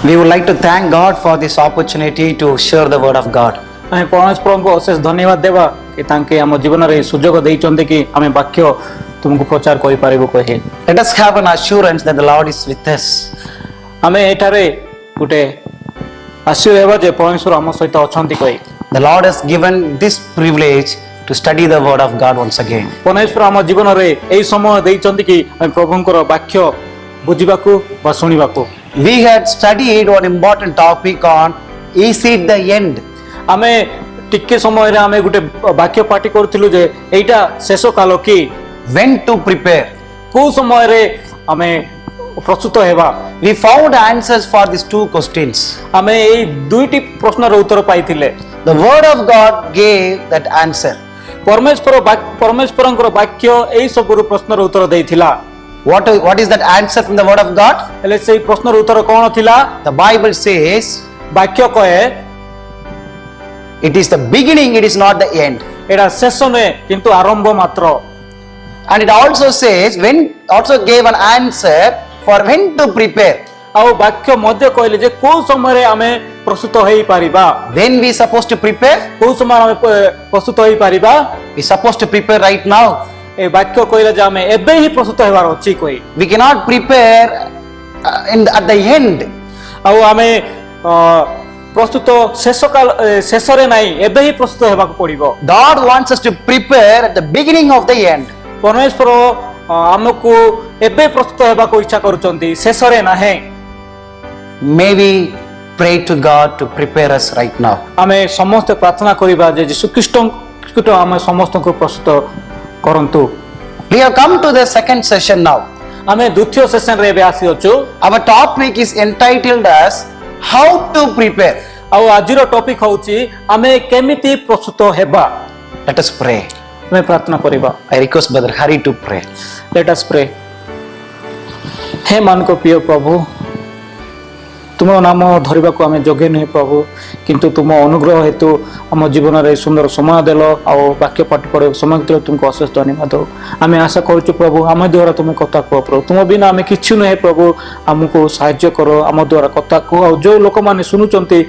We would like to thank God for this opportunity to share the word of God. ଆମେ ପରମେଶ୍ୱର ପ୍ରଭୁଙ୍କୁ ଅଶେଷ ଧନ୍ୟବାଦ ଦେବା କି ତାଙ୍କେ ଆମ ଜୀବନରେ ସୁଯୋଗ ଦେଇଛନ୍ତି କି ଆମେ ବାକ୍ୟ ତୁମକୁ ପ୍ରଚାର କରିପାରିବୁ କହି। Let us have an assurance that the Lord is with us. ଆମେ ଏଠାରେ ଗୋଟେ ଆଶ୍ଚର୍ଯ୍ୟ ହେବା ଯେ ପରମେଶ୍ୱର ଆମ ସହିତ ଅଛନ୍ତି କହି। The Lord has given this privilege to study the word of God once again. ପରମେଶ୍ୱର ଆମ ଜୀବନରେ ଏହି ସମୟ ଦେଇଛନ୍ତି କି ଆମେ ପ୍ରଭୁଙ୍କର ବାକ୍ୟ ବୁଝିବାକୁ ବା ଶୁଣିବାକୁ। We had studied one important topic on is it the end? ଆମେ ଟିକେ ସମୟରେ ଆମେ ଗୋଟେ ବାକ୍ୟ ପାଠ କରୁଥିଲୁ ଯେ ଏଇଟା ଶେଷ କାଳ କି? When to prepare? କୋଉ ସମୟରେ ଆମେ ପ୍ରସ୍ତୁତ ହେବା? We found answers for these two questions. ଆମେ ଏଇ ଦୁଇଟି ପ୍ରଶ୍ନର ଉତ୍ତର ପାଇଥିଲେ। The word of God gave that answer. ପରମେଶ୍ୱରଙ୍କର ବାକ୍ୟ ଏଇ ସବୁରୁ ପ୍ରଶ୍ନର ଉତ୍ତର ଦେଇଥିଲା। What is that answer from the word of God? ହେଲେ ସେଇ ପ୍ରଶ୍ନର ଉତ୍ତର କ'ଣ ଥିଲା? The Bible says ବାକ୍ୟ କହେ it is the beginning, it is not the end. ଏଇଟା ଶେଷ ନୁହେଁ କିନ୍ତୁ ଆରମ୍ଭ ମାତ୍ର। And it also says also gave an answer for when to prepare. ଆଉ ବାକ୍ୟ ମଧ୍ୟ କହିଲେ ଯେ କୋଉ ସମୟରେ ଆମେ ପ୍ରସ୍ତୁତ ହେଇପାରିବା। When we supposed to prepare? କୋଉ ସମୟରେ ଆମେ ପ୍ରସ୍ତୁତ ହେଇପାରିବା? We supposed to prepare right now. ଏ ବାକ୍ୟ କହିଲେ ଯେ ଆମେ ଏବେ ହିଁ ପ୍ରସ୍ତୁତ ହେବାର ଅଛି କହି। We cannot prepare at the end. ଆଉ ଆମେ ପ୍ରସ୍ତୁତ ଶେଷରେ ନାହିଁ, ଏବେ ହିଁ ପ୍ରସ୍ତୁତ ହେବାକୁ ପଡିବ। God wants us to prepare at the beginning of the end. ପରମେଶ୍ୱର ଆମକୁ ଏବେ ପ୍ରସ୍ତୁତ ହେବାକୁ ଇଚ୍ଛା କରୁଛନ୍ତି, ଶେଷରେ ନାହିଁ। May we pray to God to prepare us right now. ଆମେ ସମସ୍ତେ ପ୍ରାର୍ଥନା କରିବା ଯେ ଯୀଶୁଖ୍ରୀଷ୍ଟ ଆମେ ସମସ୍ତଙ୍କୁ ପ୍ରସ୍ତୁତ କରନ୍ତୁ। We have come to the second session now. ଆମେ ଦ୍ୱିତୀୟ ସେସନରେ ଏବେ ଆସିଅଛୁ। Our topic is entitled as how to prepare. ଆଉ ଆଜିର ଟପିକ ହେଉଛି ଆମେ କେମିତି ପ୍ରସ୍ତୁତ ହେବା। Let us pray. ଆମେ ପ୍ରାର୍ଥନା କରିବା। I request Brother Hari to pray. Let us pray. हे ମାନଙ୍କ ପ୍ରିୟ ପ୍ରଭୁ, ତୁମ ନାମ ଧରିବାକୁ ଆମେ ଯୋଗ୍ୟ ନୁହେଁ ପ୍ରଭୁ, କିନ୍ତୁ ତୁମ ଅନୁଗ୍ରହ ହେତୁ ଆମ ଜୀବନରେ ସୁନ୍ଦର ସମୟ ଦେଲ ଆଉ ବାକ୍ୟ ପାଠ ପଢ଼ିବାକୁ ସମୟ ଦେଲ, ତୁମକୁ ଅଶେଷ ଧନ୍ୟବାଦ। ଆମେ ଆଶା କରୁଛୁ ପ୍ରଭୁ ଆମ ଦ୍ୱାରା ତୁମେ କଥା କୁହ ପ୍ରଭୁ, ତୁମ ବିନା ଆମେ କିଛି ନୁହେଁ ପ୍ରଭୁ, ଆମକୁ ସାହାଯ୍ୟ କର, ଆମ ଦ୍ୱାରା କଥା କୁହ। ଆଉ ଯେଉଁ ଲୋକମାନେ ଶୁଣୁଛନ୍ତି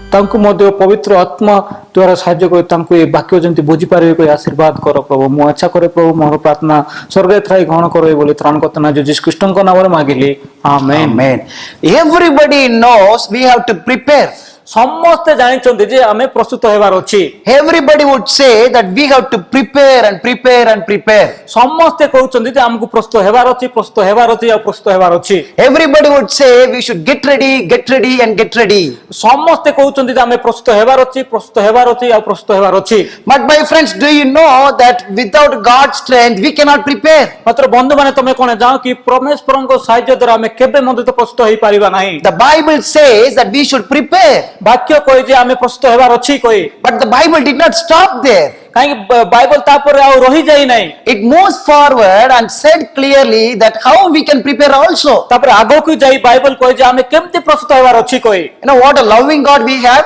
ତାଙ୍କୁ ମଧ୍ୟ ପବିତ୍ର ଆତ୍ମା ଦ୍ୱାରା ସାହାଯ୍ୟ କରି ତାଙ୍କୁ ଏ ବାକ୍ୟ ଯେମିତି ବୁଝିପାରିବେ କହି ଆଶୀର୍ବାଦ କର ପ୍ରଭୁ। ମୁଁ ଇଚ୍ଛା କରେ ପ୍ରଭୁ ମୋର ପ୍ରାର୍ଥନା ସ୍ୱର୍ଗରେ ଥାଇ ଗ୍ରହଣ କରିବେ ବୋଲି ତ୍ରାଣକର୍ତ୍ତା ନାଁ ଯୀଶୁ ଖ୍ରୀଷ୍ଟଙ୍କ ନାମରେ ମାଗିଲି, ଆମେନ୍। Amen. Everybody knows we have to prepare. ସମସ୍ତେ ଜାଣିଛନ୍ତି ଯେ ଆମେ ପ୍ରସ୍ତୁତ ହେବାର ଅଛି। Everybody would say that we have to prepare and prepare and prepare. ସମସ୍ତେ କହୁଛନ୍ତି ଯେ ଆମକୁ ପ୍ରସ୍ତୁତ ହେବାର ଅଛି, ପ୍ରସ୍ତୁତ ହେବାର ଅଛି ଆଉ ପ୍ରସ୍ତୁତ ହେବାର ଅଛି। Everybody would say we should get ready and get ready. ସମସ୍ତେ କହୁଛନ୍ତି ଯେ ଆମେ ପ୍ରସ୍ତୁତ ହେବାର ଅଛି, ପ୍ରସ୍ତୁତ ହେବାର ଅଛି ଆଉ ପ୍ରସ୍ତୁତ ହେବାର ଅଛି। But my friends, do you know that without God's strength we cannot prepare? ମାତ୍ର ବନ୍ଧୁମାନେ ତମେ କଣ ଜାଣ କି ପରମେଶ୍ୱରଙ୍କ ସାହାଯ୍ୟ ଦ୍ୱାରା ଆମେ କେବେ ମଧ୍ୟ ପ୍ରସ୍ତୁତ ହେଇପାରିବା ନାହିଁ। The Bible says that we should prepare. ବାକ୍ୟ କହେ ଯେ ଆମେ ପ୍ରସ୍ତୁତ ହେବାର ଅଛି କହି। But the Bible did not stop there. କାହିଁକି ବାଇବଲ ତାପରେ ଆଉ ରହିଯାଇ ନାହିଁ। It moves forward and said clearly that how we can prepare also. ତାପରେ ଆଗକୁ ଯାଇ ବାଇବଲ କହେ ଯେ ଆମେ କେମିତି ପ୍ରସ୍ତୁତ ହେବାର ଅଛି କହି। You know what a loving God we have?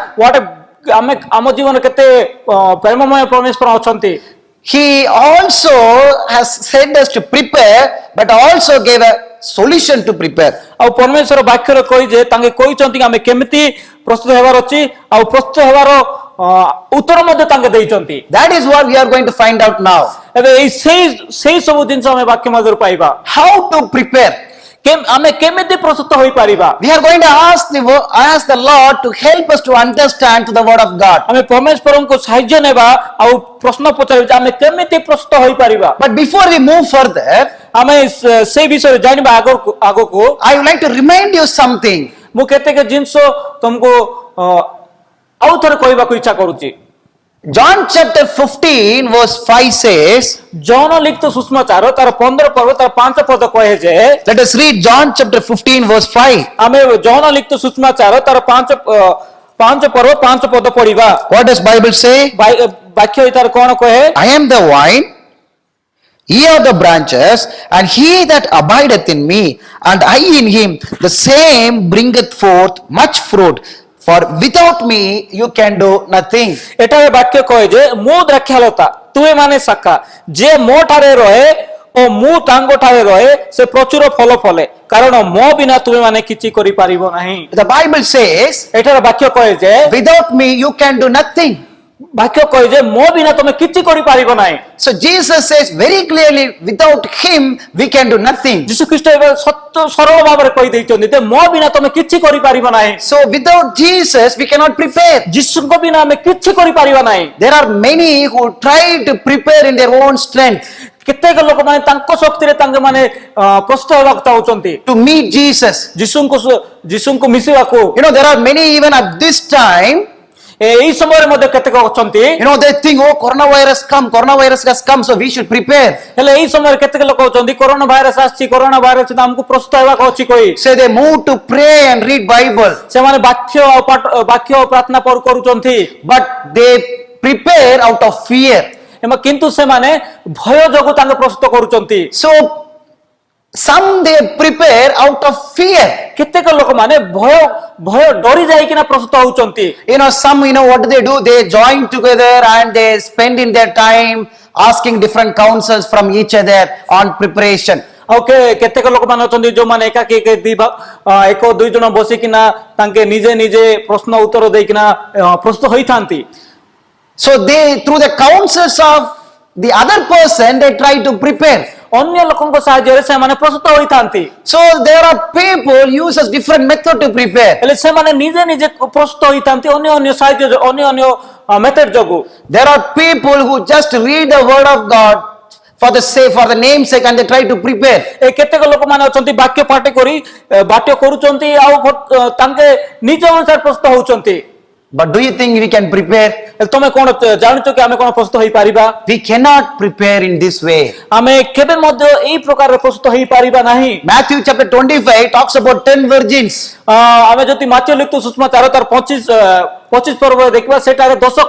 ଆମେ ଆମ ଜୀବନରେ କେତେ ପ୍ରେମମୟ ପରମେଶ୍ୱର ଅଛନ୍ତି। He also has said us to prepare, but also gave a solution to prepare. ଆଉ ପରମେଶ୍ୱର ବାକ୍ୟରେ କହି ଯେ ତାଙ୍କେ କହିଛନ୍ତି ଆମେ କେମିତି ପ୍ରସ୍ତୁତ ହେବାର ଅଛି ଆଉ ପ୍ରସ୍ତୁତ ହେବାର ଉତ୍ତର ମଧ୍ୟ ତାଙ୍କେ ଦେଇଛନ୍ତି। That is what we are going to find out now. ଏବେ ସେଇ ସବୁ ଜିନିଷ ଆମେ ବାକ୍ୟ ମଧ୍ୟରୁ ପାଇବା। How to prepare? ଆମେ କେମିତି ପ୍ରସ୍ତୁତ ହୋଇପାରିବା? We are going to ask the Lord to help us to understand the word of God. ଆମେ ପରମେଶ୍ୱରଙ୍କୁ ସାହାଯ୍ୟ ନେବା ଆଉ ପ୍ରଶ୍ନ ପଚାରିବା ଯେ ଆମେ କେମିତି ପ୍ରସ୍ତୁତ ହୋଇପାରିବା। But before we move further, ଆମେ ସେଇ ବିଷୟରେ ଜାଣିବା ଆଗକୁ I would like to remind you something. ମୁଁ କେତେକ ଜିନିଷ ତମକୁ ଆଉ ଥରେ କହିବାକୁ ଇଚ୍ଛା କରୁଛି। John chapter 15 verse 5 says, ଯୌନ ଲିଖିତ ସୁସମାଚାର ତାର 15 ପର୍ବ ତାର 5 ପଦ କହେ ଯେ, let us read John chapter 15 verse 5. ଆମେ ଯୌନ ଲିଖିତ ସୁସମାଚାର ତାର 5 ପର୍ବ 5 ପଦ ପଢିବା। What does Bible say? ବାକ୍ୟ ତାର କଣ କହେ? I am the vine, ye are the branches, and he that abideth in me, and I in him, the same bringeth forth much fruit. For without me you can do nothing. ଏଠାରେ ବାକ୍ୟ କହେ ଯେ ମୁଁ ଦ୍ରାକ୍ଷାଲତା ତୁମେ ମାନେ ଶାଖା, ଯେ ମୋ ଠାରେ ରହେ ଓ ମୁଁ ତାଙ୍କଠାରେ ରହେ ସେ ପ୍ରଚୁର ଫଳ ଫଳେ କାରଣ ମୋ ବିନା ତୁମେ ମାନେ କିଛି କରିପାରିବ ନାହିଁ। The Bible says, ଏଠାରେ ବାକ୍ୟ କହେ ଯେ without me you can do nothing. ବାକ୍ୟ କହେ ଯେ ମୋ ବିନା ତୁମେ କିଛି କରିପାରିବ ନାହିଁ। So Jesus says very clearly, without him we can do nothing. ଯୀଶୁ ଖ୍ରୀଷ୍ଟ ଏବେ ସତ୍ୟ ସରଳ ଭାବରେ କହି ଦେଇଛନ୍ତି ଯେ ମୋ ବିନା ତୁମେ କିଛି କରିପାରିବ ନାହିଁ। So without Jesus we cannot prepare. ଯୀଶୁଙ୍କ ବିନା ଆମେ କିଛି କରିପାରିବା ନାହିଁ। There are many who try to prepare in their own strength କେତେକ ଲୋକମାନେ ତାଙ୍କ ଶକ୍ତିରେ ତାଙ୍କ ମାନେ ପ୍ରସ୍ତୁତ ହେବାକୁ ଚାହୁଁଛନ୍ତି to meet Jesus. ଯୀଶୁଙ୍କୁ ମିଶିବାକୁ। You know, there are many even at this time, ଏହି ସମୟରେ ମଧ୍ୟ କେତେକ ଅଛନ୍ତି you know, they think, oh, coronavirus has come, so we should prepare. ହେଲେ ଏହି ସମୟରେ କେତେକ ଲୋକ ଅଛନ୍ତି କରୋନା ଭାଇରସ ଆସିଛି, କରୋନା ଭାଇରସ ଆମକୁ ପ୍ରସ୍ତୁତ ହେବାକୁ ଅଛି କହି So they move to pray and read Bible, ସେମାନେ ବାକ୍ୟ ଆଉ ପ୍ରାର୍ଥନା କରୁଛନ୍ତି, but they prepare out of fear. କିନ୍ତୁ ସେମାନେ ଭୟ ଯୋଗୁଁ ତାଙ୍କ ପ୍ରସ୍ତୁତ କରୁଛନ୍ତି। So some they prepare out of fear. କେତେକ ଲୋକମାନେ ଭୟ ଡରି ଯାଇକିନା ପ୍ରସ୍ତୁତ ହଉଛନ୍ତି। You know, some, you know, what do? They join together and they spend in their time asking different counsels from each other on preparation. ଆଉ କେତେକ ଲୋକମାନେ ଅଛନ୍ତି ଯୋଉମାନେ ଏକାକି ଏକ ଦୁଇ ଜଣ ବସିକିନା ତାଙ୍କେ ନିଜେ ନିଜେ ପ୍ରଶ୍ନ ଉତ୍ତର ଦେଇକିନା ପ୍ରସ୍ତୁତ ହୋଇଥାନ୍ତି। So they, through the counsels of the other person, they try to prepare. ଅନ୍ୟ ଲୋକଙ୍କ ସାହାଯ୍ୟରେ ସେମାନେ ପ୍ରସ୍ତୁତ ହୋଇଥାନ୍ତି। So there are people uses different method to prepare. ହେଲେ ସେମାନେ ନିଜେ ନିଜେ ପ୍ରସ୍ତୁତ ହୋଇଥାନ୍ତି ଅନ୍ୟ ସାହାଯ୍ୟ ଅନ୍ୟ ମେଥଡ ଯୋଗୁଁ। There are people who just read the word of God for the name's sake and they try to prepare. କେତେକ ଲୋକମାନେ ଅଛନ୍ତି ବାକ୍ୟ ପାଠ କରି ବାକ୍ୟ କରୁଛନ୍ତି ଆଉ ତାଙ୍କେ ନିଜ ଅନୁସାରେ ପ୍ରସ୍ତୁତ ହଉଛନ୍ତି। But do you think we can prepare? ତମେ କଣ ଜାଣିଛ କି ଆମେ କଣ ପ୍ରସ୍ତୁତ ହେଇପାରିବା? We cannot prepare in this way. ଆମେ କେବେ ମଧ୍ୟ ଏହି ପ୍ରକାରରେ ପ୍ରସ୍ତୁତ ହେଇପାରିବା ନାହିଁ। Matthew chapter 25 talks about 10 virgins. ଆମେ ଯଦି ମାତ୍ୟ ଲିଖିତ ସୁସମାଚାର ତାର 25 ପର୍ବରେ ଦେଖିବା ସେଠାରେ 10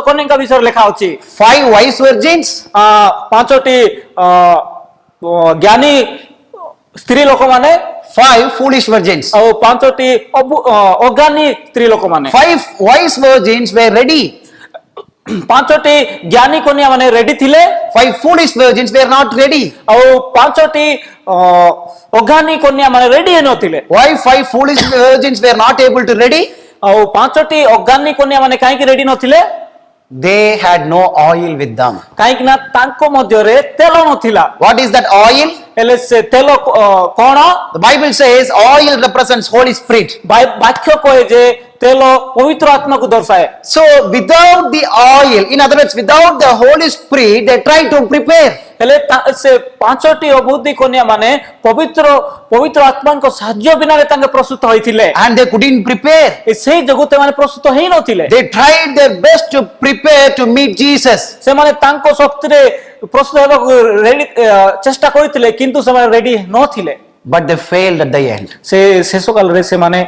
କନ୍ୟାଙ୍କ ବିଷୟରେ ଲେଖା ଅଛି। 5 wise virgins, 5ଟି ଜ୍ଞାନୀ ସ୍ତ୍ରୀ ଲୋକମାନେ, 5 foolish virgins. ଆଉ 5ଟି ଅଜ୍ଞାନୀ ସ୍ତ୍ରୀ ଲୋକମାନେ। 5 wise virgins were ready. 5ଟି ଜ୍ଞାନୀ କନ୍ୟା ମାନେ ରେଡି ଥିଲେ, 5 foolish virgins were not ready. ଆଉ 5ଟି ଅଜ୍ଞାନୀ କନ୍ୟା ମାନେ ready ହେଇନଥିଲେ। Why 5 foolish virgins were not able to ready? ଆଉ 5ଟି ଅଜ୍ଞାନୀ କନ୍ୟା ମାନେ କାହିଁକି ରେଡି ନଥିଲେ? They had no oil with them. କାହିଁକି ନା ତାଙ୍କ ମଧ୍ୟରେ ତେଲ ନଥିଲା। What is that oil? ହେଲେ ସେ ତେଲ କଣ? The Bible says oil represents Holy Spirit. ବାକ୍ୟ କହେ ଯେ ତେଲ ପବିତ୍ର ଆତ୍ମାକୁ ଦର୍ଶାଏ। So without the oil, in other words, without the Holy Spirit, they try to prepare. ହେଲେ ସେ 5ଟି ଅବୁଦ୍ଧି କନ୍ୟା ମାନେ ପବିତ୍ର ଆତ୍ମାଙ୍କ ସାହାଯ୍ୟ ବିନାରେ ତାଙ୍କେ ପ୍ରସ୍ତୁତ ହୋଇଥିଲେ। And they couldn't prepare. ସେଇ ଯୋଗୁଁ ସେମାନେ ପ୍ରସ୍ତୁତ ହେଇନଥିଲେ। They tried their best to prepare to meet Jesus. ସେମାନେ ତାଙ୍କ ଶକ୍ତିରେ ପ୍ରସ୍ତୁତ ହେବାକୁ ଚେଷ୍ଟା କରିଥିଲେ କିନ୍ତୁ ସେମାନେ ରେଡି ନଥିଲେ। But they failed at the end. ସେ ଶେଷ କାଳରେ ସେମାନେ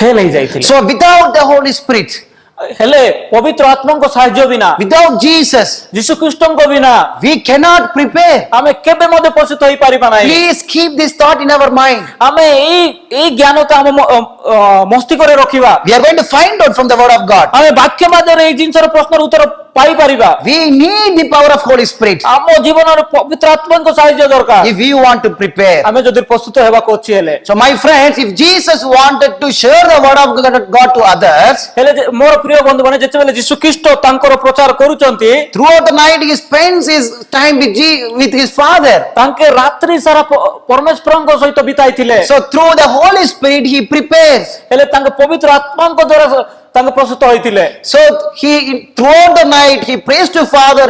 ଫେଲ ହେଇଯାଇଥିଲେ। So without the Holy Spirit, ହେଲେ ପବିତ୍ର ଆତ୍ମାଙ୍କ ସାହାଯ୍ୟ ବିନା, without Jesus, ଯୀଶୁ ଖ୍ରୀଷ୍ଟଙ୍କ ବିନା we cannot prepare. ଆମେ କେବେ ମଧ୍ୟ ପ୍ରସ୍ତୁତ ହେଇପାରିବା ନାହିଁ। Please keep this thought in our mind. ଆମେ ଏଇ ଜ୍ଞାନତା ଆମ ମସ୍ତିଷ୍କରେ ରଖିବା। We are going to find out from the word of God. ଆମେ ବାକ୍ୟ ମାଧ୍ୟମରେ ଏଇ ଜିନିଷର ପ୍ରଶ୍ନର ଉତ୍ତର ପାଇପାରିବା। We need the power of Holy Spirit ଆମ ଜୀବନରେ ପବିତ୍ର ଆତ୍ମାଙ୍କ ସାହାଯ୍ୟ ଦରକାର if we want to prepare. ଆମେ ଯଦି ପ୍ରସ୍ତୁତ ହେବାକୁ ଅଛି ହେଲେ। So my friends, if Jesus wanted to share the word of God to others, ହେଲେ ମୋର ପ୍ରିୟ ବନ୍ଧୁମାନେ, ଯେତେବେଳେ ଯୀଶୁ ଖ୍ରୀଷ୍ଟ ତାଙ୍କର ପ୍ରଚାର କରୁଛନ୍ତି, throughout the night he spends his time with his Father. ତାଙ୍କେ ରାତ୍ରି ସାରା ପରମେଶ୍ୱରଙ୍କ ସହିତ ବିତାଇଥିଲେ। So through the Holy Spirit he prepares. ହେଲେ ତାଙ୍କ ପବିତ୍ର ଆତ୍ମାଙ୍କ ଦ୍ୱାରା ତାଙ୍କେ ପ୍ରସ୍ତୁତ ହୋଇଥିଲେ। So he, throughout the night, he prays to Father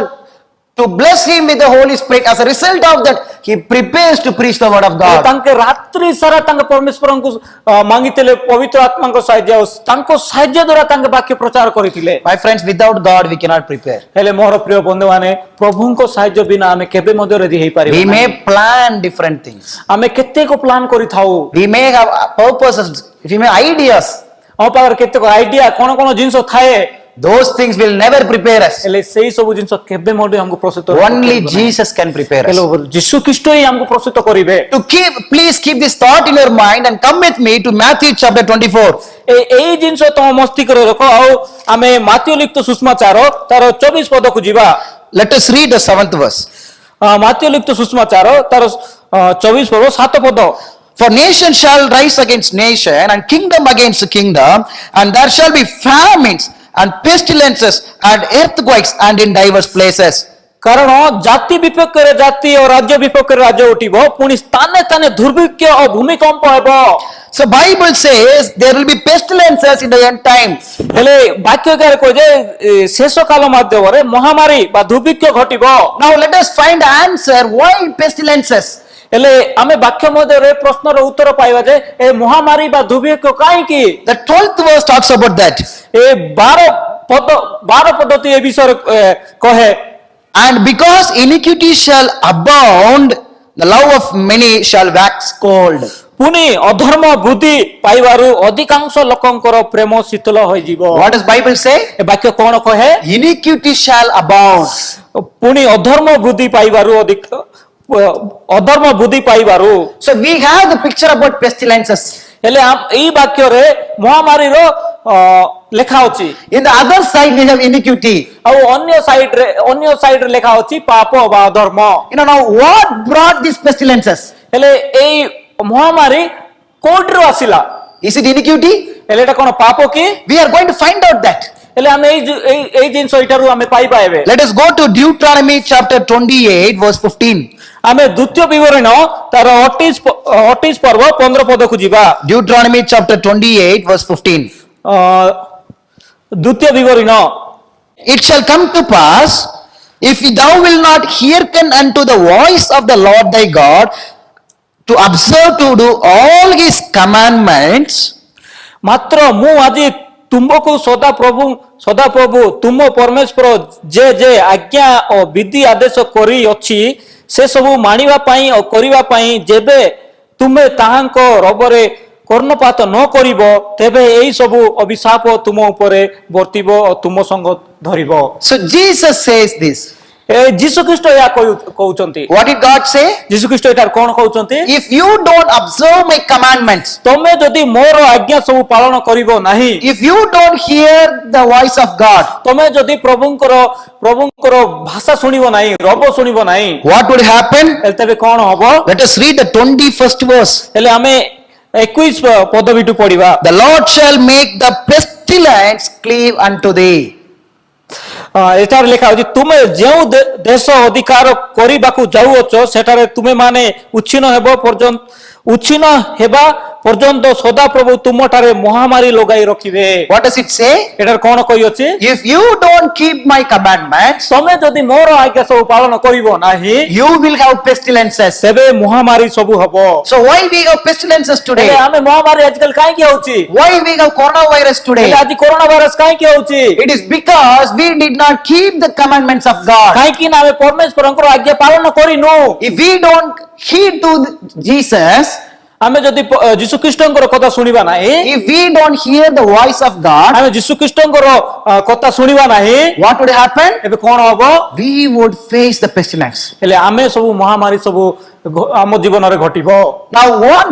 to bless him with the Holy Spirit. As a result of that, he prepares to preach the word of God. ତାଙ୍କେ ରାତ୍ରି ସାରା ତାଙ୍କ ପରମେଶ୍ୱରଙ୍କୁ ମାଗିଥିଲେ ପବିତ୍ର ଆତ୍ମାଙ୍କ ସାହାଯ୍ୟ, ତାଙ୍କ ସାହାଯ୍ୟ ଦ୍ୱାରା ତାଙ୍କେ ବାକ୍ୟ ପ୍ରଚାର କରିଥିଲେ। My friends, without God we cannot prepare. ହେଲେ ମୋର ପ୍ରିୟ ବନ୍ଧୁମାନେ, ପ୍ରଭୁଙ୍କ ସାହାଯ୍ୟ ବିନା ଆମେ କେବେ ମଧ୍ୟ ରେଡି ହେଇପାରିବା We ନାହିଁ। may plan different things. ଆମେ କେତେକ ପ୍ଲାନ୍ କରିଥାଉ, We may have purposes. We may ideas. ଆମ ପାଖରେ କେତେକ ଆଇଡିଆ କଣ ଜିନିଷ ଥାଏ, Those things will never prepare us. ହେଲେ ସେଇ ସବୁ ଜିନିଷ କେବେ ମଧ୍ୟ ଆମକୁ ପ୍ରସ୍ତୁତ Only Jesus can prepare us. ଯୀଶୁ ଖ୍ରୀଷ୍ଟ ହିଁ ଆମକୁ ପ୍ରସ୍ତୁତ କରିବେ। Please keep this thought in your mind and come with me to Matthew chapter 24. ଏଇ ଜିନିଷ ତମ ମସ୍ତିଷ୍କରେ ରଖ, ଆଉ ଆମେ ମାତ୍ୟ ଲିଖିତ ସୁସମାଚାର ତାର 24 ପଦକୁ ଯିବା। Let us read the 7th verse. ମାତ୍ୟ ଲିଖିତ ସୁସମାଚାର ତାର 24 ପର୍ବ 7 ପଦ। For nation shall rise against nation, and kingdom against kingdom, and there shall be famines and pestilences and earthquakes and in diverse places. କାରଣ ଜାତି ବିପକ୍ଷରେ ଜାତି ଓ ରାଜ୍ୟ ବିପକ୍ଷରେ ରାଜ୍ୟ ଉଠିବ, ପୁଣି ସ୍ଥାନେ ସ୍ଥାନେ ଦୁର୍ଭିକ୍ଷ ଓ ଭୂମିକମ୍ପ ହେବ। So Bible says there will be pestilences in the end time. ହେଲେ ବାକ୍ୟକାର କହେ ଯେ ଶେଷ କାଳ ମାଧ୍ୟମରେ ମହାମାରୀ ବା ଦୁର୍ଭିକ୍ଷ ଘଟିବ। Now let us find the answer. Why pestilences? ହେଲେ ଆମେ ବାକ୍ୟ ମଧ୍ୟରେ ପ୍ରଶ୍ନର ଉତ୍ତର ପାଇବା ଯେ ଏ ମହାମାରୀ ବା ଦୁର୍ଭିକ୍ଷ କାହିଁକି? The 12th verse talks about that. ଏ 12 ପଦ୍ଧତି ଏ ବିଷୟରେ କହେ। And because iniquity shall abound, the love of many shall wax cold. ପୁଣି ଅଧର୍ମ ବୃଦ୍ଧି ପାଇବାରୁ ଅଧିକାଂଶ ଲୋକଙ୍କର ପ୍ରେମ ଶୀତଳ ହୋଇଯିବ। What does Bible say? ଏ ବାକ୍ୟ କଣ କହେ? Iniquity shall abound. ପୁଣି ଅଧର୍ମ ବୃଦ୍ଧି ପାଇବାରୁ ଅଧର୍ମ ବୃଦ୍ଧି ପାଇବାରୁ। So we have the picture about pestilences. ହେଲେ ଏଇ ବାକ୍ୟରେ ମହାମାରୀର ଲେଖା ଅଛି। In the other side we have iniquity. ଆଉ ଅନ୍ୟ ସାଇଡରେ ଲେଖା ଅଛି ପାପ ବା ଅଧର୍ମ। Now what brought these pestilences? ହେଲେ ଏଇ ମହାମାରୀ କୋଉଠିରୁ ଆସିଲା? Is it iniquity? ହେଲେ ଏଟା କଣ ପାପ କି? We are going to find out that. ହେଲେ ଆମେ ଏଇ ଜିନିଷ ଏଠାରୁ ଆମେ ପାଇବା ଏବେ। Let us go to Deuteronomy chapter 28 verse 15. ଆମେ ଦ୍ୱିତୀୟ ବିବରଣୀ ତାର 28 ପର୍ବ 15 ପଦକୁ ଯିବା। Deuteronomy chapter 28 verse 15. ଦ୍ୱିତୀୟ ବିବରଣୀ। It shall come to pass, if thou wilt not hearken unto the voice of the Lord thy God, to observe to do all his commandments, ମାତ୍ର ମୁଁ ଆଜି ତୁମକୁ ସଦାପ୍ରଭୁ ତୁମ ପରମେଶ୍ୱର ଯେ ଆଜ୍ଞା ଓ ବିଧି ଆଦେଶ କରିଅଛି ସେ ସବୁ ମାନିବା ପାଇଁ ଓ କରିବା ପାଇଁ ଯେବେ ତୁମେ ତାହାଙ୍କ ରବରେ କର୍ଣ୍ଣପାତ ନ କରିବ, ତେବେ ଏଇ ସବୁ ଅଭିଶାପ ତୁମ ଉପରେ ବର୍ତ୍ତିବ ଓ ତୁମ ସଙ୍ଗ ଧରିବ। So Jesus says this. ଯୀଶୁ ଖ୍ରୀଷ୍ଟ ଏହା କହୁଛନ୍ତି। What did God say? ଯୀଶୁ ଖ୍ରୀଷ୍ଟ ଏଠାରେ କଣ କହୁଛନ୍ତି? If you don't observe my commandments, ତମେ ଯଦି ମୋର ଆଜ୍ଞା ସବୁ ପାଳନ କରିବ ନାହିଁ, if you don't hear the voice of God, ତମେ ଯଦି ପ୍ରଭୁଙ୍କର ଭାଷା ଶୁଣିବ ନାହିଁ, ରବ ଶୁଣିବ ନାହିଁ, what would happen? ତେବେ କଣ ହବ? Let us read the 21st verse. ହେଲେ ଆମେ 21 ପଦବୀଠୁ ପଢିବା। The Lord shall make the pestilence cleave unto thee. ଏଠାରେ ଲେଖା ଅଛି, ତୁମେ ଯେଉଁ ଦେଶ ଅଧିକାର କରିବାକୁ ଯାଉଅଛ ସେଠାରେ ତୁମେ ମାନେ ଉଚ୍ଛିନ୍ନ ହେବା ପର୍ଯ୍ୟନ୍ତ ସଦାପ୍ରଭୁ ତୁମଠାରେ ମହାମାରୀ ଲଗାଇ ରଖିବେ। What does it say? ଏଠାରେ କଣ କହିଅଛି? If you don't keep my commandments, ତମେ ଯଦି ମୋର ଆଜ୍ଞା ସବୁ ପାଳନ କରିବ ନାହିଁ, you will have pestilences. ତେବେ ମହାମାରୀ ସବୁ ହବ। So why we have pestilences today? ହେଲେ ଆମେ ମହାମାରୀ ଆଜିକାଲି କାହିଁକି ହଉଛି? Why we have coronavirus today? ହେଲେ ଆଜି କରୋନା ଭାଇରସ କାହିଁକି ହଉଛି? It is because we did not keep the commandments of God. କାହିଁକି ନା ଆମେ ପରମେଶ୍ୱରଙ୍କର ଆଜ୍ଞା ପାଳନ କରିନୁ। If we don't heed to Jesus, ଆମେ ଯଦି ଯୀଶୁ ଖ୍ରୀଷ୍ଟଙ୍କର କଥା ଶୁଣିବା ନାହିଁ, if we don't hear the voice of God, ଆମେ ଯୀଶୁ ଖ୍ରୀଷ୍ଟଙ୍କର କଥା ଶୁଣିବା ନାହିଁ, what would happen? ଏବେ କଣ ହବ? We would face the pestilence. ହେଲେ ଆମେ ସବୁ ମହାମାରୀ ସବୁ ଆମ ଜୀବନରେ ଘଟିବ। Now what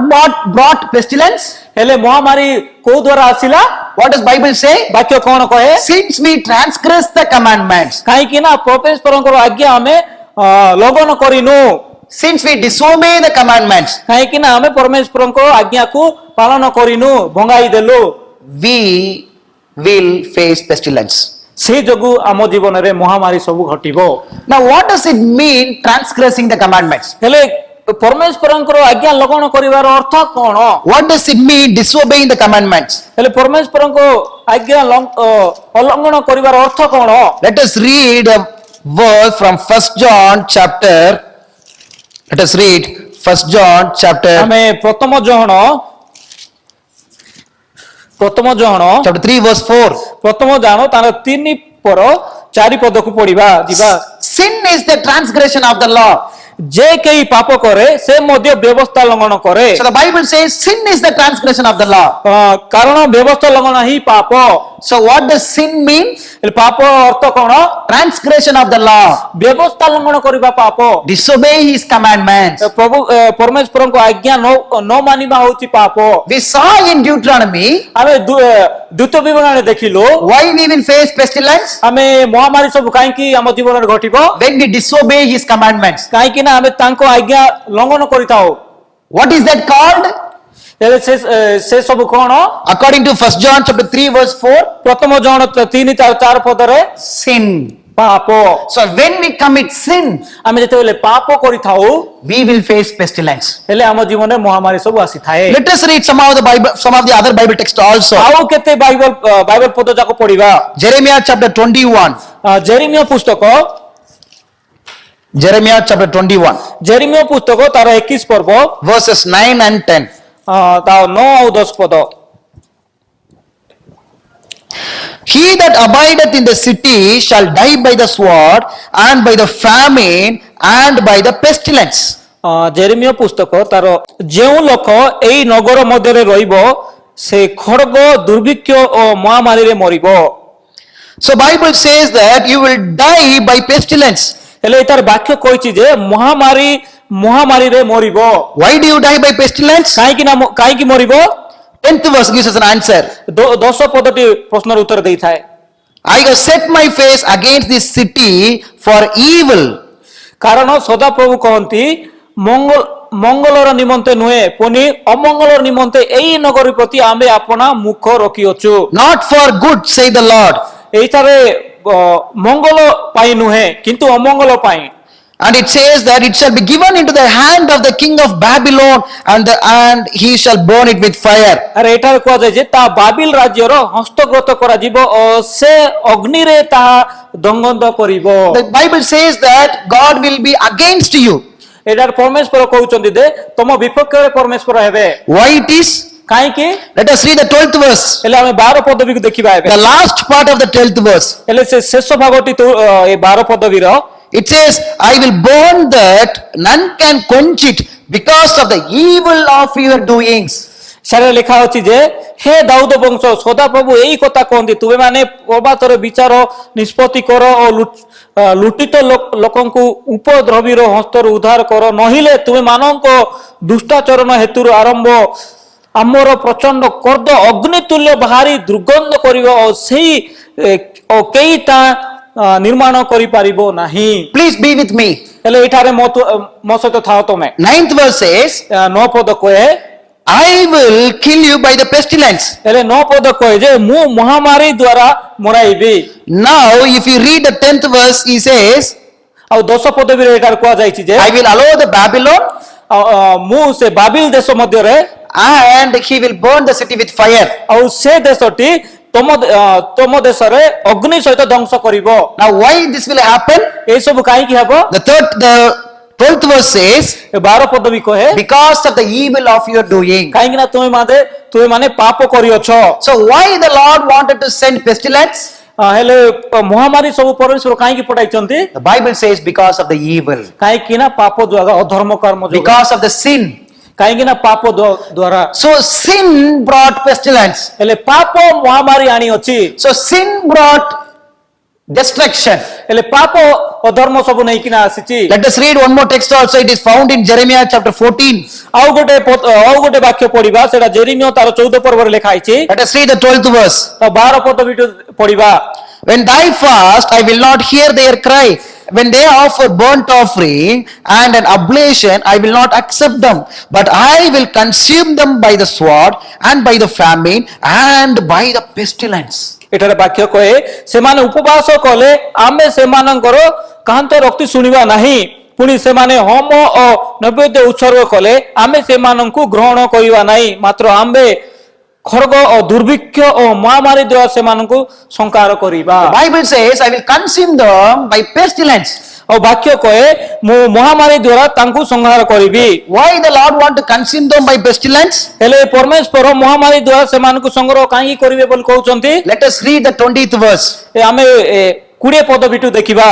brought pestilence? ହେଲେ ମହାମାରୀ କୋଉ ଦ୍ୱାରା ଆସିଲା? What does Bible say? ବାକ୍ୟ କଣ କହେ? Since we transgress the commandments, କାହିଁକି ନା ପରମେଶ୍ୱରଙ୍କର ଆଜ୍ଞା ଆମେ ଲଙ୍ଘନ କରିନୁ, since we disobey the commandments, କାହିଁକି ନା ଆମେ ପରମେଶ୍ୱରଙ୍କ ଆଜ୍ଞାକୁ ପାଳନ କରିନୁ, ଭଙ୍ଗାଇ ଦେଲୁ, we will face pestilence. ସେଇ ଯୋଗୁ ଆମ ଜୀବନରେ ମହାମାରୀ ସବୁ ଘଟିବ। Now what does it mean transgressing the commandments? ହେଲେ ପରମେଶ୍ୱରଙ୍କର ଆଜ୍ଞା ଲଙ୍ଘନ କରିବାର ଅର୍ଥ କଣ? What does it mean disobeying the commandments? ହେଲେ ପରମେଶ୍ୱରଙ୍କ ଆଜ୍ଞା ଅଲଙ୍ଘନ କରିବାର ଅର୍ଥ କଣ? Let us read a verse from 1 John chapter. Let us read 1 John chapter ଆମେ ପ୍ରଥମ ଜହଣ chapter 3 verse 4. ପ୍ରଥମ ଜାଣ ତାର 3 ପର 4 ପଦକୁ ପଢିବା ଯିବା। Sin is the transgression of the law. ଯେ କେହି ପାପ କରେ ସେ ମଧ୍ୟ ବ୍ୟବସ୍ଥା ଲଙ୍ଘନ କରେ। So the Bible says sin is the transgression of the law. କାରଣ ବ୍ୟବସ୍ଥା ଲଙ୍ଘନ ହିଁ ପାପ। So what does sin mean? ହେଲେ ପାପ ଅର୍ଥ କଣ? Transgression of the law. ବ୍ୟବସ୍ଥା ଲଙ୍ଘନ କରିବା ପାପ। Disobey his commandments. ପ୍ରଭୁ ପରମେଶ୍ୱରଙ୍କ ଆଜ୍ଞା ନ ମାନିବା ହଉଛି ପାପ। We saw in Deuteronomy ଆମେ ଦ୍ୱିତୀୟ ବିବରଣରେ ଦେଖିଲୁ why we will face pestilence ଆମେ ମହାମାରୀ ସବୁ କାହିଁକି ଆମ ଜୀବନରେ ଘଟିବ? when we disobey his commandments. କାହିଁକି ନା ଆମେ ତାଙ୍କ ଆଜ୍ଞା ଲଙ୍ଘନ କରିଥାଉ। What is that called? ହେଲେ ସେ ସବୁ କଣ? According to 1 John chapter 3 verse 4, ପ୍ରଥମ ଜଣ 3-4 ପଦରେ sin. ପାପ। So when we commit sin, ଆମେ ଯେତେବେଳେ ପାପ କରିଥାଉ we will face pestilence. ହେଲେ ଆମ ଜୀବନରେ ମହାମାରୀ ସବୁ ଆସିଥାଏ। Let us read some of the other Bible texts also. ଆଉ କେତେ ବାଇବଲ ପଦ ଯାକ ପଢିବା। Jeremiah chapter 21. ଜେରେମିୟା ପୁସ୍ତକ Jeremiah chapter 21 ଜେରେମିୟା ପୁସ୍ତକ ତାର 21 ପର୍ବ verses 9 and 10. ତା 9 ଆଉ 10 ପଦ। He that abideth in the city shall die by the sword and by the famine and by the pestilence. ଜେରେମିୟା ପୁସ୍ତକ ତାର ଯେଉଁ ଲୋକ ଏଇ ନଗର ମଧ୍ୟରେ ରହିବ ସେ ଖଡଗ ଦୁର୍ଭିକ୍ଷ ଓ ମହାମାରୀରେ ମରିବ। So Bible says that you will die by pestilence. ହେଲେ ତାର ବାକ୍ୟ କହିଛି ଯେ ମହାମାରୀରେ ମରିବ। Why do you die by pestilence? କାହିଁକି ମରିବ? 10th verse gives us an answer. 10 ପଦଟି ପ୍ରଶ୍ନର ଉତ୍ତର ଦେଇଥାଏ। I have set my face against this city for evil. କାରଣ ସଦାପ୍ରଭୁ କହନ୍ତି ମଙ୍ଗଳର ନିମନ୍ତେ ନୁହେଁ ପୁଣି ଅମଙ୍ଗଳର ନିମନ୍ତେ ଏଇ ନଗରୀ ପ୍ରତି ଆମେ ଆପଣା ମୁଖ ରଖିଅଛୁ। Not for good, say the Lord. ଏଇଠାରେ ମଙ୍ଗଳ ପାଇଁ ନୁହେଁ କିନ୍ତୁ ଅମଙ୍ଗଳ ପାଇଁ। And it says that it shall be given into the hand of the king of Babylon and he shall burn it with fire. ଆରେ ଏଠାରେ କୁହାଯାଏ ଯେ ତା ବାବିଲ ରାଜ୍ୟର ହସ୍ତଗତ କରାଯିବ ଓ ସେ ଅଗ୍ନିରେ ତାହା ଦଙ୍ଗନ୍ଦ କରିବ। The Bible says that God will be against you. ଏଠାରେ ପରମେଶ୍ୱର କହୁଛନ୍ତି ଯେ ତମ ବିପକ୍ଷରେ ପରମେଶ୍ୱର ହେବେ। Why it is? କାହିଁକି? Let us read the 12th verse. ହେଲେ ଆମେ 12 ପଦବୀକୁ ଦେଖିବା ଏବେ। The last part of the 12th verse. ହେଲେ ସେ ଶେଷ ଭାଗଟି ଏ 12 ପଦବୀର It says, I will burn that none can quench it because of the evil of your doings. ସେଠାରେ ଲେଖା ଅଛି ଯେ ହେ ଦାଉଦ ବଂଶ ସଦାପ୍ରଭୁ ଏଇ କଥା କହନ୍ତି ତୁମେ ମାନେ ପ୍ରବାଦରେ ବିଚାର ନିଷ୍ପତ୍ତି କର ଓ ଲୁଟିତ ଲୋକଙ୍କୁ ଉପଦ୍ରବୀର ହସ୍ତରୁ ଉଦ୍ଧାର କର ନହେଲେ ତୁମେ ମାନଙ୍କ ଦୁଷ୍ଟାଚରଣ ହେତୁରୁ ଆରମ୍ଭ ଆମର ପ୍ରଚଣ୍ଡ କ୍ରୋଧ ଅଗ୍ନିତୁଲ୍ୟ ବାହାରି ଦୁର୍ଗନ୍ଧ କରିବ ଓ କେହି ତା ନିର୍ମାଣ କରିପାରିବ ନାହିଁ। Please be with me. ହେଲେ ଏଠାରେ ମୋ ସହିତ ଥାଅ ତମେ। 9th verse says, 9 ପଦ କହେ I will kill you by the pestilence. ହେଲେ 9 ପଦ କହେ ଯେ ମୁଁ ମହାମାରୀ ଦ୍ୱାରା ମରାଇବି। Now if you read the 10th verse, he says, ଆଉ 10 ପଦବୀରେ ଏଠାରେ କୁହାଯାଇଛି ଯେ I will allow the Babylon ମୁଁ ସେ ବାବିଲ ଦେଶ ମଧ୍ୟରେ and he will burn the city with fire. ଆଉ ସେ ଦେଶଟି ତମ ଦେଶରେ ଅଗ୍ନି ସହିତ ଧ୍ୱଂସ କରିବ। Now why this will happen? ଏ ସବୁ କାହିଁକି ହେବ? The 12th verse says, 12 ପଦବୀ କହେ because of the evil of your doing. କାହିଁକି ନା ତୁମେ ମାନେ ପାପ କରିଅଛ। So why the Lord wanted to send pestilence? ହେଲେ ମହାମାରୀ ସବୁ ପରମେଶ୍ୱର କାହିଁକି ପଠାଇଛନ୍ତି? The Bible says because of the evil. କାହିଁକି ନା ପାପ ଦ୍ୱାରା ଅଧର୍ମ କର୍ମ ଯୋଗୁଁ। Because of the sin. କାହିଁକି ନା ପାପ ଦ୍ୱାରା। So sin brought pestilence. ହେଲେ ପାପ ମହାମାରୀ ଆଣିଅଛି। So sin brought destruction. ହେଲେ ପାପ ଅଧର୍ମ ସବୁ ନେଇକିନା ଆସିଛି। Let us read one more text also. It is found in Jeremiah chapter 14. ଆଉ ଗୋଟେ ବାକ୍ୟ ପଢିବା ସେଟା ଜେରେମିୟା ତାର 14 ପର୍ବରେ ଲେଖା ହେଇଛି। Let us read the 12th verse. 12 ପଦବୀ ପଢିବା। When thy fast, I will not hear their cry. When they offer burnt offering and an oblation, I will not accept them. But I will consume them by the sword and by the famine and by the pestilence. ଏଠାରେ ବାକ୍ୟ କହେ ସେମାନେ ଉପବାସ କଲେ ଆମେ ସେମାନଙ୍କର କାନ୍ତ ରକ୍ତି ଶୁଣିବା ନାହିଁ ପୁଣି ସେମାନେ ହୋମ ଓ ନୈବେଦ୍ୟ ଉତ୍ସର୍ଗ କଲେ ଆମେ ସେମାନଙ୍କୁ ଗ୍ରହଣ କରିବା ନାହିଁ ମାତ୍ର ଆମ୍ଭେ ଖଡଗ ଓ ଦୁର୍ଭିକ୍ଷ ଓ ମହାମାରୀ ଦ୍ୱାରା ସେମାନଙ୍କୁ ସଂହାର କରିବା। The Bible says, I will consume them by pestilence. ଆଉ ବାକ୍ୟ କହେ ମୁଁ ମହାମାରୀ ଦ୍ୱାରା ତାଙ୍କୁ ସଂହାର କରିବି। Why the Lord want to consume them by pestilence? ହେଲେ ପରମେଶ୍ୱର ମହାମାରୀ ଦ୍ୱାରା ସେମାନଙ୍କୁ ସଂଗ୍ରହ କାହିଁକି କରିବେ ବୋଲି କହୁଛନ୍ତି? Let us read the 20th verse. ଆମେ 20 ପଦବୀଠୁ ଦେଖିବା।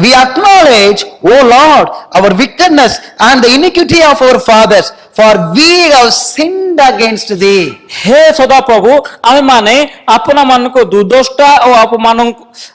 We acknowledge, O Lord, our wickedness and the iniquity of our fathers. for we have sinned against thee. हे सदा प्रभु आमे माने अपना मानको दुर्दष्टा और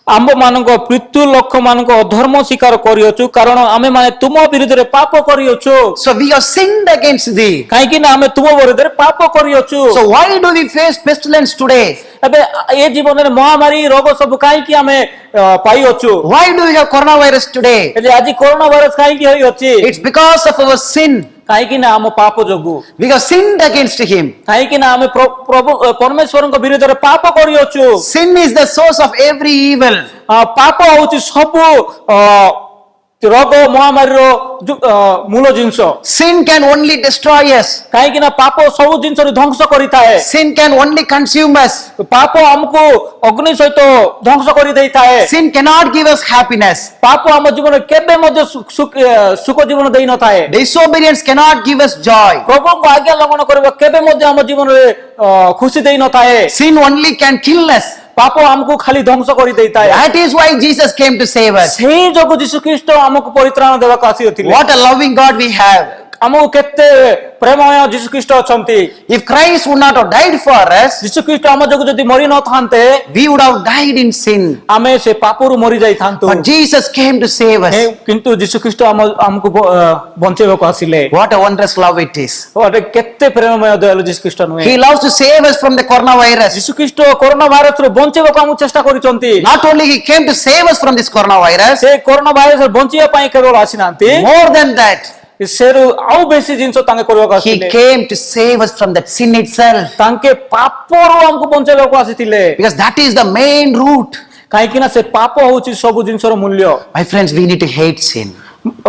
आम्ब मानको पृथु लोक मानको अधर्म स्वीकार करियोछु कारण आमे माने तुम विरुद्ध रे पाप करियोछु So we have sinned against thee. काई कि ना आमे तुम विरुद्ध रे पाप करियोछु So why do we face pestilence today? एबे ए जीवन रे महामारी रोग सब काई कि आमे पाइयोछु Why do we have coronavirus today? एजे आज कोरोना वायरस काई कि होई अछि It's because of our sin. काई कि ना आम पाप जोगु We have sinned against him. काई कि ना आमे प्रभु परमेश्वर को विरुद्ध रे पाप करियोछु Sin is the source of every evil. पाप होछि सब रोग महामारी रो मूल जिंस Sin can only destroy us. काई कि ना पाप सब जिंस रे ध्वंस करिता है Sin can only consume us. पाप हमको अग्नि सहित ध्वंस करि दैता है Sin cannot give us happiness. पाप हम जीवन केबे मध्ये सुख जीवन देई नथा है Disobedience cannot give us joy. प्रभु को आज्ञा लगन करबा केबे मध्ये हम जीवन रे खुशी देई नथा है Sin only can kill us. पाप हमको खाली ध्वंस करि दैता है That is why Jesus came to save us. सेही जोगु यीशु ख्रीष्ट हमको परित्राण देबा का आसीथिले What a loving God we have. हमको केते प्रेममय यीशु ख्रीष्ट अछंती If Christ would not have died for us, यीशु ख्रीष्ट हम जोगु जदी मरि न थांते we would have died in sin. आमे से पापरु मरि जाई थांतो But Jesus came to save us. किंतु यीशु ख्रीष्ट हमको बंचेबा को आसिले What a wondrous love it is. ओटे केते प्रेममय दयालु यीशु ख्रीष्ट नुहे He loves to save us from the coronavirus. यीशु ख्रीष्ट कोरोना वायरस रो बंचेबा को हम चेष्टा करिसंती Not only He came to save us from this coronavirus, से कोरोना वायरस रो बंचिया पई केवल आसिनांती more than that, सेरु आउ बेसी जिंस तांके करबा को He आसिले came to save us from that sin itself. तांके पापरो हमको बंचेबा को आसितिले Because that is the main root. काहे कि ना से पाप होची सब जिंस रो मूल्य My friends, we need to hate sin.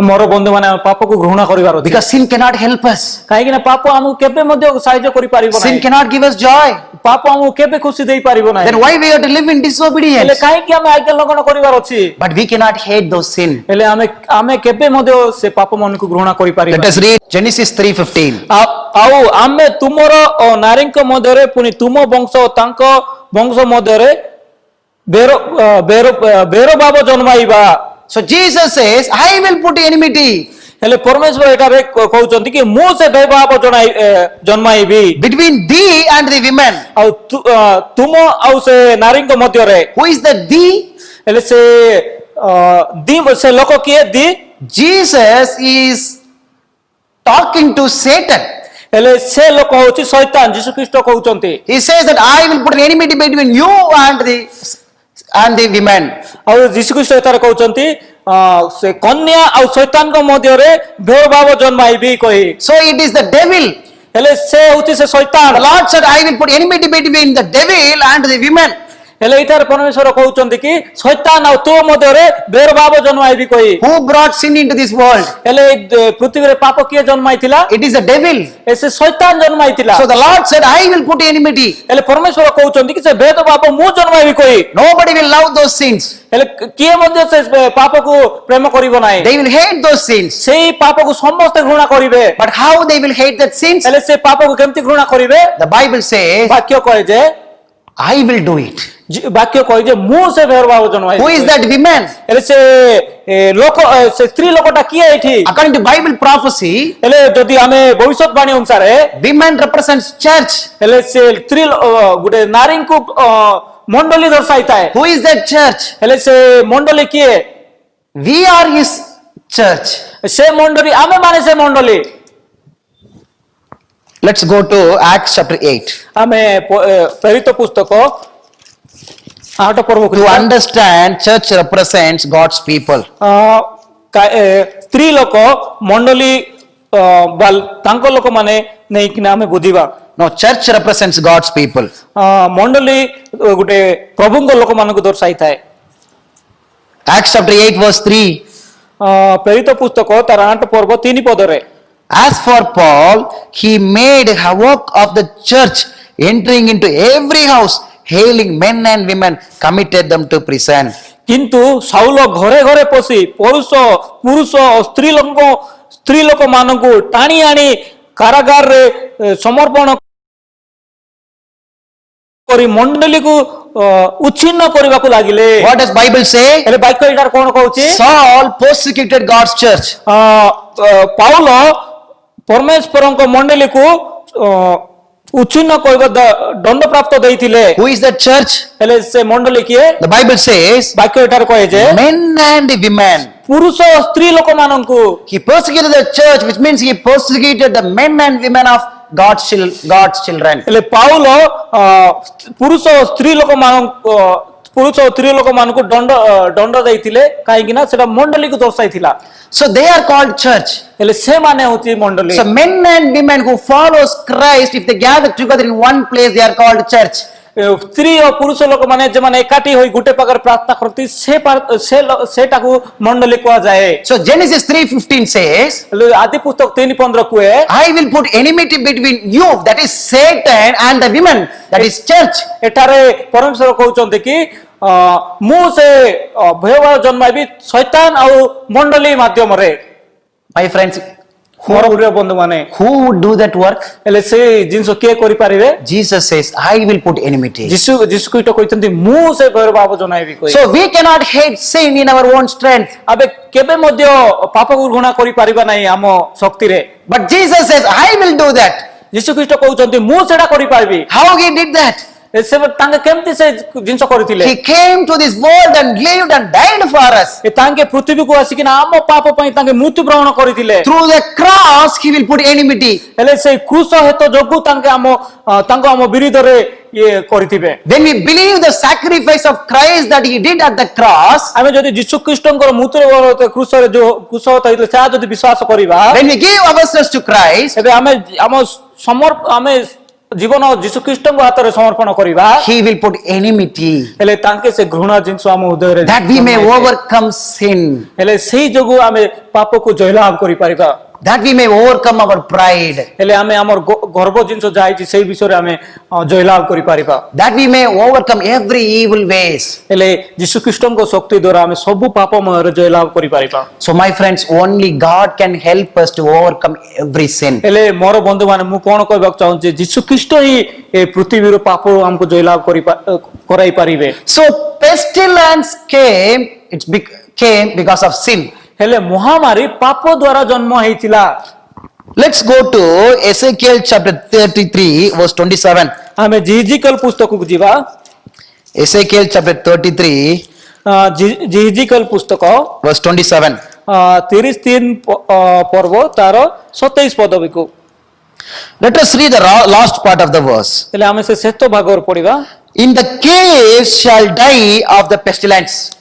मोर बंधु माने पाप को घृणा करिवार अछि Because sin cannot help us. काहे कि ना पाप हमको केबे मध्ये सहायता करि पारिबो Sin नै cannot give us joy. पाप हमको केबे खुशी देई पारिबो नै Then why we have to live in एले disobedience? काहे कि हम आज्ञा लगन करिवार अछि But we cannot hate those sin. एले आमे केबे मध्ये से पाप मन को घृणा करि Let पारिबो us read Genesis 3:15. आउ आमे तुमर नारीଙ୍କ ମଧ୍ୟରେ पुनी तुम वंश तांक वंश ମଧ୍ୟରେ बेरो बाब जन्माइबा So Jesus says, I will put enmity हेले परमेश्वर एटारे कहउचंती कि मु से बेबाब जन्माइबी between thee and the women. आउ तुम आउ से नारीଙ୍କ ମଧ୍ୟରେ Who is the thee? हेले से दी से लोक किए दी Jesus is talking to Satan. हेले से लोक होची शैतान यीशु ख्रीष्ट कहउचंती He says that I will put an enmity between you and the women. आउ यीशु ख्रीष्ट एटारे कहउचंती से कन्या आउ शैतान को ମଧ୍ୟରେ भेदभाव जन्माइबी कहि So it is the devil. हेले से होची से The शैतान Lord said, I will put enmity between the devil and the women. हेले इतार परमेश्वर कहउचंती कि शैतान आउ तो ମଧ୍ୟରେ भेदभाव जन्माइबी कहि Who brought sin into this world? हेले पृथ्वी रे पाप किए जन्माइथिला It is the devil. एसे शैतान जन्माइथिला So the Lord said, I will put enmity. हेले परमेश्वर कहउचंती कि से भेदभाव मु जन्माइबी कहि Nobody will love those sins. हेले किए मध्ये से पाप को प्रेम करिवो नाही They will hate those sins. सेही पाप को समस्त घृणा करिवे But how they will hate that sins? हेले से पाप को केमति घृणा करिवे The Bible says, वाक्य कहे जे I will do it. वाक्य कहे जे मु से भेदभाव जन्माइबी Who is that women? हेले से लोक से स्त्री लोकटा किए एठी According to Bible prophecy, हेले जदि आमे भविष्यवाणी अनुसार women represents church. हेले से स्त्री गुटे नारी को मंडली दर्शाइता है Who is that church? हेले से मंडली किए We are His church. से मंडली आमे माने से मंडली Let's go to Acts chapter 8. आमे प्रेरित पुस्तक 8 पर्व To understand, church represents God's people. स्त्री लोक मंडली तांको लोक माने नहीं कि आमे बुझीबा No, church represents God's people. मंडली गुटे प्रभुଙ୍କ लोक मानको दर्शाइता है Acts chapter 8 verse 3. प्रेरित पुस्तक तार 8 पर्व 3 पदरे As for Paul, he made havoc of the church, entering into every house, hailing men and women, committed them to prison. किंतु साउल घरे घरे पसी पुरुष स्त्री लोक मानकु टाणी आनी कारागार रे समर्पण करी मंडली को उच्छिन्न करबा को लागिले What does Bible say? हेले वाक्य इटार कोन कहउची Saul persecuted God's church. पाउल ପରମେଶ୍ୱରଙ୍କ ମଣ୍ଡଳୀକୁ ଉଚ୍ଛିନ୍ନ କରିବା ଦଣ୍ଡ ପ୍ରାପ୍ତ ଦେଇଥିଲେ। Who is that church? ହେଲେ ସେ ମଣ୍ଡଳୀ କିଏ? The Bible says, ବାକ୍ୟ ଏଠାରେ କହେ ଯେ men and women. ପୁରୁଷ ଓ ସ୍ତ୍ରୀ ଲୋକମାନଙ୍କୁ He persecuted the church, which means he persecuted the men and women of God's children. ହେଲେ ପାଉଲ ପୁରୁଷ ଓ ସ୍ତ୍ରୀ ଲୋକମାନଙ୍କୁ ଦଣ୍ଡ ଦେଇଥିଲେ କାହିଁକି ନା ସେଟା ମଣ୍ଡଳୀକୁ ଦର୍ଶାଇଥିଲା। So they are called church. ହେଲେ ସେମାନେ ହଉଛି ମଣ୍ଡଳୀ। So men and women who follows Christ, if they gather together in one place, they are called church. ସ୍ତ୍ରୀ ଓ ପୁରୁଷ ଲୋକମାନେ ଯେମାନେ ଏକାଠି ହୋଇ ଗୋଟେ ପାଖରେ ପ୍ରାର୍ଥନା କରନ୍ତି ସେଟାକୁ ମଣ୍ଡଳୀ କୁହାଯାଏ। So Genesis 3:15 says, ହେଲେ ଆଦି ପୁସ୍ତକ 3:15 କୁହେ I will put enmity between you, that is Satan, and the women, that is church. ଏଠାରେ ପରମେଶ୍ୱର କହୁଛନ୍ତି କି ମୁଁ ସେ ଭୟଭୟ ଜନ୍ମାଇବି ଶୈତାନ ଆଉ ମଣ୍ଡଳୀ ମାଧ୍ୟମରେ। My friends, ମୋର ପ୍ରିୟ ବନ୍ଧୁମାନେ, who would do that work? ହେଲେ ସେ ଜିନିଷ କିଏ କରିପାରିବେ? Jesus says, I will put enmity. ଯୀଶୁ ଖ୍ରୀଷ୍ଟ କହିଛନ୍ତି ମୁଁ ସେ ଭୟଭାବ ଜଣାଇବି କହି। So we cannot hate sin in our own strength. ଆମେ କେବେ ମଧ୍ୟ ପାପକୁ ଘୃଣା କରିପାରିବା ନାହିଁ ଆମ ଶକ୍ତିରେ। But Jesus says, I will do that. ଯୀଶୁ ଖ୍ରୀଷ୍ଟ କହୁଛନ୍ତି ମୁଁ ସେଟା କରିପାରିବି। How he did that? ସେ ତାଙ୍କେ କେମିତି ସେ ଜିନିଷ କରିଥିଲେ? He came to this world and lived and died for us. ତାଙ୍କେ ପୃଥିବୀକୁ ଆସିକିନା ଆମ ପାପ ପାଇଁ ତାଙ୍କେ ମୃତ୍ୟୁ ଗ୍ରହଣ କରିଥିଲେ। Through the cross, he will put enmity. ହେଲେ ସେଇ କ୍ରୁଶ ହେତୁ ଯୋଗୁ ତାଙ୍କେ ତାଙ୍କ ଆମ ବିରୁଦ୍ଧରେ ଇଏ କରିଥିବେ। When we believe the sacrifice of Christ that he did at the cross, ଆମେ ଯଦି ଯୀଶୁ ଖ୍ରୀଷ୍ଟଙ୍କର ମୃତ୍ୟୁ କ୍ରୁଶରେ ଯୋଉ କ୍ରୁଶ ହେଇଥିଲେ ତାହା ଯଦି ବିଶ୍ୱାସ କରିବା, when we give ourselves to Christ, ଏବେ ଆମେ ଆମେ ଜୀବନ ଯୀଶୁ ଖ୍ରୀଷ୍ଟଙ୍କ ହାତରେ ସମର୍ପଣ କରିବା, he will put enmity ହେଲେ ତାଙ୍କେ ସେ ଘୃଣା ଜିନିଷ ଆମ ହୃଦୟରେ that we may overcome sin, ହେଲେ ସେଇ ଯୋଗୁ ଆମେ ପାପକୁ ଜୟଲାଭ କରିପାରିବା, that we may overcome our pride, ହେଲେ ଆମେ ଆମର ଗର୍ବ ଜିନିଷ ଯାଇଛି ସେଇ ବିଷୟରେ ଆମେ ଜୟଲାଭ କରିପାରିବା, that we may overcome every evil ways. ହେଲେ ଯୀଶୁ ଖ୍ରୀଷ୍ଟଙ୍କ ଶକ୍ତି ଦ୍ୱାରା ଆମେ ସବୁ ପାପମୟରେ ଜୟଲାଭ କରିପାରିବା। So my friends, only God can help us to overcome every sin. ହେଲେ ମୋର ବନ୍ଧୁମାନେ ମୁଁ କଣ କହିବାକୁ ଚାହୁଁଛି, ଯୀଶୁ ଖ୍ରୀଷ୍ଟ ହିଁ ଏ ପୃଥିବୀର ପାପରୁ ଆମକୁ ଜୟଲାଭ କରାଇ ପାରିବେ। So pestilence came because of sin. ହେଲେ ମହାମାରୀ ପାପ ଦ୍ୱାରା ଜନ୍ମ ହେଇଥିଲା। Let's go to Ezekiel chapter 33 verse 27. ଆମେ ଜିହିଜିକେଲ ପୁସ୍ତକକୁ ଯିବା। Ezekiel chapter 33 ଜିହିଜିକେଲ ପୁସ୍ତକ verse 27. 33 ପର୍ବ ତାର 27 ପଦବୀକୁ। Let us read the last part of the verse. ହେଲେ ଆମେ ସେ ଶେଷ ଭାଗରୁ ପଢିବା। In the caves shall die of the pestilence.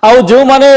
ଆଉ ଯେଉଁମାନେ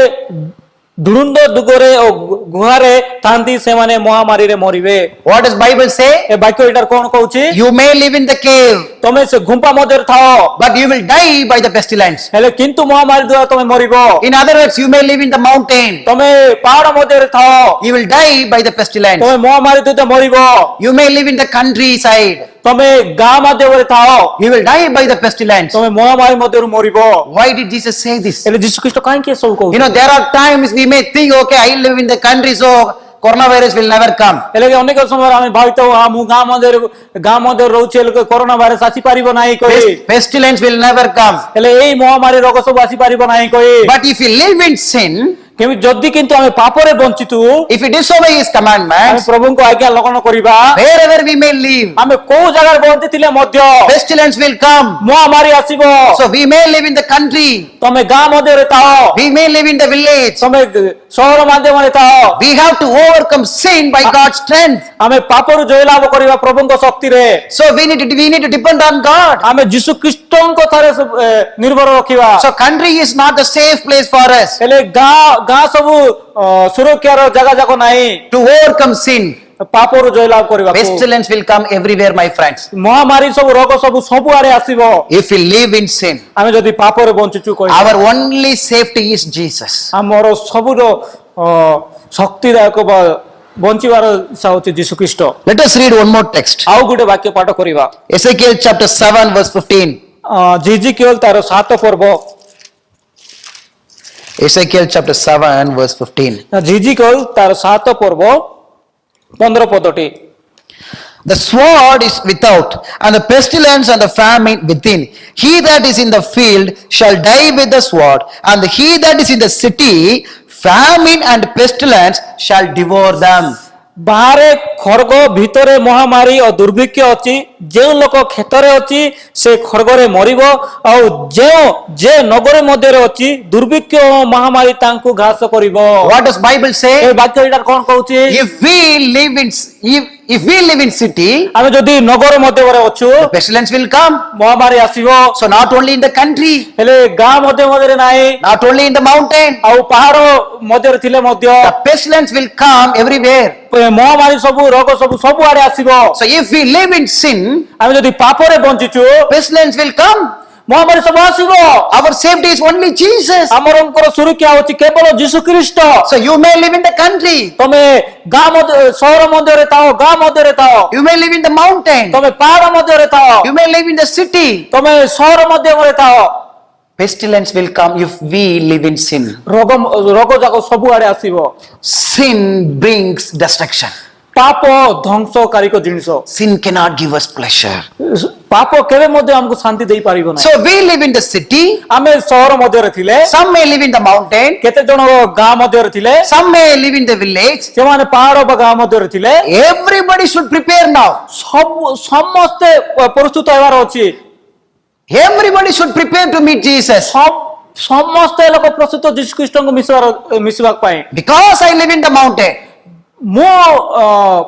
ଦୁରୁନ୍ଦ ଦୁଗରେ ଓ ଗୁହାରେ ଥାନ୍ତି ସେମାନେ ମହାମାରୀରେ ମରିବେ। What does Bible say? ଏ ବାକ୍ୟ ଏଟାର କଣ କହୁଛି? You may live in the cave, ତମେ ସେ ଗୁମ୍ଫା ମଧ୍ୟରେ ଥାଅ, but you will die by the pestilence. ହେଲେ କିନ୍ତୁ ମହାମାରୀ ଦ୍ୱାରା ତମେ ମରିବ। In other words, you may live in the mountain, ତମେ ପାହାଡ ମଧ୍ୟରେ ଥାଅ, you will die by the pestilence. ତମେ ମହାମାରୀ ଦ୍ୱାରା ମରିବ। You may live in the countryside, ତମେ ଗାଁ ମଧ୍ୟରେ ଥାଅ, you will die by the pestilence. ତମେ ମହାମାରୀ ମଧ୍ୟରୁ ମରିବ। Why did Jesus say this? ହେଲେ ଯୀଶୁ ଖ୍ରୀଷ୍ଟ କାହିଁକି ଏସବୁ କହୁଛି? There are times we may think, okay, I live in the country, so coronavirus will never come. ହେଲେ ଅନେକ ସମୟରେ ଆମେ ଭାବିଥାଉ ମୁଁ ଗାଁ ମଧ୍ୟରେ ରହୁଛି ହେଲେ କରୋନା ଭାଇରସ ଆସିପାରିବ ନାହିଁ କହି, Pestilence will never come. ହେଲେ ଏଇ ମହାମାରୀ ରୋଗ ସବୁ ଆସିପାରିବ ନାହିଁ କହି। But if you live in sin, ଯଦି କିନ୍ତୁ ଆମେ ପାପରେ ବଞ୍ଚିତୁ, if you disobey his ଆମେ commandments, ପ୍ରଭୁଙ୍କ ଆଜ୍ଞା ଲଙ୍ଘନ କରିବା, wherever we may live, ଆମେ କୋଉ ଜାଗାରେ ବଞ୍ଚିଥିଲେ ମଧ୍ୟ pestilence will come. ମହାମାରୀ ଆସିବ। So we may live in the country, ତମେ ଗାଁ ମଧ୍ୟରେ ଥାଅ, we may live in the village. ତମେ ସହର ମାଧ୍ୟମରେ ଥାଅ, We have to overcome sin by God's strength. ଆମେ ପାପରୁ ଜୟଲାଭ କରିବା ପ୍ରଭୁଙ୍କ ଶକ୍ତିରେ। So we need to depend on God. ଆମେ ଯୀଶୁ ଖ୍ରୀଷ୍ଟଙ୍କ ଠାରେ ନିର୍ଭର ରଖିବା। So country is not the safe place for us ହେଲେ ଗାଁ ସବୁ ସୁରକ୍ଷାର ଜାଗା ଯାକ ନାହିଁ to overcome sin. ପାପରୁ ଜୟଲାଭ କରିବା। Pestilence will come everywhere, my friends, ମହାମାରୀ ସବୁ ରୋଗ ସବୁଆଡେ ଆସିବ if we live in sin. ଆମେ ଯଦି ପାପରେ ବଞ୍ଚିଛୁ କହିବା। Our only safety is Jesus. ଆମର ସବୁର ଶକ୍ତିଦାୟକ ବା ବଞ୍ଚିବାର ଇଚ୍ଛା ହଉଛି ଯୀଶୁ ଖ୍ରୀଷ୍ଟ। Let us read one more text. ଆଉ ଗୋଟେ ବାକ୍ୟ ପାଠ କରିବା। Ezekiel chapter 7 verse 15. ଜିହିଜିକେଲ ତାର 7 ପର୍ବ। Ezekiel chapter 7 verse 15. ଜିହିଜିକେଲ ତାର 7 ପର୍ବ 15 ପଦଟି। The sword is without, and the pestilence and the famine within. He that is in the field shall die with the sword, and he that is in the city, famine and pestilence shall devour them. ବାହାରେ ଖର୍ଗ ଭିତରେ ମହାମାରୀ ଓ ଦୁର୍ଭିକ୍ଷ ଅଛି ଯେଉଁ ଲୋକ କ୍ଷେତରେ ଅଛି ସେ ଖର୍ଗରେ ମରିବ ଆଉ ଯେ ନଗର ମଧ୍ୟରେ ଅଛି ଦୁର୍ଭିକ୍ଷ ଓ ମହାମାରୀ ତାଙ୍କୁ ଘାସ କରିବ What does Bible A say? ବାକ୍ୟ ଏଇଟା କଣ କହୁଛି If we live in if we live in city, ଆମେ ଯଦି ନଗର ମଧ୍ୟରେ ଅଛୁ pestilence will come. ମହାମାରୀ ଆସିବ So not only in the country, ହେଲେ ଗାଁ ମଧ୍ୟରେ ନାହିଁ not only in the mountain, ଆଉ ପାହାଡ ମଧ୍ୟରେ ଥିଲେ ମଧ୍ୟ the pestilence will come everywhere. ମହାମାରୀ ସବୁ ରୋଗ ସବୁ ସବୁଆଡେ ଆସିବ So if we live in sin, ଆମେ ଯଦି ପାପରେ ବଞ୍ଚିଛୁ pestilence will come. ମହାମାରୀ ସବୁ ଆସିବ Our safety is only Jesus. ଆମରଙ୍କର ସୁରକ୍ଷା ହଉଛି କେବଳ ଯୀଶୁ ଖ୍ରୀଷ୍ଟ So you may live in the country, ତମେ ଗାଁ ସହର ମଧ୍ୟରେ ଥାଅ ଗାଁ ମଧ୍ୟରେ ଥାଅ you may live in the mountain, ତମେ ପାହାଡ ମଧ୍ୟରେ ଥାଅ you may live in the city. ତମେ ସହର ମଧ୍ୟରେ ଥାଅ Pestilence will come if we live in sin. ରୋଗ ଯାକ ସବୁଆଡେ ଆସିବ Sin brings destruction. ପାପ ଧ୍ୱଂସକାରୀକ ଜିନିଷ Sin cannot give us pleasure. ପାପ କେବେ ମଧ୍ୟ ଆମକୁ ଶାନ୍ତି ଦେଇପାରିବ ନାହିଁ So we live in the city, ଆମେ ସହର ମଧ୍ୟରେ ଥିଲେ some may live in the mountain, କେତେ ଜଣ ଗାଁ ମଧ୍ୟରେ ଥିଲେ some may live in the village. ସେମାନେ ପାହାଡ ବା ଗାଁ ମଧ୍ୟରେ ଥିଲେ Everybody should prepare now. ସମସ୍ତେ ପ୍ରସ୍ତୁତ ହେବାର ଅଛି Everybody should prepare to meet Jesus. ସମସ୍ତେ ଲୋକ ପ୍ରସ୍ତୁତ ଯୀଶୁ ଖ୍ରୀଷ୍ଟଙ୍କୁ ମିଶିବା ପାଇଁ Because I live in the mountain, ମୁଁ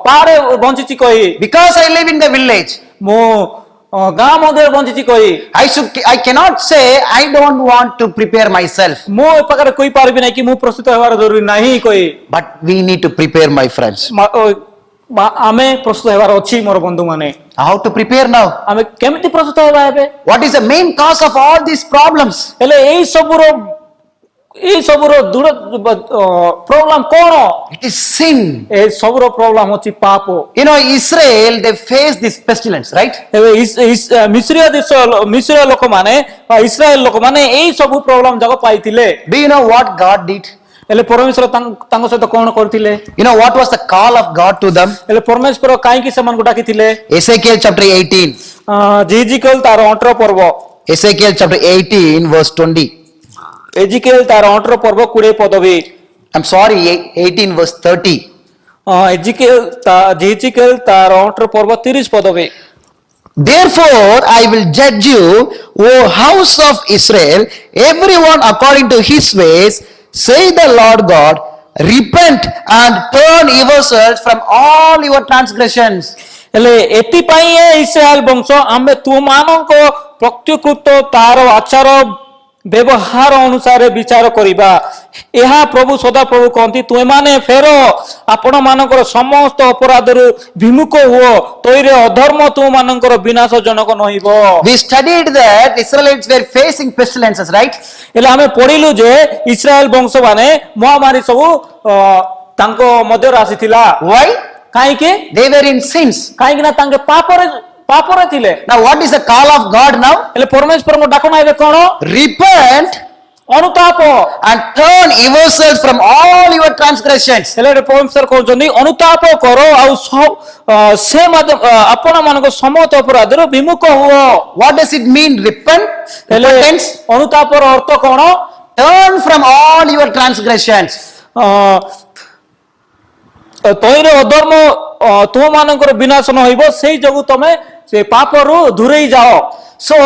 ପାହାଡେ ବଞ୍ଚିଛି କହି because I live in the village, ମୁଁ ଗାଁ ମଧ୍ୟରେ ବଞ୍ଚିଛି କହି I cannot say I don't want to prepare myself. ମୁଁ ଏ ପାଖରେ କହିପାରିବି ନାହିଁ କି ମୁଁ ପ୍ରସ୍ତୁତ ହେବାର ଜରୁରୀ ନାହିଁ କହି But we need to prepare, my friends. ଆମେ ପ୍ରସ୍ତୁତ ହେବାର ଅଛି ମୋର ବନ୍ଧୁ ମାନେ How to prepare now? ଆମେ କେମିତି ପ୍ରସ୍ତୁତ ହେବା ଏବେ What is the main cause of all these problems? ହେଲେ ଏଇ ସବୁର ଦୂର ପ୍ରୋବ୍ଲେମ କଣ It is sin. ଏ ସବୁର ପ୍ରୋବ୍ଲେମ ଅଛି ପାପ You know, Israel, they face this pestilence, right? ଏବେ ମିଶ୍ରୀୟ ଲୋକମାନେ ବା ଇସ୍ରାଏଲ ଲୋକମାନେ ଏଇ ସବୁ ପ୍ରୋବ୍ଲେମ ଯାକ ପାଇଥିଲେ Do you know what God did? ହେଲେ ପରମେଶ୍ୱର ତାଙ୍କ ସହିତ କଣ କରିଥିଲେ You know what was the call of God to them? ହେଲେ ପରମେଶ୍ୱର କାହିଁକି ସେମାନଙ୍କୁ ଡାକିଥିଲେ Ezekiel chapter 18. ଜିଜିକେଲ ତାର 18 ପର୍ବ Ezekiel chapter 18 verse 20. ଏଜିକେଲ ତାର 18 ପର୍ବ 20 ପଦବୀ I'm sorry, 18 verse 30. ଜିଜିକେଲ ତାର 18 ପର୍ବ 30 ପଦବୀ Therefore, I will judge you, O house of Israel, everyone according to his ways, say the Lord God, repent and turn yourselves from all your transgressions. ହେଲେ ଏଥିପାଇଁ Israel ବଂଶ ଆମେ ତୁମମାନଙ୍କ ପ୍ରତ୍ୟୁକୃତ ତାର ଆଚାର ବ୍ୟବହାର ଅନୁସାରେ ବିଚାର କରିବା ଏହା ପ୍ରଭୁ ସଦାପ୍ରଭୁ କହନ୍ତି ତୁମେମାନେ ଫେର ଆପଣମାନଙ୍କର ସମସ୍ତ ଅପରାଧରୁ ବିମୁଖ ହୁଅ ତୈରେ ଅଧର୍ମ ତୁମମାନଙ୍କର ବିନାଶଜନକ ନହିବ We studied that Israelites were facing pestilences, right? ହେଲେ ଆମେ ପଢିଲୁ ଯେ ଇସ୍ରାଏଲ ବଂଶ ମାନେ ମହାମାରୀ ସବୁ ତାଙ୍କ ମଧ୍ୟରେ ଆସିଥିଲା Why? କାହିଁକି They were in sins. କାହିଁକି ନା ତାଙ୍କେ ପାପରେ ଥିଲେ Now, what is the call of God now? ହେଲେ ପରମେଶ୍ୱରଙ୍କ ଡାକନା ଏବେ କଣ Repent ଅନୁତାପ and turn yourselves from all your transgressions. ହେଲେ ପରମେଶ୍ୱର କହୁଛନ୍ତି ଅନୁତାପ କର ଆଉ ସେ ମଧ୍ୟ ଆପଣ ମାନଙ୍କ ସମସ୍ତ ଅପରାଧରୁ ବିମୁଖ ହୁଅ What does it mean, repent? ହେଲେ Repentance? ଅନୁତାପର ଅର୍ଥ କଣ Turn from all your transgressions. ତୈରେ ଅଧର୍ମ ତୁମମାନଙ୍କର ବିନାଶ ନ ହେବ ସେଇ ଯୋଗୁଁ ତମେ ସେ ପାପରୁ ଦୂରେଇ ଯାଅ So,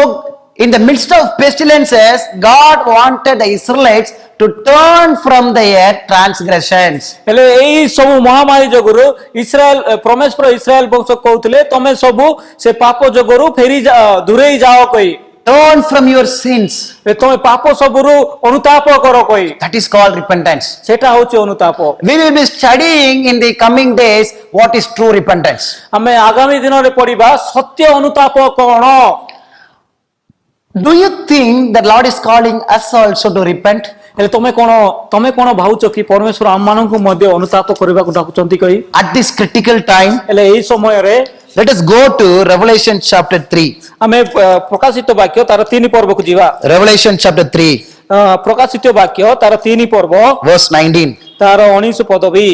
in the midst of pestilences, God wanted the Israelites to turn from their transgressions. ହେଲେ ଏଇ ସବୁ ମହାମାରୀ ଯୋଗୁରୁ ପରମେଶ୍ୱର ଇସ୍ରାଏଲ ବଂଶ କହୁଥିଲେ ତମେ ସବୁ ସେ ପାପ ଯୋଗୁରୁ ଦୂରେଇ ଯାଅ କହି Turn from your sins. ତମେ ପାପ ସବୁରୁ ଅନୁତାପ କର କହି That is called repentance. ସେଟା ହଉଛି ଅନୁତାପ We will be studying in the coming days what is true repentance. ଆମେ ଆଗାମୀ ଦିନରେ ପଢିବା ସତ୍ୟ ଅନୁତାପ କଣ Do you think that Lord is calling us also to repent? ହେଲେ ତମେ କଣ ଭାବୁଛ କି ପରମେଶ୍ୱର ଆମମାନଙ୍କୁ ମଧ୍ୟ ଅନୁତାପ କରିବାକୁ ଡାକୁଛନ୍ତି କହି At this critical time, ହେଲେ ଏଇ ସମୟରେ let us go to Revelation chapter 3. ଆମେ ପ୍ରକାଶିତ ବାକ୍ୟ ତାର 3 ପର୍ବକୁ ଯିବା Revelation chapter 3, ପ୍ରକାଶିତ ବାକ୍ୟ ତାର 3 ପର୍ବ verse 19. ତାର 19 ପଦବୀ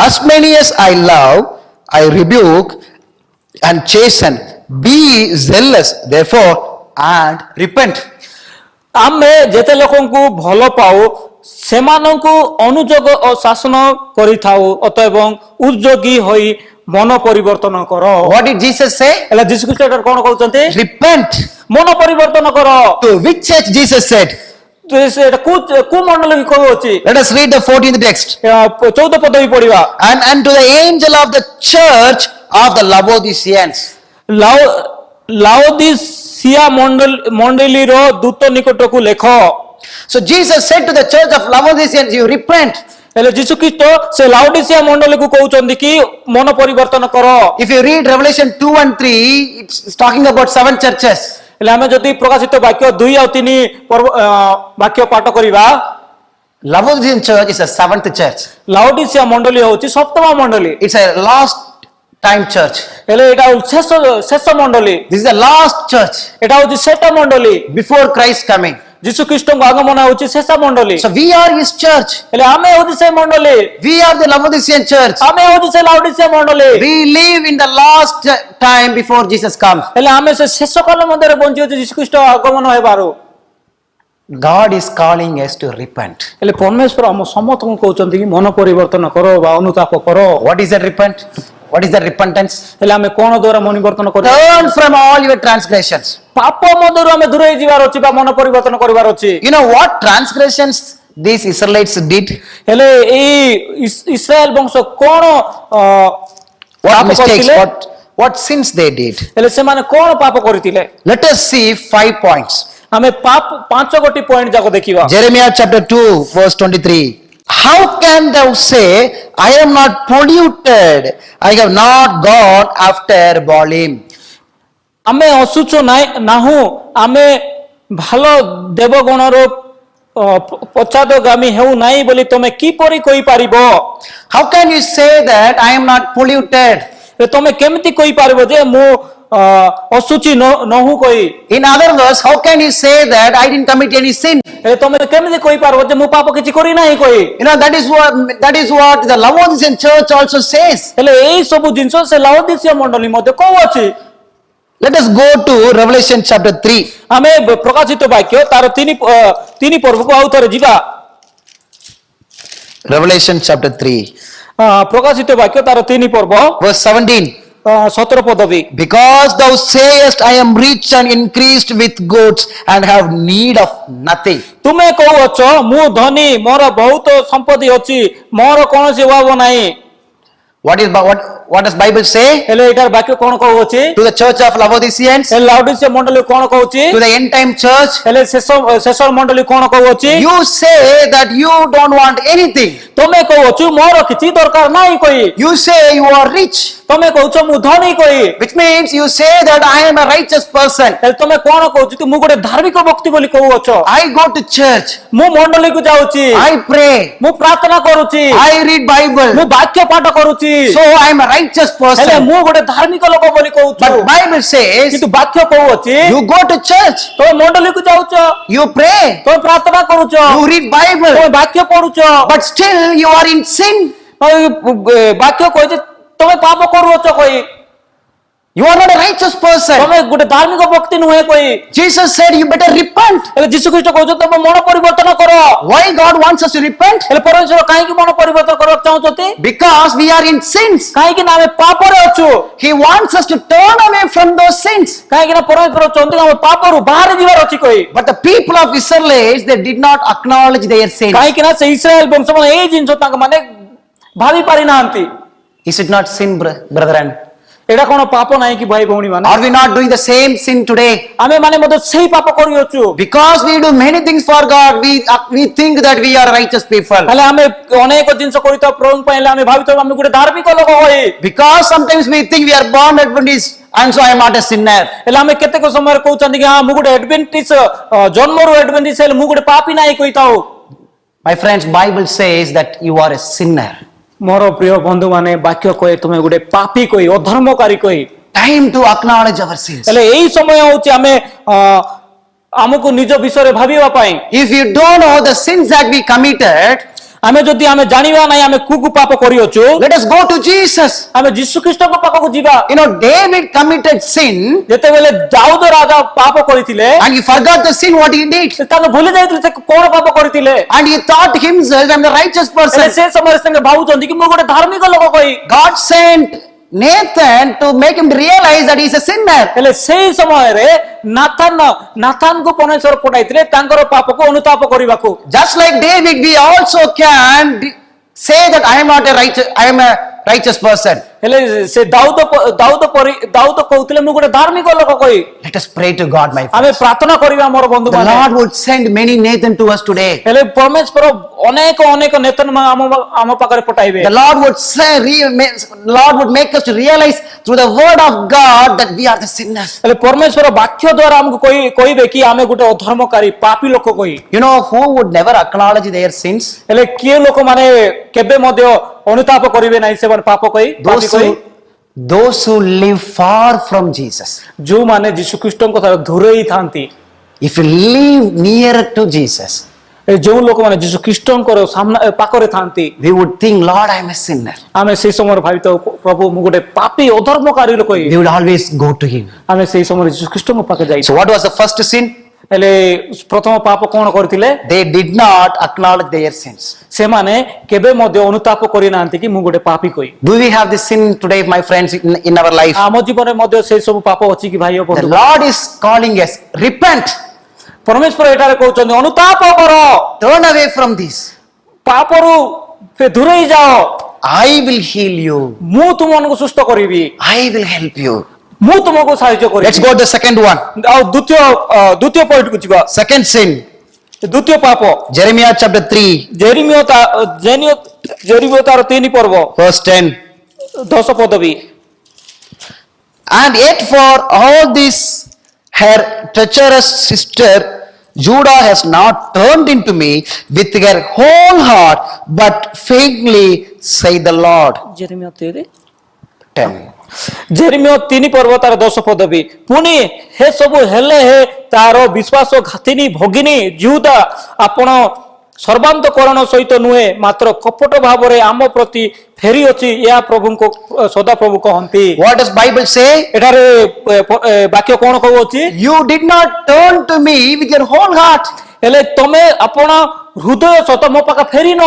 As many as I love, I rebuke and chasten. Be zealous, therefore, and repent. ଆମେ ଯେତେ ଲୋକଙ୍କୁ ଭଲ ପାଉ ସେମାନଙ୍କୁ ଅନୁଯୋଗ ଓ ଶାସନ କରିଥାଉ ଅତଏବ ଉଦ୍ଯୋଗୀ ହୋଇ ମନ ପରିବର୍ତ୍ତନ କର। What did Jesus say? ହେଲେ ଯୀଶୁ ଖ୍ରୀଷ୍ଟ ଏଠାରେ କଣ କହୁଛନ୍ତି? Repent. ମନ ପରିବର୍ତ୍ତନ କର। To which church Jesus said? ତ ସେଟା କୋଉ ମଣ୍ଡଳୀ କହୁଅଛି? Let us read the 14th text. 14 ପଦ ବି ପଢିବା। And to the angel of the church of the Laodiceans. ଲାଓଦିସିଆ ମଣ୍ଡଳୀର ଦୂତ ନିକଟକୁ ଲେଖ। So Jesus said to the church of Laodiceans, you repent. ହେଲେ ଯୀଶୁ ଖ୍ରୀଷ୍ଟ ସେ ଲାଓଦିସିଆ ମଣ୍ଡଳୀକୁ କହୁଛନ୍ତି କି ମନ ପରିବର୍ତ୍ତନ କର। If you read Revelation 2 and 3, it's talking about 7 churches. ହେଲେ ଆମେ ଯଦି ପ୍ରକାଶିତ ବାକ୍ୟ 2 ଆଉ 3 ବାକ୍ୟ ପାଠ କରିବା, Laodicean church is a 7th church. ଲାଓଦିସିଆ ମଣ୍ଡଳୀ ହେଉଛି ସପ୍ତମ ମଣ୍ଡଳୀ। It's a last time church. ହେଲେ ଏଇଟା ଶେଷ ମଣ୍ଡଳୀ। This is the last church ଏଇଟା ହେଉଛି ଶେଷ ମଣ୍ଡଳୀ। before Christ coming. ଯୀଶୁ ଖ୍ରୀଷ୍ଟଙ୍କ ଆଗମନ ହେଉଛି ଶେଷ ମଣ୍ଡଳୀ। So we are his church. ହେଲେ ଆମେ ହେଉଛି ସେ ମଣ୍ଡଳୀ। We are the Laodicean church. ଆମେ ହେଉଛି ସେ ଲାଓଦିସିଆ ମଣ୍ଡଳୀ। We live in the last time before Jesus comes. ହେଲେ ଆମେ ସେ ଶେଷ କାଳ ମଧ୍ୟରେ ବଞ୍ଚି ଅଛୁ ଯୀଶୁ ଖ୍ରୀଷ୍ଟ ଆଗମନ ହେବାରୁ। God is calling us to repent. ହେଲେ ପରମେଶ୍ୱର ଆମ ସମସ୍ତଙ୍କୁ କହୁଛନ୍ତି କି ମନ ପରିବର୍ତ୍ତନ କର ବା ଅନୁତାପ କର। What is that repent? What is that repentance? ହେଲେ ଆମେ କଣ ଦ୍ୱାରା ମନ ପରିବର୍ତ୍ତନ କରିବା? Turn from all your transgressions. ପାପ ମଧ୍ୟରୁ ଆମେ ଦୂରେଇ ଯିବାର ଅଛି ବା ମନ ପରିବର୍ତ୍ତନ କରିବାର ଅଛି। You know what transgressions these Israelites did? ହେଲେ ଏଇ ଇସ୍ରାଏଲ ବଂଶ କଣ What ପାପ mistakes? କରିଥିଲେ? What sins they did? ହେଲେ ସେମାନେ କଣ ପାପ କରିଥିଲେ? Let us see 5 points. ଆମେ ପାଞ୍ଚ ଗୋଟି ପଏଣ୍ଟ ଯାକ ଦେଖିବା। Jeremiah chapter 2 verse 23. How can thou say, I am not polluted, I have not gone after Baalim? ଆମେ ଅସୁଚ ନାହୁଁ, ଆମେ ଭଲ ଦେବଗଣର ପଶ୍ଚାଦଗାମୀ ହେଉ ନାହିଁ ବୋଲି ତମେ କିପରି କହିପାରିବ? How can you say that I am not polluted? ତମେ କେମିତି କହିପାରିବ ଯେ ମୁଁ ଅସୁଚି ନହୁଁ କହି? In other words, how can you say that I didn't commit any sin? ତମେ କେମିତି କହିପାରିବ ଯେ ମୁଁ ପାପ କିଛି କରି ନାହିଁ କହି? You know, that is what the Laodicean church also says. ହେଲେ ଏଇ ସବୁ ଜିନିଷ ସେ ଲାଓଦିସିଆ ମଣ୍ଡଳୀ ମଧ୍ୟ କହୁଅଛି। Let us go to Revelation chapter 3. ଆମେ ପ୍ରକାଶିତ ବାକ୍ୟ ତାର ତିନି ପର୍ବକୁ ଆଉ ଥରେ ଯିବା। Revelation chapter 3 ପ୍ରକାଶିତ ବାକ୍ୟ ତାର 3 ପର୍ବ verse 17. 17 ପଦବୀ। Because thou sayest, I am rich and increased with goods and have need of nothing. ତୁମେ କହୁଅଛ ମୁଁ ଧନୀ, ମୋର ବହୁତ ସମ୍ପତ୍ତି ଅଛି, ମୋର କୌଣସି ଅଭାବ ନାହିଁ। What does Bible say? ହେଲେ ଏଇଟାର ବାକ୍ୟ କଣ କହୁଅଛି? To the church of Laodiceans, ହେଲେ ଲାଉଡିସିଆ ମଣ୍ଡଳୀ କଣ କହୁଛି? to the end time church, ହେଲେ ଶେଷ ମଣ୍ଡଳୀ କଣ କହୁଅଛି? you say that you don't want anything. ତମେ କହୁଅଛ ମୋର କିଛି ଦରକାର ନାହିଁ କହି। You say you are rich, ତମେ କହୁଛ ମୁଁ ଧନୀ କହି। which means you say that I am a righteous person. ହେଲେ ତମେ କଣ କହୁଛ କି ମୁଁ ଗୋଟେ ଧାର୍ମିକ ବ୍ୟକ୍ତି ବୋଲି କହୁଅଛ? I go to church, ମୁଁ ମଣ୍ଡଳୀକୁ ଯାଉଛି, I pray, ମୁଁ ପ୍ରାର୍ଥନା କରୁଛି, I read Bible, ମୁଁ ବାକ୍ୟ ପାଠ କରୁଛି, so I am a righteous ହେଲେ person. ମୁଁ ଗୋଟେ ଧାର୍ମିକ ଲୋକ ବୋଲି କହୁଛୁ। But Bible says, କିନ୍ତୁ ବାକ୍ୟ କହୁଅଛି you go to church, ତମେ ମଣ୍ଡଳୀକୁ ଯାଉଛ, you pray, ତମେ ପ୍ରାର୍ଥନା କରୁଛ, you read Bible, ତମେ ବାକ୍ୟ ପଢୁଛ, but still you are in sin. ବାକ୍ୟ କହୁଛି ତମେ ପାପ କରୁଅଛ କହି। You are not a righteous person. ତମେ ଗୋଟେ ଧାର୍ମିକ ବ୍ୟକ୍ତି ନୁହେଁ କହି। Jesus said you better repent. ହେଲେ ଯୀଶୁ ଖ୍ରୀଷ୍ଟ କହୁଛନ୍ତି ତମେ ମନ ପରିବର୍ତ୍ତନ କର। Why God wants us to repent? ହେଲେ ପରମେଶ୍ୱର କାହିଁକି ମନ ପରିବର୍ତ୍ତନ କରିବାକୁ ଚାହୁଁଛନ୍ତି? Because we are in sins. କାହିଁକି ନା ଆମେ ପାପରେ ଅଛୁ। He wants us to turn away from those sins. କାହିଁକି ନା ପରମେଶ୍ୱର ଚାହୁଁଛନ୍ତି ଆମେ ପାପରୁ ବାହାରି ଯିବାର ଅଛି କହି। But the people of Israelites, they did not acknowledge their sins. କାହିଁକି ନା ସେ ଇସ୍ରାଏଲ ବଂଶମାନେ ଏଇ ଜିନିଷ ତାଙ୍କ ମାନେ ଭାବି ପାରି ନାହାନ୍ତି। Is it not sin, brethren? ଏଇଟା କଣ ପାପ ନାହିଁ କି ଭାଇ ଭଉଣୀ ମାନେ? Are we not doing the same sin today? ଆମେ ମାନେ ମଧ୍ୟ ସେଇ ପାପ କରିଅଛୁ। Because we do many things for God, we think that we are righteous people. ହେଲେ ଆମେ ଅନେକ ଜିନିଷ କରିଥାଉ ପ୍ରଭୁଙ୍କ ପାଇଁ, ହେଲେ ଆମେ ଭାବିଥାଉ ଆମେ ଗୋଟେ ଧାର୍ମିକ ଲୋକ ହୋଇ। Because sometimes we think we are born Adventist and so I am not a sinner. ହେଲେ ଆମେ କେତେକ ସମୟରେ କହୁଛନ୍ତି କି ହଁ ମୁଁ ଗୋଟେ ଆଡଭେଣ୍ଟିସ ଜନ୍ମରୁ ଆଡଭେଣ୍ଟିସ ହେଲେ ମୁଁ ଗୋଟେ ପାପୀ ନାହିଁ କହିଥାଉ। My friends, Bible says that you are a sinner. ମୋର ପ୍ରିୟ ବନ୍ଧୁ ମାନେ ବାକ୍ୟ କହେ ତୁମେ ଗୋଟେ ପାପୀ କହି, ଅଧର୍ମକାରୀ କହି। Time to acknowledge our sins. ହେଲେ ଏଇ ସମୟ ହଉଛି ଆମେ ଆମକୁ ନିଜ ବିଷୟରେ ଭାବିବା ପାଇଁ। If you don't know the sins that we committed, ଆମେ ଯଦି ଆମେ ଜାଣିବା ନାହିଁ ଆମେ କୁକୁ ପାପ କରିଅଛୁ let us go to Jesus. ଆମେ ଯୀଶୁ ଖ୍ରୀଷ୍ଟଙ୍କ ପାଖକୁ ଯିବା। David committed sin ଯେତେବେଳେ ଦାଉଦ ରାଜା ପାପ କରିଥିଲେ and he forgot the sin what he did. ସେ ତାଙ୍କୁ ଭୁଲି ଯାଇଥିଲେ ସେ କଣ ପାପ କରିଥିଲେ। And he thought himself, I'm the righteous ହେଲେ person. ସେ ସମୟରେ ସେ ଭାବୁଛନ୍ତି କି ମୁଁ ଗୋଟେ ଧାର୍ମିକ ଲୋକ କହି। God sent Nathan to make him realize that he's a sinner. ହେଲେ ସେଇ ସମୟରେ ନାଥାନକୁ ପରମେଶ୍ୱର ପଠାଇଥିଲେ ତାଙ୍କର ପାପକୁ ଅନୁତାପ କରିବାକୁ। Just like David, we also can say that I am not a righteous, I am a righteous person. ହେଲେ ସେ ଦାଉଦ କହୁଥିଲେ ମୁଁ ଗୋଟେ ଧାର୍ମିକ ଲୋକ କହି। Let us pray to God, my ଆମେ friends. ପ୍ରାର୍ଥନା କରିବା ମୋର ବନ୍ଧୁ The ମାନେ। Lord would send many Nathan to us today. ହେଲେ ପରମେଶ୍ୱର ଅନେକ ନେତନ ଆମ ପାଖରେ ପଠାଇବେ। The Lord would Lord would make us to realize through the word of God that we are the sinners. ହେଲେ ପରମେଶ୍ୱର ବାକ୍ୟ ଦ୍ୱାରା ଆମକୁ କହିବେ କି ଆମେ ଗୋଟେ ଅଧର୍ମକାରୀ ପାପୀ ଲୋକ କହି। Who would never acknowledge their sins? ହେଲେ କିଏ ଲୋକମାନେ କେବେ ମଧ୍ୟ ଅନୁତାପ କରିବେ ନାହିଁ ସେମାନେ ପାପ କହି। Those who live far from Jesus. ଯୋଉମାନେ ଯୀଶୁ ଖ୍ରୀଷ୍ଟଙ୍କ ଠାରୁ ଦୂରେଇ ଥାନ୍ତି। If you live nearer to Jesus, ଏ ଯୋଉ ଲୋକମାନେ ଯୀଶୁ ଖ୍ରୀଷ୍ଟଙ୍କର ପାଖରେ ଥାନ୍ତି we would think, Lord, I am a sinner. ଆମେ ସେଇ ସମୟରେ ଭାବିଥାଉ ପ୍ରଭୁ ମୁଁ ଗୋଟେ ପାପୀ ଅଧର୍ମକାରୀ ଲୋକ। We would always go to him. ଆମେ ସେଇ ସମୟରେ ଯୀଶୁ ଖ୍ରୀଷ୍ଟଙ୍କ ପାଖରେ ଯାଇ। So what was the first sin? ହେଲେ ପ୍ରଥମ ପାପ କଣ କରିଥିଲେ? They did not acknowledge their sins. ସେମାନେ କେବେ ମଧ୍ୟ ଅନୁତାପ କରିନାହାନ୍ତି କି ମୁଁ ଗୋଟେ ପାପୀ କହି। Do we have this sin today, my friends, in our life? ଆମ ଜୀବନରେ ମଧ୍ୟ ସେଇ ସବୁ ପାପ ଅଛି କି ଭାଇ ଓ The ବନ୍ଧୁ? Lord is calling us, repent, ପରମେଶ୍ୱର ଏଠାରେ କହୁଛନ୍ତି ଅନୁତାପ କର, turn away from this. ପାପରୁ ଦୂରେଇ ଯାଅ, I will heal you. ମୁଁ ତୁମମାନଙ୍କୁ ସୁସ୍ଥ କରିବି, I will help you. ମୁଁ ତୁମକୁ ସାହାଯ୍ୟ Let's କରିବି। go to the second one. ଆଉ ଦ୍ୱିତୀୟ ପଏଣ୍ଟକୁ ଯିବା। Second sin, ଦ୍ୱିତୀୟ ପାପ Jeremiah chapter 3, ଜେରିମିୟ ତାର 3 ପର୍ବ verse 10. 10 ପଦବୀ। And yet for all this, her treacherous sister Judah has not turned into me with her whole heart, but faintly, say the Lord. Jeremiah 3 10. Jeremiah 3 ପର୍ବ ତାର 10 ପଦବୀ। ପୁଣି ହେ ସବୁ ହେଲେ ହେ ତାର ବିଶ୍ୱାସ ଘାତିନୀ ଭଗିନୀ ଯିହୁଦା ଆପଣ ସର୍ବାନ୍ତକରଣ ସହିତ ନୁହେଁ ମାତ୍ର କପଟ ଭାବରେ ଆମ ପ୍ରତି ଫେରିଅଛି ଏହା ପ୍ରଭୁଙ୍କ ସଦାପ୍ରଭୁ କହନ୍ତି। What does Bible say? ଏଠାରେ ବାକ୍ୟ କଣ କହୁଅଛି? You did not turn to me with your whole heart, ହେଲେ ତମେ ଆପଣ ହୃଦୟ ସହିତ ମୋ ପାଖ ଫେରିନ,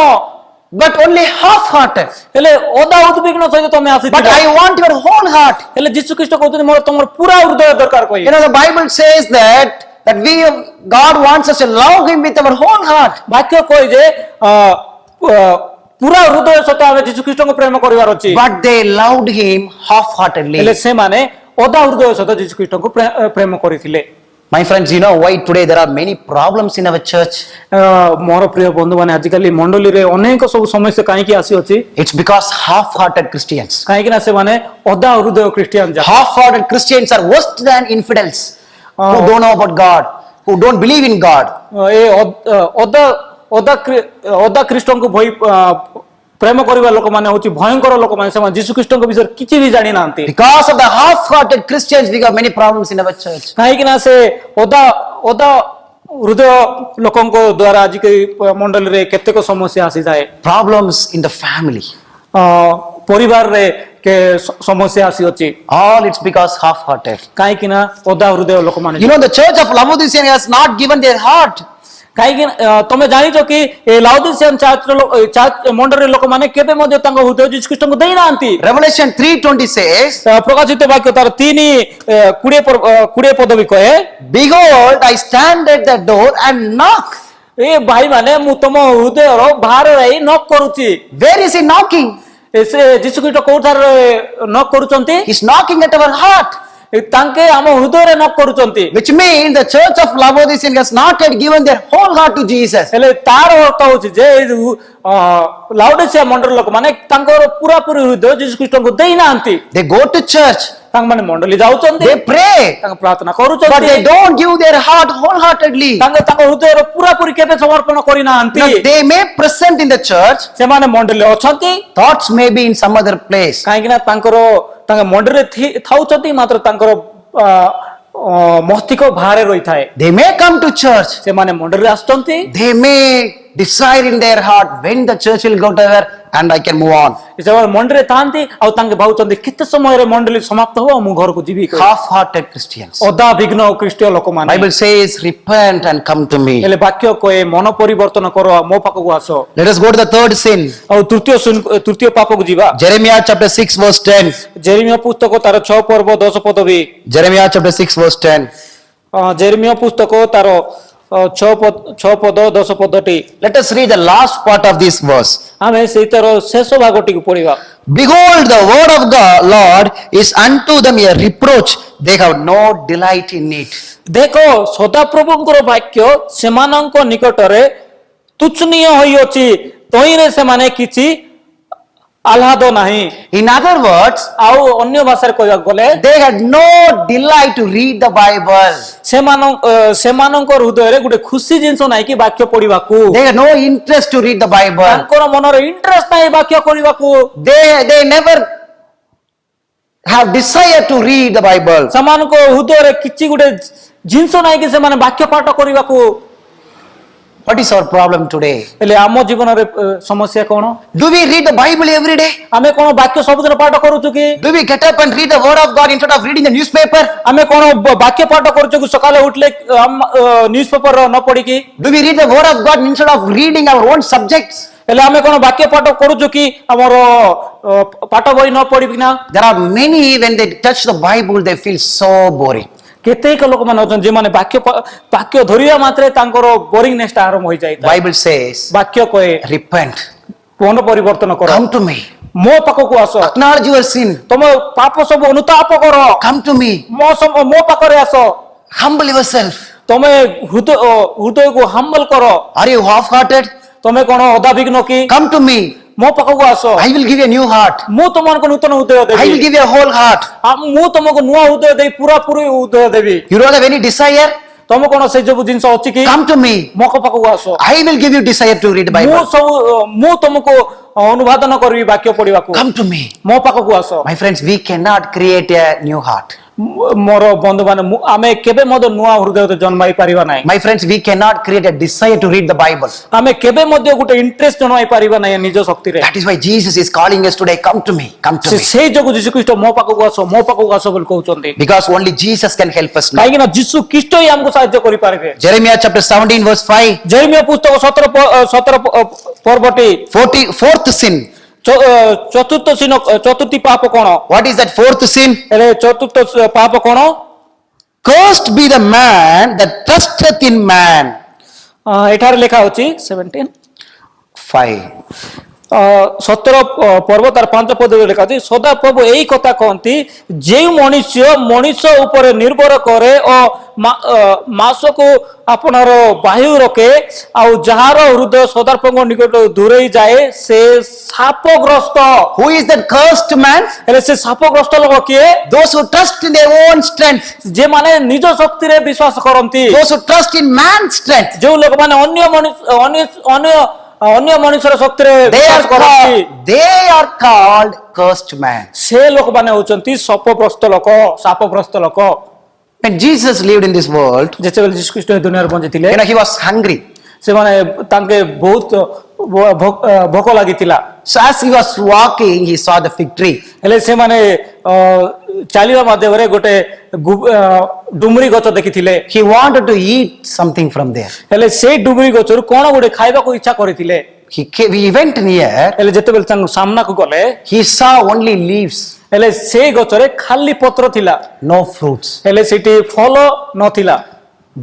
but only half-hearted. ହେଲେ ଅଧା ଉଦ୍ବିଗ୍ନ ସହିତ ତମେ But ଆସିଥିଲ। I want your whole heart. ହେଲେ ଯୀଶୁ ଖ୍ରୀଷ୍ଟ କହୁଛନ୍ତି ମୋର ତମର ପୁରା ହୃଦୟ ଦରକାର କହି। The Bible says that God wants us to love him with our whole heart. ବାକ୍ୟ କହି ଯେ ପୁରା ହୃଦୟ ସହିତ ଆମେ ଯୀଶୁ ଖ୍ରୀଷ୍ଟଙ୍କୁ ପ୍ରେମ କରିବାର ଅଛି। But they loved him half-heartedly. ହେଲେ ସେମାନେ ଅଧା ହୃଦୟ ସହିତ ଯୀଶୁ ଖ୍ରୀଷ୍ଟଙ୍କୁ ପ୍ରେମ କରିଥିଲେ। My friends, you know why today there are many problems in our church? ମୋର ପ୍ରିୟ ବନ୍ଧୁମାନେ ଆଜିକାଲି ମଣ୍ଡଳୀରେ ଅନେକ ସବୁ ସମସ୍ୟା କାହିଁକି ଆସିଅଛି? It's because half-hearted Christians. କାହିଁକି ନା ସେମାନେ ଅଧା ହୃଦୟ ଖ୍ରୀଷ୍ଟିଆନ ଯାକ। Half-hearted Christians are worse than infidels who don't know about God, who don't believe in God. ଏ ଅଧା ଖ୍ରୀଷ୍ଟଙ୍କୁ ପ୍ରେମ କରିବା ଲୋକମାନେ ହଉଛି ଭୟଙ୍କର ଲୋକମାନେ, ସେମାନେ ଯୀଶୁ ଖ୍ରୀଷ୍ଟଙ୍କ ବିଷୟରେ କିଛି ବି ଜାଣି ନାହାନ୍ତି। Because of the half-hearted Christians, we got many problems in our church. କାହିଁକି ନା ସେ ଅଧା ହୃଦୟ ଲୋକଙ୍କ ଦ୍ୱାରା ଆଜିକାଲି ମଣ୍ଡଳୀରେ କେତେକ ସମସ୍ୟା ଆସିଥାଏ। Problems in the family. ପରିବାରରେ ସମସ୍ୟା ଆସିଅଛି। All it's because half-hearted. କାହିଁକି ନା ଅଧା ହୃଦୟ ଲୋକମାନେ। The church of Laodicea has not given their heart. କାହିଁକି ତମେ ଜାଣିଛ କି ଏ ଲାଉଦିସିଆନ୍ ମଣ୍ଡଳୀର ଲୋକମାନେ କେବେ ମଧ୍ୟ ତାଙ୍କ ହୃଦୟ ଯୀଶୁ ଖ୍ରୀଷ୍ଟଙ୍କୁ ଦେଇନାହାନ୍ତି। Revelation 3:20 says, ପ୍ରକାଶିତ ବାକ୍ୟ ତାର 3:20 ପଦବୀ କହେ, Behold, I stand at the door and knock. ଏ ଭାଇ ମାନେ ମୁଁ ତମ ହୃଦୟର ବାହାରେ ରହି ନକ୍ କରୁଛି। Where is he knocking? ସେ ଯୀଶୁ ଖ୍ରୀଷ୍ଟ କୋଉଠାରେ ନକ୍ କରୁଛନ୍ତି? He's knocking at our heart. ତାଙ୍କେ ଆମ ହୃଦୟରେ ନକ୍ କରୁଛନ୍ତି। Which means the church of Laodicea has not yet given their whole heart to Jesus. ହେଲେ ତାର ଅର୍ଥ ହଉଛି ଯେ ଲାଉଡିସିଆ ମଣ୍ଡଳୀର ଲୋକମାନେ ତାଙ୍କର ପୁରାପୁରି ହୃଦୟ ଯୀଶୁ ଖ୍ରୀଷ୍ଟଙ୍କୁ ଦେଇନାହାନ୍ତି। They go to church, ତାଙ୍କମାନେ ମଣ୍ଡଳୀ ଯାଉଛନ୍ତି, they pray, ତାଙ୍କ ପ୍ରାର୍ଥନା but କରୁଛନ୍ତି, they don't give their heart wholeheartedly. ତାଙ୍କ ହୃଦୟର ପୁରାପୁରି କେବେ ସମର୍ପଣ କରିନାହାନ୍ତି। Now, they may present in the church, ସେମାନେ ମଣ୍ଡଳୀରେ ଅଛନ୍ତି, thoughts may be in some other place. କାହିଁକି ନା ତାଙ୍କ ମଣ୍ଡଳୀରେ ଥାଉଛନ୍ତି ମାତ୍ର ତାଙ୍କର ମସ୍ତିଷ୍କ ବାହାରେ ରହିଥାଏ। They may come to church, ସେମାନେ ମଣ୍ଡଳୀରେ ଆସୁଛନ୍ତି, they may desire in their heart when the church will go over and I can move on. ସେମାନେ ମଣ୍ଡଳୀରେ ଥାନ୍ତି ଆଉ ତାଙ୍କେ ଭାବୁଛନ୍ତି କେତେ ସମୟରେ ମଣ୍ଡଳୀ ସମାପ୍ତ ହବ ମୁଁ ଘରକୁ ଯିବି। Half-hearted Christians. ଅଦା ବିଘ୍ନ ଖ୍ରୀଷ୍ଟୀୟ ଲୋକମାନେ। Bible says, repent and come to me. ହେଲେ ବାକ୍ୟ କହେ ମନ ପରିବର୍ତ୍ତନ କର ମୋ ପାଖକୁ ଆସ। Let us go to the third sin. ଆଉ ତୃତୀୟ ପାପକୁ ଯିବା। Jeremiah chapter 6 verse 10. ଜେରେମିୟା ପୁସ୍ତକ ତାର 6 ପର୍ବ 10 ପଦ ବି। Jeremiah chapter 6 verse 10. ଜେରେମିୟା ପୁସ୍ତକ ତାର 6 ପଦ 10 ପଦଟି। Let us read the last part of this verse. ଆମେ ସେଇ ତାର ଶେଷ ଭାଗଟିକୁ ପଢିବା। Behold, the word of God, Lord, is unto them a reproach. They have no delight in it. ଦେଖ ସଦାପ୍ରଭୁଙ୍କର ବାକ୍ୟ ସେମାନଙ୍କ ନିକଟରେ ତୁଚ୍ଛନୀୟ ହୋଇଅଛି, ତହିଁରେ ସେମାନେ କିଛି ଆହ୍ଲାଦ ନାହିଁ। In other words, ଆଉ ଅନ୍ୟ ଭାଷାରେ କହିବାକୁ ଗଲେ they had no delight to read the Bible. ସେମାନଙ୍କ ହୃଦୟରେ ଗୋଟେ ଖୁସି ଜିନିଷ ନାହିଁ କି ବାକ୍ୟ ପଢିବାକୁ। They had no interest to read the Bible. ତାଙ୍କର ମନରେ ଇଣ୍ଟରେଷ୍ଟ ନାହିଁ ବାକ୍ୟ ପଢିବାକୁ। They never have desire to read the Bible. ସେମାନଙ୍କ ହୃଦୟରେ କିଛି ଗୋଟେ ଜିନିଷ ନାହିଁ କି ସେମାନେ ବାକ୍ୟ ପାଠ କରିବାକୁ। What is our problem today? ହେଲେ ଆମ ଜୀବନରେ ସମସ୍ୟା କଣ? Do we read the Bible every day? ଆମେ କଣ ବାକ୍ୟ ସବୁଦିନ ପାଠ କରୁଛୁ କି? Do we get up and read the word of God instead of reading the newspaper? ଆମେ କଣ ବାକ୍ୟ ପାଠ କରୁଛୁ କି ସକାଳେ ଉଠିଲେ ନ୍ୟୁଜ ପେପର ନ ପଢିକି? Do we read the word of God instead of reading our own subjects? ହେଲେ ଆମେ କଣ ବାକ୍ୟ ପାଠ କରୁଛୁ କି ଆମର ପାଠ ବହି ନ ପଢିକି ନା? There are many, when they touch the Bible, they feel so boring. କେତେକ ଲୋକମାନେ ଅଛନ୍ତି ଯେଉଁମାନେ ବାକ୍ୟ ଧରିବା ମାତ୍ରେ ତାଙ୍କର ବୋରିଂନେସଟା ଆରମ୍ଭ ହୋଇଯାଇଥାଏ। Bible says, ବାକ୍ୟ କହେ repent, ମନ ପରିବର୍ତ୍ତନ କର, come to me, ମୋ ପାଖକୁ ଆସ, acknowledge your sin, ତମ ପାପ ସବୁ ଅନୁତାପ କର, come to me, ମୋ ପାଖରେ ଆସ, humble yourself. ତମେ ହୃଦୟକୁ ହମ୍ବଲ କର। Are you half-hearted? ତମେ କଣ ଅଦାବିଘ୍ନ କି? Come to me, ମୋ ପାଖକୁ ଆସ, I will give you a new heart. ମୁଁ ତମମାନଙ୍କୁ ନୂତନ ହୃଦୟ I will ଦେବି। give you a whole heart. ମୁଁ ତମକୁ ନୂଆ ହୃଦୟ ଦେଇ ପୁରାପୁରି ହୃଦୟ ଦେବି। You don't have any desire? ତମ କଣ ସେଇ ସବୁ ଜିନିଷ ଅଛି କି? Come to me, ମୋ ପାଖକୁ ଆସ, I will give you desire to read the Bible. ମୁଁ ତମକୁ ଅନୁବାଦନ କରିବି ବାକ୍ୟ ପଢିବାକୁ। Come to me. ମୋ ପାଖକୁ ଆସ। My friends, we cannot create a new heart. ମୋର ବନ୍ଧୁମାନେ ଆମେ କେବେ ମଧ୍ୟ ନୂଆ ହୃଦୟ ଜନ୍ମାଇ ପାରିବା ନାହିଁ। My friends, we cannot create a desire to read the Bible. ଆମେ କେବେ ମଧ୍ୟ ଗୋଟେ ଇଣ୍ଟରେଷ୍ଟ ଜନ୍ମାଇ ପାରିବା ନାହିଁ ନିଜ ଶକ୍ତିରେ। That is why Jesus is calling us today, come to me, come to me. ସେଇ ଯୋଗୁଁ ଯୀଶୁ ଖ୍ରୀଷ୍ଟ ମୋ ପାଖକୁ ଆସ ବୋଲି କହୁଛନ୍ତି। Because only Jesus can help us now. କାହିଁକି ନା ଯୀଶୁ ଖ୍ରୀଷ୍ଟ ହିଁ ଆମକୁ ସାହାଯ୍ୟ କରିପାରିବେ। Jeremiah chapter 17 verse 5. ଜେରେମିୟା ପୁସ୍ତକ 17 ପର୍ବଟି 4th sin. ଚତୁର୍ଥୀ ପାପ କଣ? What is that fourth sin? ହେଲେ ଚତୁର୍ଥ ପାପ କଣ? Cursed be the man that trusteth in man. ଏଠାରେ ଲେଖା ଅଛି 17 5. 17 ପର୍ବ ତାର 5 ପଦରେ ଲେଖା ଅଛି, ସଦାପ୍ରଭୁ ଏଇ କଥା କହନ୍ତି, ଯେଉଁ ମଣିଷ ଉପରେ ନିର୍ଭର କରେ ଓ ମାସକୁ ଆପଣାର ବାୟୁ ରଖେ ଆଉ ଯାହାର ହୃଦୟ ସଦାପ୍ରଭୁଙ୍କ ନିକଟରୁ ଦୂରେଇ ଯାଏ ସେ ଶାପଗ୍ରସ୍ତ। Who is that cursed man? ହେଲେ ସେ ଶାପଗ୍ରସ୍ତ ଲୋକ କିଏ? Those who trust in their own strength. ଯେମାନେ ନିଜ ଶକ୍ତିରେ ବିଶ୍ୱାସ କରନ୍ତି, Those who trust in man's strength. ଯେଉଁ ଲୋକମାନେ ଅନ୍ୟ ମଣିଷର ଶକ୍ତିରେ ବିଶ୍ୱାସ କରନ୍ତି, They are called cursed man. ସେ ଲୋକମାନେ ହଉଛନ୍ତି ଶାପଗ୍ରସ୍ତ ଲୋକ। When Jesus lived in this world, ଯେତେବେଳେ ଯୀଶୁ ଖ୍ରୀଷ୍ଟ ଏ ଦୁନିଆରେ ବଞ୍ଚିଥିଲେ, he was hungry. ସେମାନେ ତାଙ୍କେ ବହୁତ ଭୋକ ଲାଗିଥିଲା। So as he was walking, he saw the fig tree. ହେଲେ ସେମାନେ ଚାଲିବା ମାଧ୍ୟମରେ ଗୋଟେ ଡୁମୁରି ଗଛ ଦେଖିଥିଲେ। He wanted to eat something from there. ହେଲେ ସେଇ ଡୁମୁରି ଗଛରୁ କଣ ଗୋଟେ ଖାଇବାକୁ ଇଚ୍ଛା କରିଥିଲେ। He went near. ହେଲେ ଯେତେବେଳେ ତାଙ୍କ ସାମ୍ନାକୁ ଗଲେ, He saw only leaves, ହେଲେ ସେଇ ଗଛରେ ଖାଲି ପତ୍ର ଥିଲା, no fruits. ହେଲେ ସେଠି ଫଳ ନଥିଲା।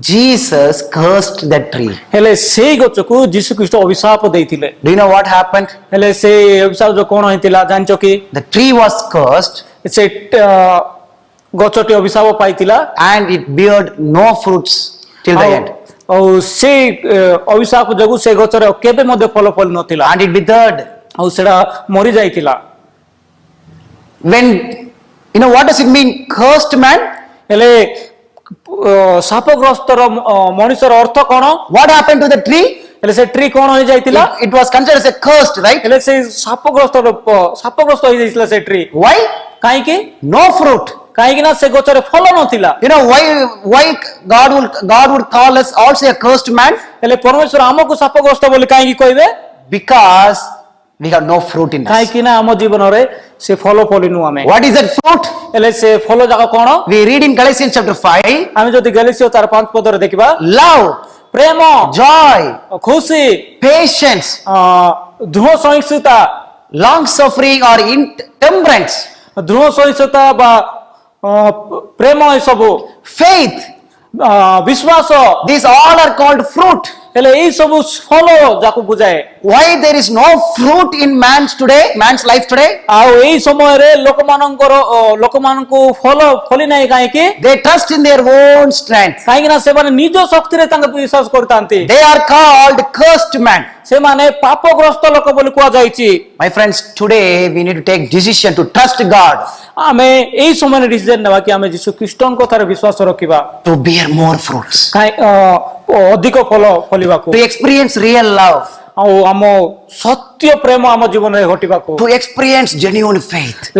Jesus cursed that tree. ହେଲେ ସେଇ ଗଛକୁ ଯୀଶୁ ଖ୍ରୀଷ୍ଟ ଅଭିଶାପ ଦେଇଥିଲେ। Do you know what happened? ହେଲେ ସେଇ ଅଭିଶାପ କଣ ହେଇଥିଲା ଜାଣିଛ କି? The tree was cursed ସେ ଗଛଟି ଅଭିଶାପ ପାଇଥିଲା and it beared no fruits till the end. ଆଉ ସେ ଅଭିଶାପ ଯୋଗୁଁ ସେ ଗଛରେ କେବେ ମଧ୍ୟ ଫଳ ଫଳି ନଥିଲା And it withered. ଆଉ ସେଟା ମରି ଯାଇଥିଲା। When, what does it mean, cursed man? ହେଲେ ଶାପଗ୍ରସ୍ତର ମଣିଷର ଅର୍ଥ କଣ? What happened to the tree? ହେଲେ ସେ ଟ୍ରି କଣ ହେଇଯାଇଥିଲା? It was considered as a cursed, right? ହେଲେ ସେ ଶାପଗ୍ରସ୍ତ ହେଇଯାଇଥିଲା ସେ ଟ୍ରି। Why? କାହିଁକି? No fruit. କାହିଁକି ନା ସେ ଗଛରେ ଫଳ ନଥିଲା। You know why God would call us also a cursed man? ହେଲେ ପରମେଶ୍ୱର ଆମକୁ ଶାପଗ୍ରସ୍ତ ବୋଲି କାହିଁକି କହିବେ? Because we have no fruit in us. କାହିଁକି ନା ଆମ ଜୀବନରେ ସେ ଫଳ ଫଳିନୁ ଆମେ। What is that fruit? ହେଲେ ସେ ଫଳ ଯାକ କଣ? We read in Galatians chapter 5, ଆମେ ଯଦି ଗାଲାତିୟ 4:5 ପଦରେ ଦେଖିବା, love, ପ୍ରେମ, joy, ଖୁସି, patience, ଦୃଢ଼ ସହିଷ୍ଣୁତା, long suffering or temperance, ଦୃଢ଼ ସହିଷ୍ଣୁତା ବା ପ୍ରେମ, ଏସବୁ faith. ବିଶ୍ୱାସ, These all are called fruit. ହେଲେ ଏଇ ସବୁ ଫଳ ଯାକୁ ବୁଝାଏ। Why there is no fruit in man's life today? ଆଉ ଏଇ ସମୟରେ ଲୋକମାନଙ୍କୁ ଫଳ ଫଳି ନାହିଁ କାହିଁକି? They trust in their own strength. କାହିଁକି ନା ସେମାନେ ନିଜ ଶକ୍ତିରେ ତାଙ୍କୁ ବିଶ୍ୱାସ କରିଥାନ୍ତି। They are called cursed man. ସେମାନେ ପାପଗ୍ରସ୍ତ ଲୋକ ବୋଲି କୁହାଯାଇଛି। My friends, today we need to take decision to trust God, ଆମେ ଏଇ ସମୟରେ ଡିସିଜନ ନେବା କି ଆମେ ଯୀଶୁ ଖ୍ରୀଷ୍ଟଙ୍କ କଥାରେ ବିଶ୍ୱାସ ରଖିବା, to bear more fruits, ଅଧିକ ଫଳ ଫଳିବାକୁ, to experience real love, ଆଉ ଆମ ସତ୍ୟ ପ୍ରେମ ଆମ ଜୀବନରେ ଘଟିବାକୁ, to experience genuine faith.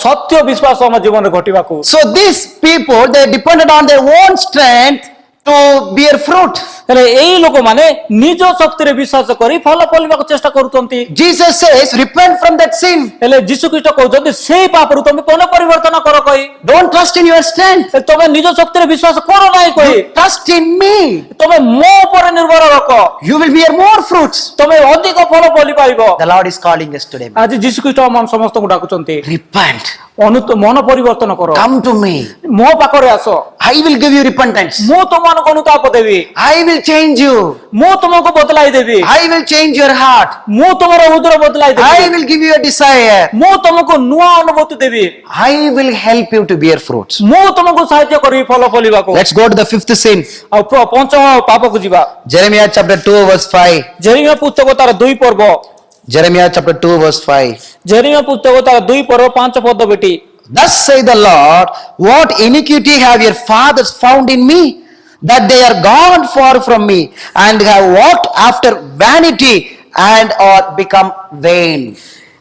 ସତ୍ୟ ବିଶ୍ୱାସ ଆମ ଜୀବନରେ ଘଟିବାକୁ। So these people, they depended on their own strength to bear fruit. ହେଲେ ଏଇ ଲୋକମାନେ ନିଜ ଶକ୍ତିରେ ବିଶ୍ୱାସ କରି ଫଳ ଫଳିବାକୁ ଚେଷ୍ଟା କରୁଛନ୍ତି। Jesus says, repent from that sin. ହେଲେ ଯୀଶୁ ଖ୍ରୀଷ୍ଟ କହୁଛନ୍ତି ସେଇ ପାପରୁ ତମେ ପୁନଃ ପରିବର୍ତ୍ତନ କର କହି। Don't trust in your strength. ତମେ ନିଜ ଶକ୍ତିରେ ବିଶ୍ୱାସ କର ନାହିଁ କହି, Trust in me. ତମେ ମୋ ଉପରେ ନିର୍ଭର ରଖ, You will bear more fruits. ତମେ ଅଧିକ ଫଳ ଫଳି ପାରିବ। The Lord is calling us today. ଆଜି ଯୀଶୁ ଖ୍ରୀଷ୍ଟ ଆମ ସମସ୍ତଙ୍କୁ ଡାକୁଛନ୍ତି, Repent. ମନ ପରିବର୍ତ୍ତନ କର, Come to me. ମୋ ପାଖରେ ଆସ, I will give you repentance. ମୁଁ ତମମାନଙ୍କୁ ଅନୁତାପ ଦେବି, I will change you. ମୁଁ ତମକୁ ବଦଳାଇ ଦେବି, I will change your heart. ମୁଁ ତମର ହୃଦୟ ବଦଳାଇ I ଦେବି, will give you a desire. ମୁଁ ତମକୁ ନୂଆ ଅନୁଭୂତି ଦେବି, I will help you to bear fruits. ମୁଁ ତମକୁ ସାହାଯ୍ୟ କରିବି ଫଳ ଫଳିବାକୁ। Let's go to the fifth sin. ଆଉ ପଞ୍ଚମ ପାପକୁ ଯିବା। Jeremiah chapter 2 verse 5. ଜେରେମିୟା ପୁସ୍ତକ ତାର 2 ପର୍ବ, Jeremiah chapter 2 verse 5. ଜେରେମିୟା ପୁସ୍ତକ ତାର 2 ପର୍ବ 5 ପଦ Beti. Thus say the Lord, what iniquity have your fathers found in me, that they are gone far from me, and have walked after vanity, and are become vain.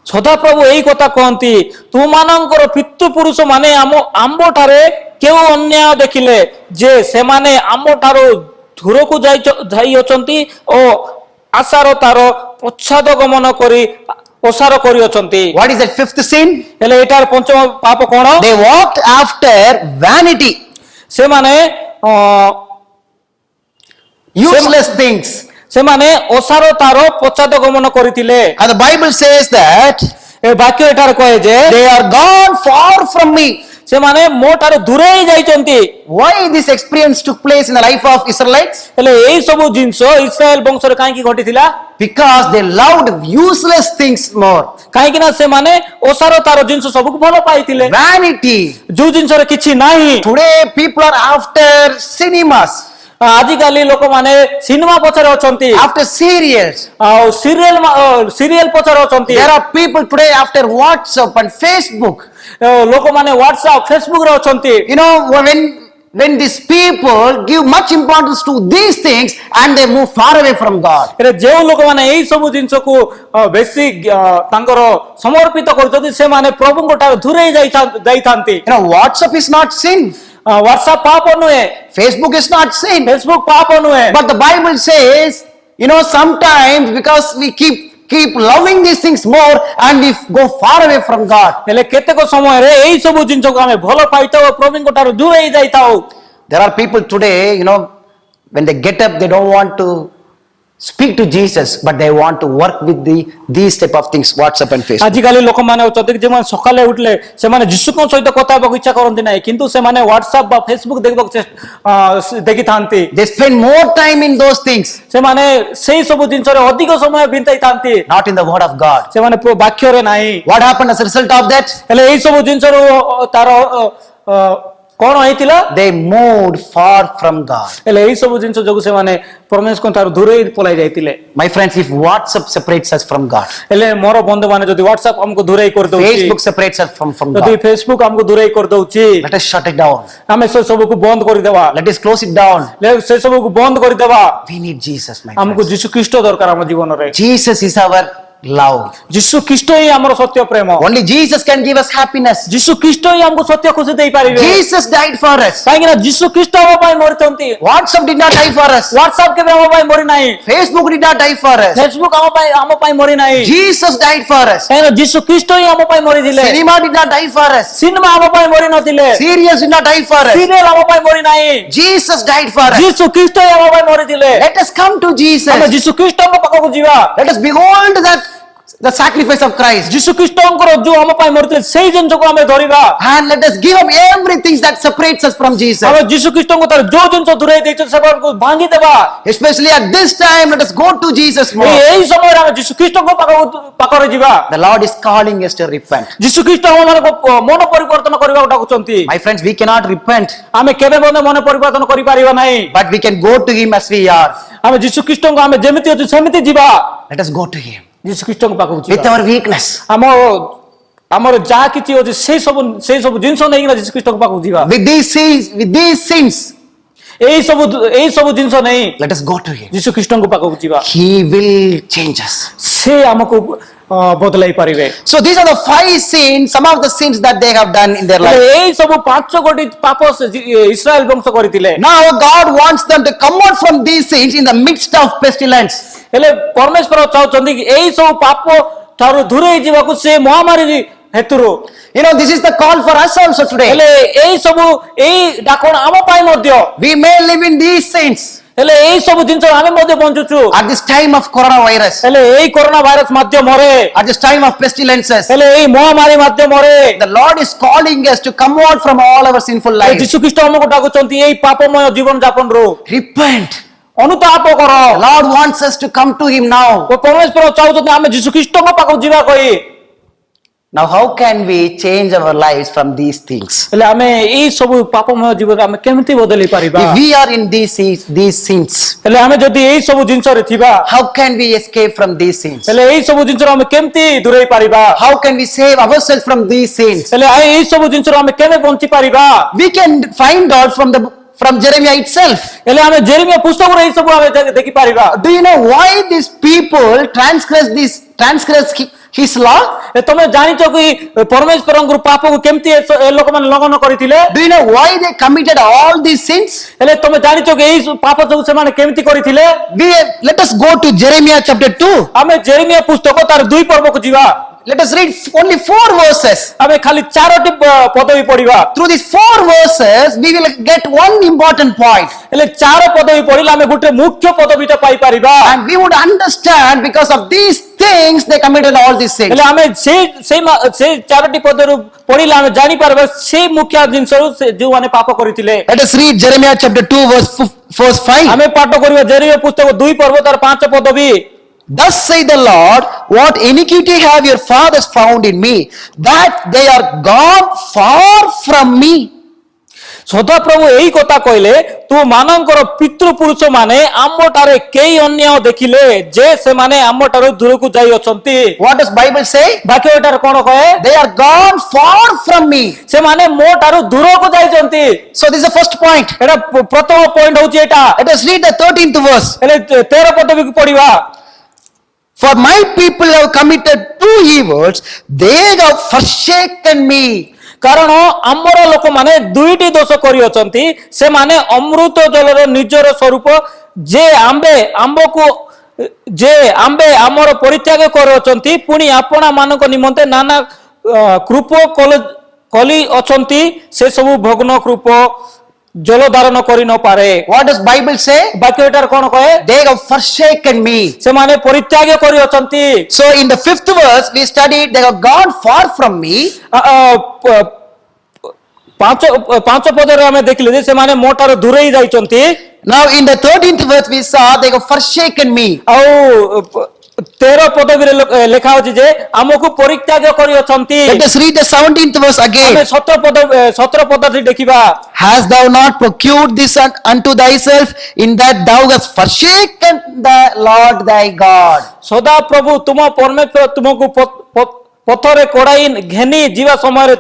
ସଦାପ୍ରଭୁ ଏଇ କଥା କହନ୍ତି, ତୁମାନଙ୍କର ପିତୃପୁରୁଷ ମାନେ ଆମ୍ଭଠାରେ କେଉଁ ଅନ୍ୟାୟ ଦେଖିଲେ ଯେ ସେମାନେ ଆମ୍ଭଠାରୁ ଦୂରକୁ ଯାଇଅଛନ୍ତି ଓ ଆଶାର ତାର ପଶ୍ଚାତ ଗମନ କରି ପ୍ରସାର କରିଅଛନ୍ତି। What is that fifth sin? ହେଲେ ଏଇଟାର ପଞ୍ଚମ ପାପ କଣ? They walked after vanity, ସେମାନେ useless things. ସେମାନେ ଅସାର ତାର ପଶ୍ଚାତ ଗମନ କରିଥିଲେ। And the Bible says that ଏ ବାକ୍ୟ ଏଠାରେ କହେ ଯେ they are gone far from me. ସେମାନେ ମୋ ଠାରୁ ଦୂରେଇ ଯାଇଛନ୍ତି। Why this experience took place in the life of Israelites? ହେଲେ ଏଇ ସବୁ ଜିନିଷ ଇସ୍ରାଏଲ ବଂଶରେ କାହିଁକି ଘଟିଥିଲା? Because they loved useless things more. କାହିଁକି ନା ସେମାନେ ଅସାର ତାର ଜିନିଷ ସବୁକୁ ଭଲ ପାଇଥିଲେ, Vanity. ଯୋଉ ଜିନିଷରେ କିଛି ନାହିଁ। Today people are after cinemas, ଆଜିକାଲି ଲୋକମାନେ ସିନେମା ପଛରେ ଅଛନ୍ତି, after serials. ଆଉ ସିରିଏଲ ପଛରେ ଅଛନ୍ତି। There are people today after WhatsApp and Facebook. ଲୋକମାନେ ହ୍ୱାଟ୍ସଆପ ଫେସବୁକ ରେ ଅଛନ୍ତି। You know, when these people give much importance to these things and they move far away from God. ଯେଉଁ ଲୋକମାନେ ଏଇ ସବୁ ଜିନିଷକୁ ବେଶୀ ତାଙ୍କର ସମର୍ପିତ କରୁଛନ୍ତି, ସେମାନେ ପ୍ରଭୁଙ୍କ ଠାରୁ ଦୂରେଇ ଯାଇଥାନ୍ତି। You know, WhatsApp is not sin. WhatsApp ପାପ ନୁହେଁ, Facebook is not sin. Facebook ପାପ ନୁହେଁ। But the Bible says, you know, sometimes because we keep loving these things more and we go far away from God. ହେଲେ କେତେକ ସମୟରେ ଏଇ ସବୁ ଜିନିଷକୁ ଆମେ ଭଲ ପାଇଥାଉ, ପ୍ରଭୁଙ୍କ ଠାରୁ ଦୂରେଇ ଯାଇଥାଉ। There are people today, you know, when they get up, they don't want to speak to Jesus, but they want to work with these type of things, WhatsApp and Facebook. ଆଜିକାଲି ଲୋକମାନେ ଅଛନ୍ତି ଯେଉଁମାନେ ସକାଳେ ଉଠିଲେ ସେମାନେ ଯୀଶୁଙ୍କ ସହିତ କଥା ହେବାକୁ ଇଚ୍ଛା କରନ୍ତି ନାହିଁ, କିନ୍ତୁ ସେମାନେ ହ୍ୱାଟ୍ସଆପ ବା ଫେସବୁକ ଦେଖିଥାନ୍ତି। They spend more time in those things, ସେମାନେ ସେଇ ସବୁ ଜିନିଷରେ ଅଧିକ ସମୟ ବିତାଇଥାନ୍ତି, not in the word of God. ସେମାନେ ବାକ୍ୟରେ ନାହିଁ। What happened as a result of that? ହେଲେ ଏଇ ସବୁ ଜିନିଷରୁ ତାର କଣ ହେଇଥିଲା? They moved far from God. ହେଲେ ଏଇ ସବୁ ଜିନିଷ ଯୋଗୁଁ ସେମାନେ ପରମେଶ୍ୱରଙ୍କ ଠାରୁ ଦୂରେଇ ପଳାଇ ଯାଇଥିଲେ। My friends, if WhatsApp separates us from God, ହେଲେ ମୋର ବନ୍ଧୁମାନେ ଯଦି ହ୍ୱାଟ୍ସଆପ ଆମକୁ ଦୂରେଇ କରିଦଉଛି, Facebook separates us from ଯଦି God, ଫେସବୁକ ଆମକୁ ଦୂରେଇ କରିଦଉଛି, let us shut it down. ଆମେ ସେ ସବୁକୁ ବନ୍ଦ କରିଦେବା, Let us close it down. ସେ ସବୁକୁ ବନ୍ଦ କରିଦେବା। We need Jesus, my ଆମକୁ friends. ଯୀଶୁ ଖ୍ରୀଷ୍ଟ ଦରକାର ଆମ ଜୀବନରେ। Jesus is our love. ଯୀଶୁ ଖ୍ରୀଷ୍ଟ ହିଁ ଆମର ସତ୍ୟ ପ୍ରେମ। Only Jesus can give us happiness. ଯୀଶୁ ଖ୍ରୀଷ୍ଟ ହିଁ ଆମକୁ ସତ୍ୟ ଖୁସି ଦେଇପାରିବେ। Jesus died for us. କାହିଁକି ନା ଯୀଶୁ ଖ୍ରୀଷ୍ଟ ଆମ ପାଇଁ ମରିଛନ୍ତି। WhatsApp did not die for us. WhatsApp କେବେ ଆମ ପାଇଁ ମରି ନାହିଁ। Facebook did not die for us. Facebook ଆମ ପାଇଁ ମରି ନାହିଁ। Jesus died for us. କାହିଁକି ନା ଯୀଶୁ ଖ୍ରୀଷ୍ଟ ହିଁ ଆମ ପାଇଁ ମରିଥିଲେ। Cinema did not die for us. Cinema ଆମ ପାଇଁ ମରି ନଥିଲେ। Serials did not die for us. Serial ଆମ ପାଇଁ ମରି ନାହିଁ। Jesus died for us. ଯୀଶୁ ଖ୍ରୀଷ୍ଟ ହିଁ ଆମ ପାଇଁ ମରିଥିଲେ। Let us come to ଆମେ Jesus. ଯୀଶୁ ଖ୍ରୀଷ୍ଟଙ୍କ ପାଖକୁ ଯିବା। Let us behold the sacrifice of Christ. ଯୀଶୁ ଖ୍ରୀଷ୍ଟଙ୍କର ଯୋଉ ଆମ ପାଇଁ ମରିଥିଲେ ସେଇ ଜିନିଷକୁ ଆମେ ଧରିବା। And let us give up everything that separates us from Jesus. ଆମେ ଯୀଶୁ ଖ୍ରୀଷ୍ଟଙ୍କୁ ତାର ଯୋଉ ଜିନିଷ ଦୂରେଇ ଦେଇଛନ୍ତି ସେମାନଙ୍କୁ ଭାଙ୍ଗି ଦେବା। Especially at this time, let us go to Jesus more. ଏଇ ସମୟରେ ଆମେ ଯୀଶୁ ଖ୍ରୀଷ୍ଟଙ୍କ ପାଖରେ ଯିବା। The Lord is calling us to repent. ଯୀଶୁ ଖ୍ରୀଷ୍ଟ ଆମମାନଙ୍କୁ ମନ ପରିବର୍ତ୍ତନ କରିବାକୁ ଡାକୁଛନ୍ତି। My friends, we cannot repent, ଆମେ କେବେ ମଧ୍ୟ ମନ ପରିବର୍ତ୍ତନ କରିପାରିବା ନାହିଁ। but we can go to Him as we are. ଆମେ ଯୀଶୁ ଖ୍ରୀଷ୍ଟଙ୍କୁ ଆମେ ଯେମିତି ଅଛୁ ସେମିତି ଯିବା। Let us go to Him ଯୀଶୁ ଖ୍ରୀଷ୍ଟଙ୍କ ପାଖକୁ with ଯିବା। our weakness, ଆମର ଯାହା କିଛି ଅଛି ସେଇ ସବୁ ଜିନିଷ ନେଇକିନା ଯୀଶୁ ଖ୍ରୀଷ୍ଟଙ୍କ ପାଖକୁ ଯିବା। with these sins. ଏଇ ସବୁ ଜିନିଷ ନେଇ Let us go to Him. ଯୀଶୁ ଖ୍ରୀଷ୍ଟଙ୍କ ପାଖକୁ ଯିବା। He will change us. ସେ ଆମକୁ ବଦଳାଇ ପାରିବେ। So these are the 5 sins, some of the sins that they have done in their life. ଏଇ ସବୁ 5 ଗୋଟି ପାପ ଇସ୍ରାଏଲ ବଂଶ କରିଥିଲେ। Now God wants them to come out from these sins in the midst of pestilence. ହେଲେ ପରମେଶ୍ୱର ଚାହୁଁଛନ୍ତି କି ଏଇ ସବୁ ପାପ ଠାରୁ ଦୂରେଇ ଯିବାକୁ ସେ ମହାମାରୀ ହେତୁରୁ। You know, this is the call for us also today. ହେଲେ ଏଇ ଡାକଣ ଆମ ପାଇଁ ମଧ୍ୟ। We may live in these sins ହେଲେ ଏଇ ସବୁ ଜିନିଷ ଆମେ ମଧ୍ୟ ବଞ୍ଚୁଛୁ। at this time of coronavirus, ହେଲେ ଏଇ କରୋନା ଭାଇରସ ମାଧ୍ୟମରେ, at this time of pestilences. ହେଲେ ଏଇ ମହାମାରୀ ମାଧ୍ୟମରେ The Lord is calling us to come out from all our sinful lives. ଯୀଶୁ ଖ୍ରୀଷ୍ଟ ଆମକୁ ଡାକୁଛନ୍ତି ଏଇ ପାପମୟ ଜୀବନ ଯାପନରୁ Repent. ଅନୁତାପ କର। The Lord wants us to come to Him now. ଓ ପରମେଶ୍ୱର ଚାହୁଁଛନ୍ତି ଆମେ ଯୀଶୁ ଖ୍ରୀଷ୍ଟଙ୍କ ପାଖକୁ ଯିବା କହି। Now, how can we change our lives from these things? ହେଲେ ଆମେ ଏଇ ସବୁ ପାପମୟ ଜୀବନ ଆମେ କେମିତି ବଦଳେଇ ପାରିବା? If we are in these sins, ହେଲେ ଆମେ ଯଦି ଏଇ ସବୁ ଜିନିଷରେ ଥିବା how can we escape from these sins? ହେଲେ ଏଇ ସବୁ ଜିନିଷରୁ ଆମେ କେମିତି ଦୂରେଇ ପାରିବା? How can we save ourselves from these sins? ହେଲେ ଏଇ ସବୁ ଜିନିଷରୁ ଆମେ କେବେ ବଞ୍ଚି ପାରିବା? We can find out from Jeremiah itself. ହେଲେ ଆମେ ଜେରେମିୟା ପୁସ୍ତକରୁ ଏଇ ସବୁ ଆମେ ଦେଖି ପାରିବା। Do you know why these people transgress his law? ତମେ ଜାଣିଛ କି ପରମେଶ୍ୱରଙ୍କ ପାପକୁ କେମିତି ଏ ଲୋକମାନେ ଲଙ୍ଘନ କରିଥିଲେ? Do you know why they committed all these sins? ହେଲେ ତମେ ଜାଣିଛ କି ଏଇ ପାପ ସବୁ ସେମାନେ କେମିତି କରିଥିଲେ? Let us go to Jeremiah chapter 2. ଆମେ ଜେରେମିୟା ପୁସ୍ତକ ତାର 2 ପର୍ବକୁ ଯିବା। Let us read only 4 verses. ଆମେ ଖାଲି 4ଟି ପଦବୀ ପଢିବା। Through these 4 verses, we will get one important point. ହେଲେ 4 ପଦବୀ ପଢିଲେ ଆମେ ଗୋଟେ ମୁଖ୍ୟ ପଦବୀଟା ପାଇ ପାରିବା। And we would understand because of these things they committed all these sins. ହେଲେ ଆମେ ସେଇ 4ଟି ପଦରୁ ପଢିଲେ ଆମେ ଜାଣି ପାରିବା ସେଇ ମୁଖ୍ୟ ଜିନିଷରୁ ଯେଉଁମାନେ ପାପ କରିଥିଲେ। Let us read Jeremiah chapter 2 verse 5. ଆମେ ପାଠ କରିବା ଜେରେମିୟା ପୁସ୍ତକ 2 ପର୍ବ ତାର 5 ପଦବୀ। Thus say the Lord, what iniquity have your fathers found in me, that they are gone far from me? ସଦାପ୍ରଭୁ ଏହି କଥା କହିଲେ, ତୁ ମାନଙ୍କର ପିତୃପୁରୁଷ ମାନେ ଆମଠାରେ କେହି ଅନ୍ୟାୟ ଦେଖିଲେ ଯେ ସେମାନେ ଆମଠାରୁ ଦୂରକୁ ଯାଇ ଅଛନ୍ତି। What does Bible say? ବାକ୍ୟ ଏଟାରେ କ'ଣ କହେ? They are gone far from me. ସେମାନେ ମୋ ଠାରୁ ଦୂରକୁ ଯାଇଛନ୍ତି। So this is the first point. ଏଟା ପ୍ରଥମ ପଏଣ୍ଟ ହଉଛି ଏଟା। Let us read the 13th verse. ହେଲେ 13 ପଦବୀକୁ ପଢିବା। For my people have committed 2 evils, they have forsaken me. କାରଣ ଆମର ଲୋକମାନେ 2ଟି ଦୋଷ କରିଅଛନ୍ତି। ସେମାନେ ଅମୃତ ଜଳର ନିଜର ସ୍ୱରୂପ ଯେ ଆମ୍ବେ ଆମର ପରିତ୍ୟାଗ କରୁଅଛନ୍ତି, ପୁଣି ଆପଣା ମାନଙ୍କ ନିମନ୍ତେ ନାନା କୃପ କଲି ଅଛନ୍ତି, ସେ ସବୁ ଭଗ୍ନ କୃପ ଜଳ ଧାରଣ କରି ନ ପାରେ। What does Bible say? ବାକ୍ୟ ଏଟାରେ କ'ଣ କହେ? They have forsaken me. ସେମାନେ ପରିତ୍ୟାଗ କରିଅଛନ୍ତି। So in the 5th verse we studied they have gone far from me. 5 ପଦରେ ଆମେ ଦେଖିଲେ ଯେ ସେମାନେ ମୋ ଠାରୁ ଦୂରେଇ ଯାଇଛନ୍ତି। Now in the 13th verse we saw they have forsaken me. ଆଉ 13 ପଦବୀରେ ଲେଖା ଅଛି ଯେ ଆମକୁ ପରିତ୍ୟାଗ କରିଅଛନ୍ତି। Let us read the 17th verse again. ଆମେ 17 ପଦଟି ଦେଖିବା। Hast thou not procured this unto thyself, in that thou hast forsaken the Lord thy God? ସଦା ପ୍ରଭୁ ତୁମ ପରମେଶ୍ୱର ତୁମକୁ ପଥରେ କଡ଼ାଇ ଘେନି ଯିବା ସମୟରେ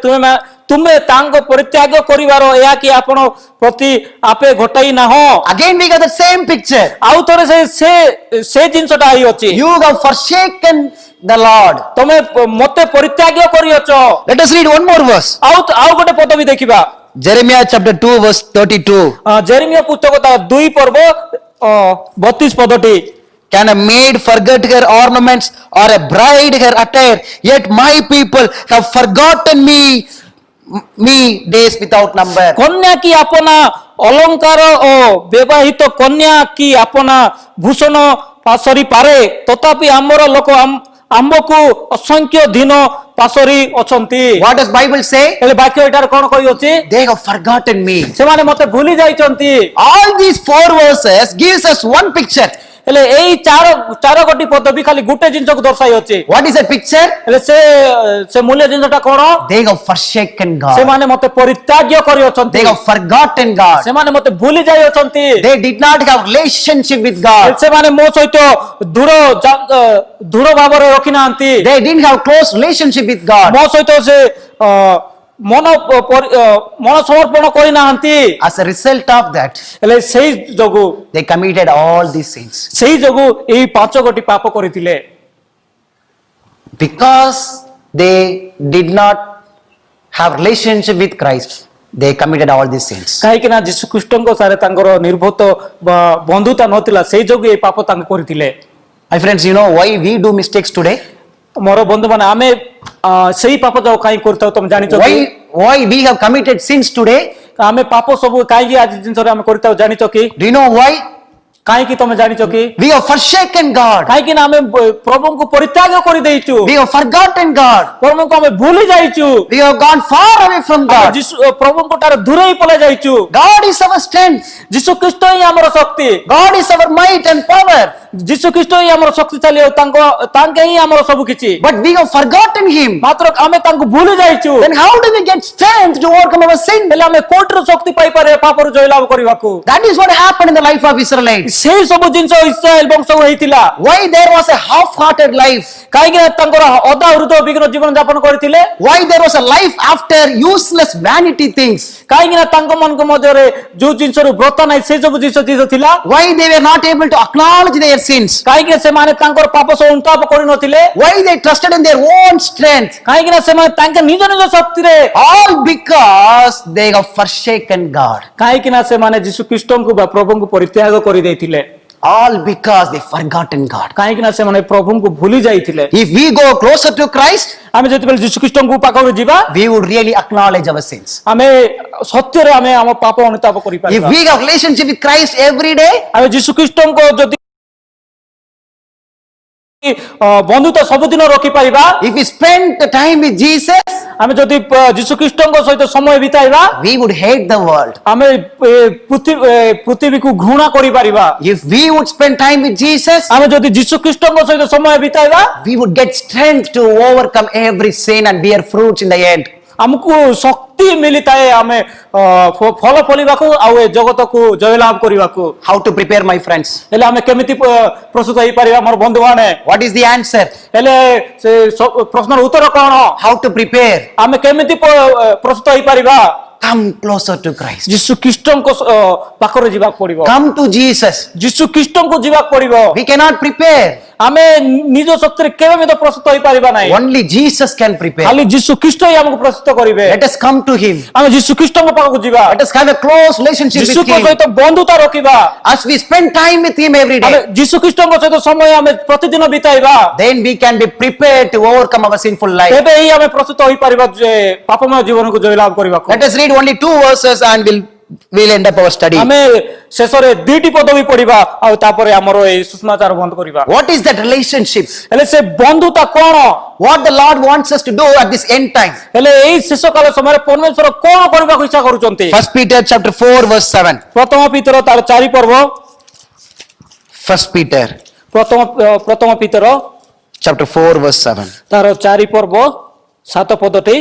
ତୁମେ ତାଙ୍କ ପରିତ୍ୟାଗ କରିବାର ଏହା କି ଆପଣ ପ୍ରତି ଆପେ ଘଟାଇ ନାହଁ। Again we got the same picture. ଆଉ ଥରେ ସେ ଜିନିଷଟା ଆଇ ଅଛି। You have forsaken the Lord. ତମେ ମତେ ପରିତ୍ୟାଗ କରିଅଛ। Let us read one more verse. ଆଉ ଗୋଟେ ପଦ ବି ଦେଖିବା। Jeremiah chapter 2 verse 32. ଜେରେମିୟା ପୁସ୍ତକ ତା 2 ପର୍ବ 32 ପଦଟି। Can a maid forget her ornaments or a bride her attire? Yet my people have forgotten me days without number. କନ୍ୟା କି ଆପଣା অলঙ্কার ও বিবাহিত কন্যা কি আপনা ভূষণ পাশরি পারে তথাপি ଆମର ଲୋକ ଆମ୍ଭକୁ ଅସଂଖ୍ୟ ଦିନ ପାଶରି ଅଛନ୍ତି। What does Bible say? ହେଲେ ବାକ୍ୟ ଏଟାରେ କଣ କହିଅଛି? They have forgotten me. ସେମାନେ ମତେ ଭୁଲି ଯାଇଛନ୍ତି। All these 4 verses gives us one picture. ହେଲେ ଏଇ ଚାର ଗୋଟି ପଦ ବି ଖାଲି ଗୋଟେ ଜିନିଷକୁ ଦର୍ଶାଇଅଛି। What is that picture? ହେଲେ ସେ ମୂଲ୍ୟ ଜିନିଷଟା କଣ? They have forsaken God. ସେମାନେ ମତେ ପରିତ୍ୟାଗ କରିଅଛନ୍ତି। They have forgotten God. ସେମାନେ ମତେ ଭୁଲି ଯାଇଅଛନ୍ତି। They did not have relationship with God. ସେମାନେ ମୋ ସହିତ ଦୃଢ ଭାବରେ ରଖି ନାହାନ୍ତି। They didn't have close relationship with God. ମୋ ସହିତ ସେ ମନ ସମର୍ପଣ କରି ନାହାନ୍ତି। As a result of that, ହେଲେ ସେଇ ଯୋଗୁ they committed all these sins. ସେଇ ଯୋଗୁ ଏଇ 5 ଗୋଟି ପାପ କରିଥିଲେ। Because they did not have relationship with Christ, they committed all these sins. କାହିଁକି ନା ଯୀଶୁ ଖ୍ରୀଷ୍ଟଙ୍କ ସାରେ ତାଙ୍କର ନିର୍ଭତ ବା ବନ୍ଧୁତା ନଥିଲା ସେଇ ଯୋଗୁ ଏଇ ପାପ ତାଙ୍କ କରିଥିଲେ। My friends, you know why we do mistakes today? ମୋର ବନ୍ଧୁମାନେ ଆମେ ସେଇ ପାପ ଯାକ କାହିଁ କରିଥାଉ ତମେ ଜାଣିଛ କି? Why we have committed sins today? ଆମେ ପାପ ସବୁ କାହିଁକି ଆଜି ଜିନିଷରେ ଆମେ କରିଥାଉ ଜାଣିଛ କି? Do you know why? କାହିଁକି ତମେ ଜାଣିଛ କି? We have forsaken God. କାହିଁକି ନା ଆମେ ପ୍ରଭୁଙ୍କୁ ପରିତ୍ୟାଗ କରିଦେଇଛୁ। We have forgotten God. ପ୍ରଭୁଙ୍କୁ ଆମେ ଭୁଲି ଯାଇଛୁ। We have gone far away from God. ପ୍ରଭୁଙ୍କ ଠାରୁ ଦୂରେଇ ପଳେଇ ଯାଇଛୁ। God is our strength. ଯୀଶୁ ଖ୍ରୀଷ୍ଟ ହିଁ ଆମର ଶକ୍ତି। God is our might and power. ଯୀଶୁ ଖ୍ରୀଷ୍ଟ ହିଁ ଆମର ଶକ୍ତିଶାଳୀ ଆଉ ତାଙ୍କେ ହିଁ ଆମର ସବୁ କିଛି। But we have forgotten Him. ମାତ୍ର ଆମେ ତାଙ୍କୁ ଭୁଲି ଯାଇଛୁ। Then how do we get strength to overcome our sin? ହେଲେ ଆମେ କୋଉଠାରୁ ଶକ୍ତି ପାଇପାରିବା ପାପରୁ ଜୟଲାଭ କରିବାକୁ? That is what happened in the life of Israelites. ସେଇ ସବୁ ଜିନିଷ ଇସ୍ରାଏଲ ବଂଶକୁ ହେଇଥିଲା। Why there was a half-hearted life? କାହିଁକି ନା ତାଙ୍କର ଅଧା ହୃଦୟ ବିଘ୍ନ ଜୀବନ ଯାପନ କରିଥିଲେ। Why there was a life after useless vanity things? କାହିଁକି ନା ତାଙ୍କ ମାନଙ୍କ ମଧ୍ୟରେ ଯୋଉ ଜିନିଷରୁ ବ୍ରତ ନାହିଁ ସେ ସବୁ ଜିନିଷ ଥିଲା। Why they were not able to acknowledge their sins? କାହିଁକି ସେମାନେ ତାଙ୍କର ପାପ ସବୁ ଅନୁତାପ କରିନଥିଲେ? Why they trusted in their own strength? କାହିଁକି ନା ସେମାନେ ତାଙ୍କ ନିଜ ନିଜ ଶକ୍ତିରେ All because they have forsaken God. କାହିଁକି ନା ସେମାନେ ଯୀଶୁ ଖ୍ରୀଷ୍ଟଙ୍କୁ ବା ପ୍ରଭୁଙ୍କୁ ପରିତ୍ୟାଗ କରିଦେଇଥିଲେ। All because they forgotten God. କାହିଁକି ନା ସେମାନେ ପ୍ରଭୁଙ୍କୁ ଭୁଲି ଯାଇଥିଲେ। If we go closer to Christ, ଆମେ ଯେତେବେଳେ ଯୀଶୁ ଖ୍ରୀଷ୍ଟଙ୍କ ପାଖକୁ ଯିବା we would really acknowledge our sins. ଆମେ ସତ୍ୟରେ ଆମେ ଆମ ପାପ ଅନୁତାପ If କରିପାରିବା। we have relationship with Christ every day, ଆମେ ଯୀଶୁ ଖ୍ରୀଷ୍ଟଙ୍କ ଯଦି ବନ୍ଧୁତା ସବୁଦିନ ରଖିପାରିବା, if we spend the time with Jesus, ଆମେ ଯଦି ଯୀଶୁ ଖ୍ରୀଷ୍ଟଙ୍କ ସହିତ ସମୟ ବିତାଇବା we would hate the world. ଆମେ ପୃଥିବୀକୁ ଘୃଣା କରିପାରିବା। If we would spend time with Jesus, ଆମେ ଯଦି ଯୀଶୁ ଖ୍ରୀଷ୍ଟଙ୍କ ସହିତ ସମୟ ବିତାଇବା we would get strength to overcome every sin and bear fruits in the end. ଆମକୁ ଶକ୍ତି ମିଳିଥାଏ ଆମେ ଫଳ ଫଳିବାକୁ ଆଉ ଏ ଜଗତକୁ ଜୟଲାଭ କରିବାକୁ। How to prepare, my friends? ହେଲେ ଆମେ କେମିତି ପ୍ରସ୍ତୁତ ହେଇପାରିବା ମୋର ବନ୍ଧୁମାନେ? What is the answer? ହେଲେ ସେ ପ୍ରଶ୍ନର ଉତ୍ତର କଣ? How to prepare? ଆମେ କେମିତି ପ୍ରସ୍ତୁତ ହେଇପାରିବା? Come closer to Christ. ଯୀଶୁ ଖ୍ରୀଷ୍ଟଙ୍କ ପାଖରେ ଯିବାକୁ ପଡିବ। Come to Jesus. ଯୀଶୁ ଖ୍ରୀଷ୍ଟଙ୍କୁ ଯିବାକୁ ପଡିବ। We cannot prepare. ଆମେ ନିଜ ଶକ୍ତିରେ କେବେ ମଧ୍ୟ ପ୍ରସ୍ତୁତ ହେଇପାରିବା ନାହିଁ। Only Jesus can prepare. ଖାଲି ଯୀଶୁ ଖ୍ରୀଷ୍ଟ ହିଁ ଆମକୁ ପ୍ରସ୍ତୁତ କରିବେ। Let us come to Him. ଆମେ ଯୀଶୁ ଖ୍ରୀଷ୍ଟଙ୍କ ପାଖକୁ ଯିବା। Let us have a close relationship ଯୀଶୁଙ୍କ with Him. ସହିତ ବନ୍ଧୁତା ରଖିବା। As we spend time with Him every ଆମେ day, ଯୀଶୁ ଖ୍ରୀଷ୍ଟଙ୍କ ସହିତ ସମୟ ଆମେ ପ୍ରତିଦିନ ବିତାଇବା। then we can be prepared to overcome our sinful life. ତେବେ ହିଁ ଆମେ ପ୍ରସ୍ତୁତ ହୋଇପାରିବା ଯେ ପାପମୟ ଜୀବନକୁ ଜୟଲାଭ କରିବାକୁ। Let us read only 2 verses and we'll end up our study. ଆମେ ଶେଷରେ 2ଟି ପଦ ବି ପଢିବା ଆଉ ତାପରେ ଆମର ଏଇ ସୁସମାଚାର ବନ୍ଦ କରିବା। What is that relationship? ହେଲେ ସେ ବନ୍ଧୁତା କଣ? What the Lord wants us to do at this end time? ହେଲେ ଏଇ ଶେଷ କାଳ ସମୟରେ ପରମେଶ୍ୱର କଣ କରିବାକୁ ଇଚ୍ଛା କରୁଛନ୍ତି? 1 Peter chapter 4 verse 7. ପ୍ରଥମ ପିତର ତାର 4 ପର୍ବ 1 Peter ପ୍ରଥମ ପିତର chapter 4 verse 7. ତାର 4 ପର୍ବ 7 ପଦଟି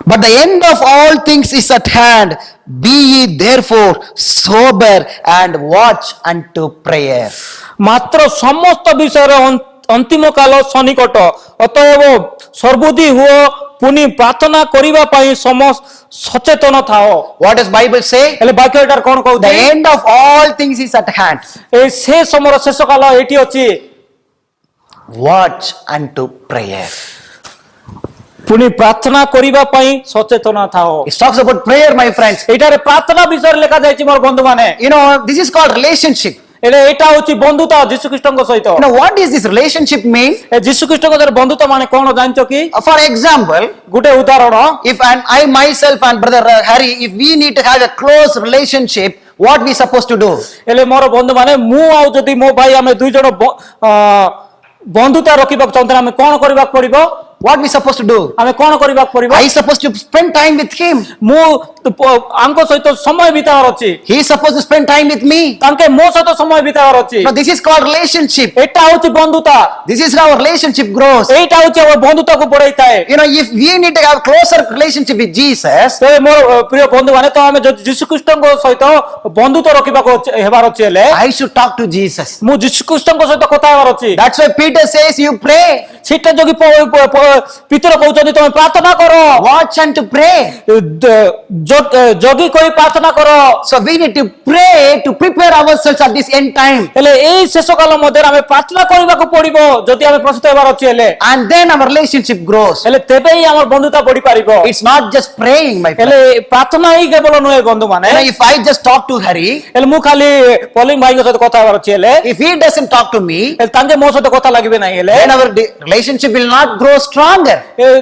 But the end of all things is at hand. Be ye therefore sober and watch unto prayer. ମାତ୍ର ସମସ୍ତ ବିଷୟରେ ଅନ୍ତିମ କାଳ ସନ୍ନିକଟ ଅତଏବ ସର୍ବବୁଦ୍ଧି ହୁଅ ପୁଣି ପ୍ରାର୍ଥନା କରିବା ପାଇଁ ସଚେତନ ଥାଅ। What does Bible say? ହେଲେ ବାକ୍ୟ ଏଟାର କଣ The କହୁଛି? end of all things is at hand. ଏ ସେ ସମୟର ଶେଷ କାଳ ଏଠି ଅଛି। watch unto prayer. ପୁଣି ପ୍ରାର୍ଥନା କରିବା ପାଇଁ ସଚେତନ ଥାଅ। It talks about prayer, my friends. ଏଇଟାରେ ପ୍ରାର୍ଥନା ବିଷୟରେ ଲେଖା ଯାଇଛି ମୋର ବନ୍ଧୁମାନେ। You know, this is called relationship. ଏଇଟା ହଉଛି ବନ୍ଧୁତା ଯୀଶୁଖ୍ରୀଷ୍ଟଙ୍କ ସହିତ। You know, what does this relationship mean? ଏ ଯୀଶୁଖ୍ରୀଷ୍ଟଙ୍କ ଦ୍ୱାରା ବନ୍ଧୁତା ମାନେ କଣ ଜାଣିଛ କି? For example, ଗୋଟେ ଉଦାହରଣ, if I myself and brother Harry, if we need to have a close relationship, what we supposed to do? ହେଲେ ମୋର ବନ୍ଧୁମାନେ, ମୁଁ ଆଉ ଯଦି ମୋ ଭାଇ ଆମେ ଦୁଇ ଜଣ ବନ୍ଧୁତା ରଖିବାକୁ ଚାହୁଁଥିଲେ ଆମେ କଣ କରିବାକୁ ପଡିବ? What we supposed to do? ଆମେ କଣ କରିବାକୁ ପଡିବ? I supposed to spend time with him. ମୁଁ ଆଙ୍କ ସହିତ ସମୟ ବିତାବାର ଅଛି। He is supposed to spend time with me. ତାଙ୍କେ ମୋ ସହିତ ସମୟ ବିତାବାର ଅଛି। Now this is called relationship. ଏଇଟା ହଉଛି ବନ୍ଧୁତା। This is how our relationship grows. ଏଇଟା ହଉଛି ଆମ ବନ୍ଧୁତାକୁ ବଢେଇଥାଏ। You know, if we need to have closer relationship with Jesus, ତେବେ ମୋର ପ୍ରିୟ ବନ୍ଧୁମାନେ, ତ ଆମେ ଯଦି ଯୀଶୁଖ୍ରୀଷ୍ଟଙ୍କ ସହିତ ବନ୍ଧୁତା ରଖିବାକୁ ହେବାର ଅଛି ହେଲେ I should talk to Jesus. ମୁଁ ଯୀଶୁଖ୍ରୀଷ୍ଟଙ୍କ ସହିତ କଥା ହେବାର ଅଛି। That's why Peter says, you pray, ସେଇଟା ଯୋଗି ପିତର କହୁଛନ୍ତି ତମେ ପ୍ରାର୍ଥନା କର, watch and to pray. ଜଗି କରି ପ୍ରାର୍ଥନା କର। So we need to pray to prepare ourselves at this end time. ହେଲେ ଏଇ ଶେଷ କାଳ ମଧ୍ୟରେ ଆମେ ପ୍ରାର୍ଥନା କରିବାକୁ ପଡିବ ଯଦି ଆମେ ପ୍ରସ୍ତୁତ ହେବାର ଅଛି ହେଲେ। And then our relationship grows. ହେଲେ ତେବେ ହିଁ ଆମର ବନ୍ଧୁତା ବଢି ପାରିବ। It's not just praying, my friend. ହେଲେ ପ୍ରାର୍ଥନା ହିଁ କେବଳ ନୁହେଁ ବନ୍ଧୁମାନେ। You know, if I just talk to Hari, ହେଲେ ମୁଁ ଖାଲି ପଲିଂ ଭାଇଙ୍କ ସହିତ କଥା ହେବାର ଅଛି ହେଲେ, if he doesn't talk to me, ହେଲେ ତାଙ୍କେ ମୋ ସହିତ କଥା ଲାଗିବେ ନାହିଁ ହେଲେ, then our relationship will not grow stronger.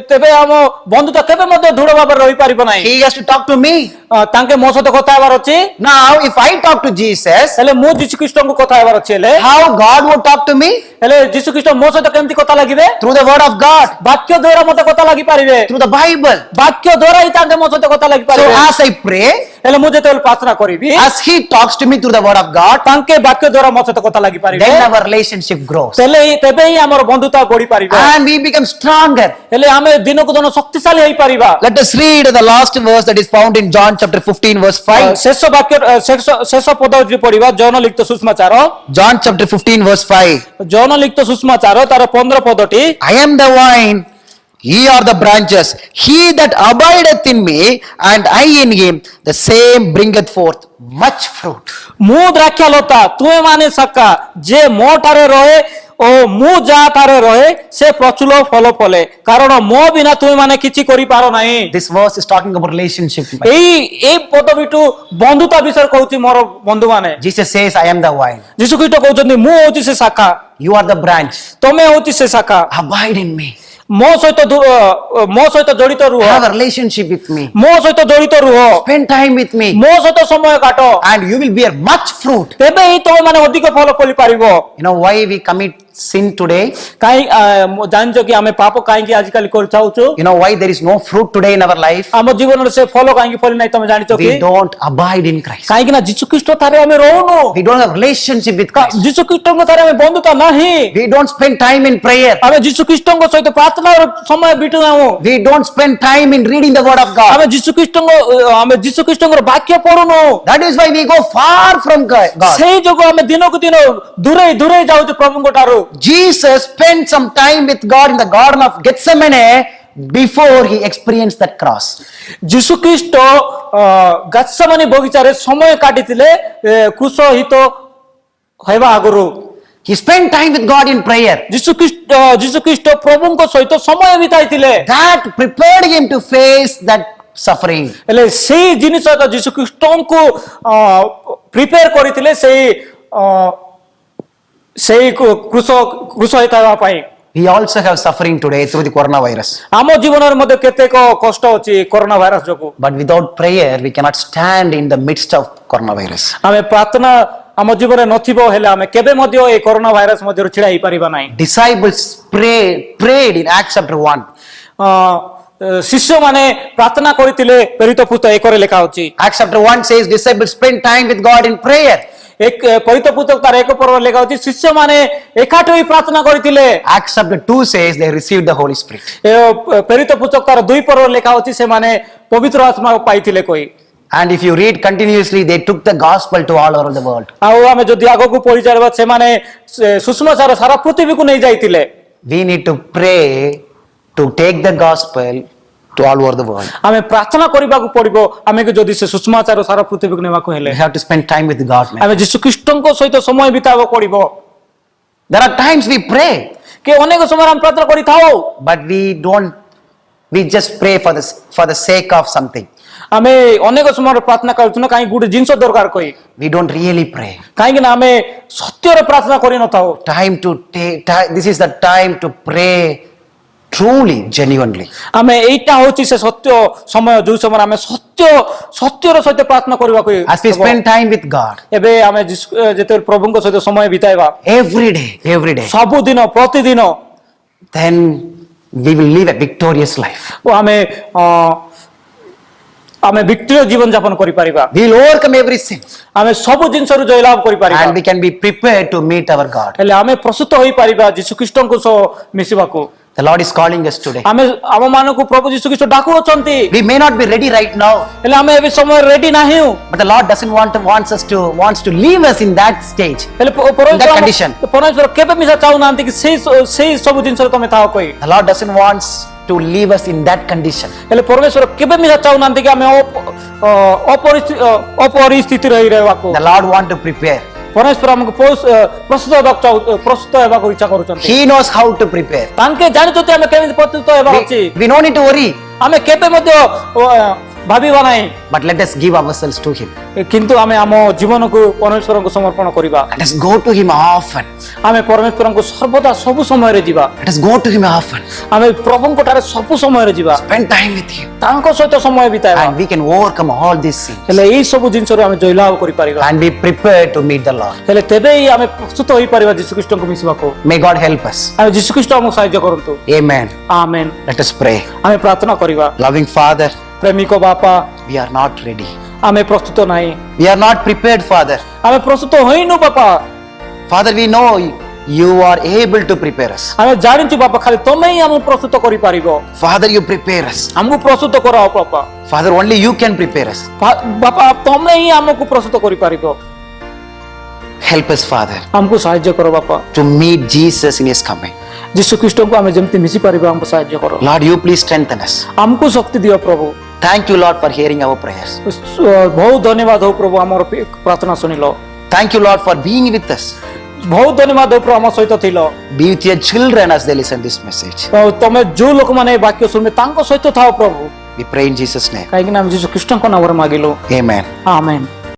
ତେବେ ଆମ ବନ୍ଧୁତା କେବେ ମଧ୍ୟ ଦୃଢ ଭାବରେ ରହିପାରିବ ନାହିଁ। He has to talk to me. ତାଙ୍କେ ମୋ ସହିତ କଥା ହେବାର ଅଛି। Now, if I talk to Jesus, ହେଲେ ମୁଁ ଯୀଶୁଖ୍ରୀଷ୍ଟଙ୍କୁ କଥା ହେବାର ଅଛି ହେଲେ, how God would talk to me? ହେଲେ ଯୀଶୁଖ୍ରୀଷ୍ଟ ମୋ ସହିତ କେମିତି କଥା ଲାଗିବେ? Through the word of God, ବାକ୍ୟ ଦ୍ୱାରା ମତେ କଥା ଲାଗି ପାରିବେ। through the Bible. ବାକ୍ୟ ଦ୍ୱାରା ହିଁ ତାଙ୍କେ ମୋ ସହିତ କଥା ଲାଗି So ପାରିବେ। as I pray, ହେଲେ ମୁଁ ଯେତେବେଳେ ପ୍ରାର୍ଥନା କରିବି, as he talks to me through the word of God, ତାଙ୍କେ ବାକ୍ୟ ଦ୍ୱାରା ମୋ ସହିତ କଥା ଲାଗି ପାରିବେ। then our relationship grows. ତେବେ ହିଁ ଆମର ବନ୍ଧୁତା ବଢି ପାରିବ। And we become stronger. ହେଲେ ଆମେ ଦିନକୁ ଦିନ ଶକ୍ତିଶାଳୀ ହେଇପାରିବା। Let us read the last verse that is found in John chapter 15 verse 5. ଶେଷ ବାକ୍ୟ ଶେଷ ପଦ ପଢିବା ଯୌନ ଲିଖିତ ସୁଷମାଚାର, John chapter 15 verse 5. ଯୌନ ଲିଖିତ ସୁଷମାଚାର ତାର 15 ପଦଟି, I am the vine, ye are the branches. He that abideth in me, and I in him, the same bringeth forth much fruit. ମୁଁ ଦ୍ରାକ୍ଷାଲତା ତୁମେ ମାନେ ଶାଖା, ଯେ ମୋ ଠାରେ ରହେ ଓ ମୁଁ ଯାହା ଠାରେ ରହେ ସେ ପ୍ରଚୁର ଫଳ ଫଳେ, କାରଣ ମୋ ବିନା ତୁମେ ମାନେ କିଛି କରିପାର ନାହିଁ। This verse is talking about relationship. ଏଇ ପଦବିଠୁ ବନ୍ଧୁତା ବିଷୟରେ କହୁଛି ମୋର ବନ୍ଧୁମାନେ। Jesus says, I am the vine. ଯୀଶୁଖ୍ରୀଷ୍ଟ କହୁଛନ୍ତି ମୁଁ ହଉଛି ସେ ଶାଖା, You are the branch. ତମେ ହଉଛି ସେ ଶାଖା। Abide in me. ମୋ ସହିତ ଜଡିତ ରୁହ, Have a relationship with me. ମୋ ସହିତ ଜଡିତ ରୁହ, Spend time with me. ମୋ ସହିତ ସମୟ କାଟ, And you will bear much fruit. ତେବେ ହିଁ ତମେ ମାନେ ଅଧିକ ଫଳ ଫଳି ପାରିବ। You know why we commit sin today? କାହିଁ ଜାଣିଛ କି ଆମେ ପାପ କାହିଁକି ଆଜିକାଲି କରିଥାଉଛୁ? You know why there is no fruit today in our life? ଆମ ଜୀବନରେ ସେ ଫଳ କାହିଁକି ଫଳି ନାହିଁ ତମେ ଜାଣିଛ କି? We don't abide in Christ. କାହିଁକି ନା ଯୀଶୁଖ୍ରୀଷ୍ଟ ଠାରେ ଆମେ ରହୁନୁ। We don't have relationship with Christ. ଯୀଶୁଖ୍ରୀଷ୍ଟଙ୍କ ଠାରେ ଆମେ ବନ୍ଧୁତା ନାହିଁ। We don't spend time in prayer. ଆମେ ଯୀଶୁଖ୍ରୀଷ୍ଟଙ୍କ ସହିତ ପ୍ରାର୍ଥନାର ସମୟ ବିତାଉନୁ। We don't spend time in reading the word of God. ଆମେ ଯୀଶୁଖ୍ରୀଷ୍ଟଙ୍କର ବାକ୍ୟ ପଢୁନୁ। That is why we go far from God. ସେଇ ଯୋଗୁଁ ଆମେ ଦିନକୁ ଦିନ ଦୂରେଇ ଯାଉଛୁ ପ୍ରଭୁଙ୍କ ଠାରୁ। Jesus spent some time with God in the Garden of Gethsemane before he experienced that cross. ଯୀଶୁଖ୍ରୀଷ୍ଟ ଗେଥସେମାନି ବଗିଚାରେ ସମୟ କାଟିଥିଲେ କ୍ରୁଶହିତ ହେବା ଆଗରୁ। He spent time with God in prayer. ଯୀଶୁଖ୍ରୀଷ୍ଟ ପ୍ରଭୁଙ୍କ ସହିତ ସମୟ ବିତାଇଥିଲେ। That prepared him to face that suffering. ହେଲେ ସେଇ ଜିନିଷ ଯୀଶୁଖ୍ରୀଷ୍ଟଙ୍କୁ ପ୍ରିପେୟାର କରିଥିଲେ ସେଇ କ୍ରୁଶ ହେବା ପାଇଁ। We also have suffering today through the coronavirus. ଆମ ଜୀବନରେ ମଧ୍ୟ କେତେକ କଷ୍ଟ ଅଛି କରୋନା ଭାଇରସ ଯୋଗୁଁ। But without prayer, we cannot stand in the midst of coronavirus. ଆମେ ପ୍ରାର୍ଥନା ଆମ ଜୀବନରେ ନଥିବ ହେଲେ ଆମେ କେବେ ମଧ୍ୟ ଏ କରୋନା ଭାଇରସ ମଧ୍ୟରୁ ଛିଡା ହେଇପାରିବା ନାହିଁ। Disciples prayed in Acts chapter 1. ଶିଷ୍ୟମାନେ ପ୍ରାର୍ଥନା କରିଥିଲେ ପ୍ରେରିତ ପୁସ୍ତକ 1ରେ ଲେଖା ଅଛି। Acts chapter 1 says disciples spent time with God in prayer. ପ୍ରେରିତ ପୁସ୍ତକ ତାର 1 ପର୍ବ ଲେଖା ଅଛି ଶିଷ୍ୟମାନେ ଏକାଠି ହୋଇ ପ୍ରାର୍ଥନା କରିଥିଲେ। Acts chapter 2 says they received the Holy Spirit. ପ୍ରେରିତ ପୁସ୍ତକ ତାର 2 ପର୍ବ ଲେଖା ଅଛି ସେମାନେ ପବିତ୍ର ଆତ୍ମା ପାଇଥିଲେ କହି। And if you read continuously, they took the gospel to all over the world. ଆଉ ଆମେ ଯଦି ଆଗକୁ ପଢି ଚାଲିବା ସେମାନେ ସୁସମାଚାର ସାରା ପୃଥିବୀକୁ ନେଇ ଯାଇଥିଲେ। We need to pray to take the gospel to all over the world. ଆମେ ପ୍ରାର୍ଥନା କରିବାକୁ ପଡିବ ଆମକୁ ଯଦି ସେ ସୁସମାଚାର ସାରା ପୃଥିବୀକୁ ନେବାକୁ ହେଲେ। We have to spend time with God. ଆମେ ଯୀଶୁଖ୍ରୀଷ୍ଟଙ୍କ ସହିତ ସମୟ ବିତାଇବାକୁ ପଡିବ। There are times we pray. कि अनेक समय हम प्रार्थना करि थाओ but we just pray for the sake of something. आमे अनेक समय प्रार्थना करूँ ना कहीं गुटे जिनस दरकार कही We don't really pray. कहीं ना आमे सत्यर प्रार्थना करि न थाओ This is the time to pray truly, genuinely. आमे एटा होची से सत्य समय जो समय आमे सत्यर सहित प्रार्थना करबा को As we spend time with God एबे आमे जेते प्रभुଙ୍କ सहित समय बिताइबा every day, सब दिन प्रतिदिन then we will live a victorious life. ओ आमे विक्टोरियस जीवन यापन करि परिबा We will overcome every sin आमे सब जिंस रु जयलाभ करि परिबा and we can be prepared to meet our God. हेले आमे प्रस्तुत होई परिबा यीशु ख्रीष्टनको सो मिसिबाको The Lord is calling us today. आमे आम मानको प्रभु यीशु ख्रीष्ट डाकु अछंती We may not be ready right now, हेले आमे एबे समय रेडी नाही but the Lord doesn't wants to leave us in that stage. हेले that condition. परमेश्वर केबे मिसा चाउ नांती कि सेही सब जिंस तमे थाओ कोई The Lord doesn't wants to leave us in that condition. हेले परमेश्वर केबे मिसा चाउ नांती कि आमे अपरिस्थिति रही रहबाको The Lord want to prepare. परमेश्वर हमको प्रस्तुत हेबाको इच्छा करूछंती He knows how to prepare. तांके जानिछथि आमे केमिति प्रस्तुत हेबा अछि We don't need to worry, आमे केबे मध्ये भाबिबा नाही but let us give ourselves to Him. किंतु आमे आम जीवन को परमेश्वर को समर्पण करिबा Let us go to Him often. आमे परमेश्वर को सर्वदा सब समय रे जीवा Let us go to Him often. आमे प्रभु को ठारे सब समय रे जीवा Spend time with Him. तांको सहित समय बिताइबा And we can overcome all these sins. हेले एई सब जिंस रे आमे जयलाभ करि परिबा And be prepared to meet the Lord. हेले तेबे ही आमे प्रस्तुत होई परिबा यीशु ख्रीष्ट को मिसिबाको May God help us. आमे यीशु ख्रीष्ट हमको सहायता करंतु Amen. आमेन Let us pray. आमे प्रार्थना करिबा Loving Father, प्रेमिक बापा we are not ready. आमे प्रस्तुत नाही We are not prepared, Father. आमे प्रस्तुत होइनु बापा Father, we know you are able to prepare us. आमे जानिछु बापा खाली तमे ही हमको प्रस्तुत करि परिबो Father, you prepare us. हमको प्रस्तुत कराओ बापा Father, only you can prepare us. बापा तमे ही हमको प्रस्तुत करि परिबो Help us, Father, हमको सहायता करो बापा to meet Jesus in His coming. यीशु ख्रीष्ट को आमे जेमति मिसि परिबा हमको सहायता करो Lord, you please strengthen us. हमको शक्ति दियो प्रभु Thank you, Lord, for hearing our prayers. बहुत धन्यवाद हो प्रभु हमर प्रार्थना सुनिलो Thank you, Lord, for being with us. बहुत धन्यवाद हो प्रभु हमर सहित थिलो Be with your children as they listen this message. तमे जो लोक माने वाक्य सुनबे तांको सहित थाओ प्रभु We pray in Jesus' name. काहे कि नाम यीशु ख्रीष्ट को नाम रे मागिलो Amen. आमेन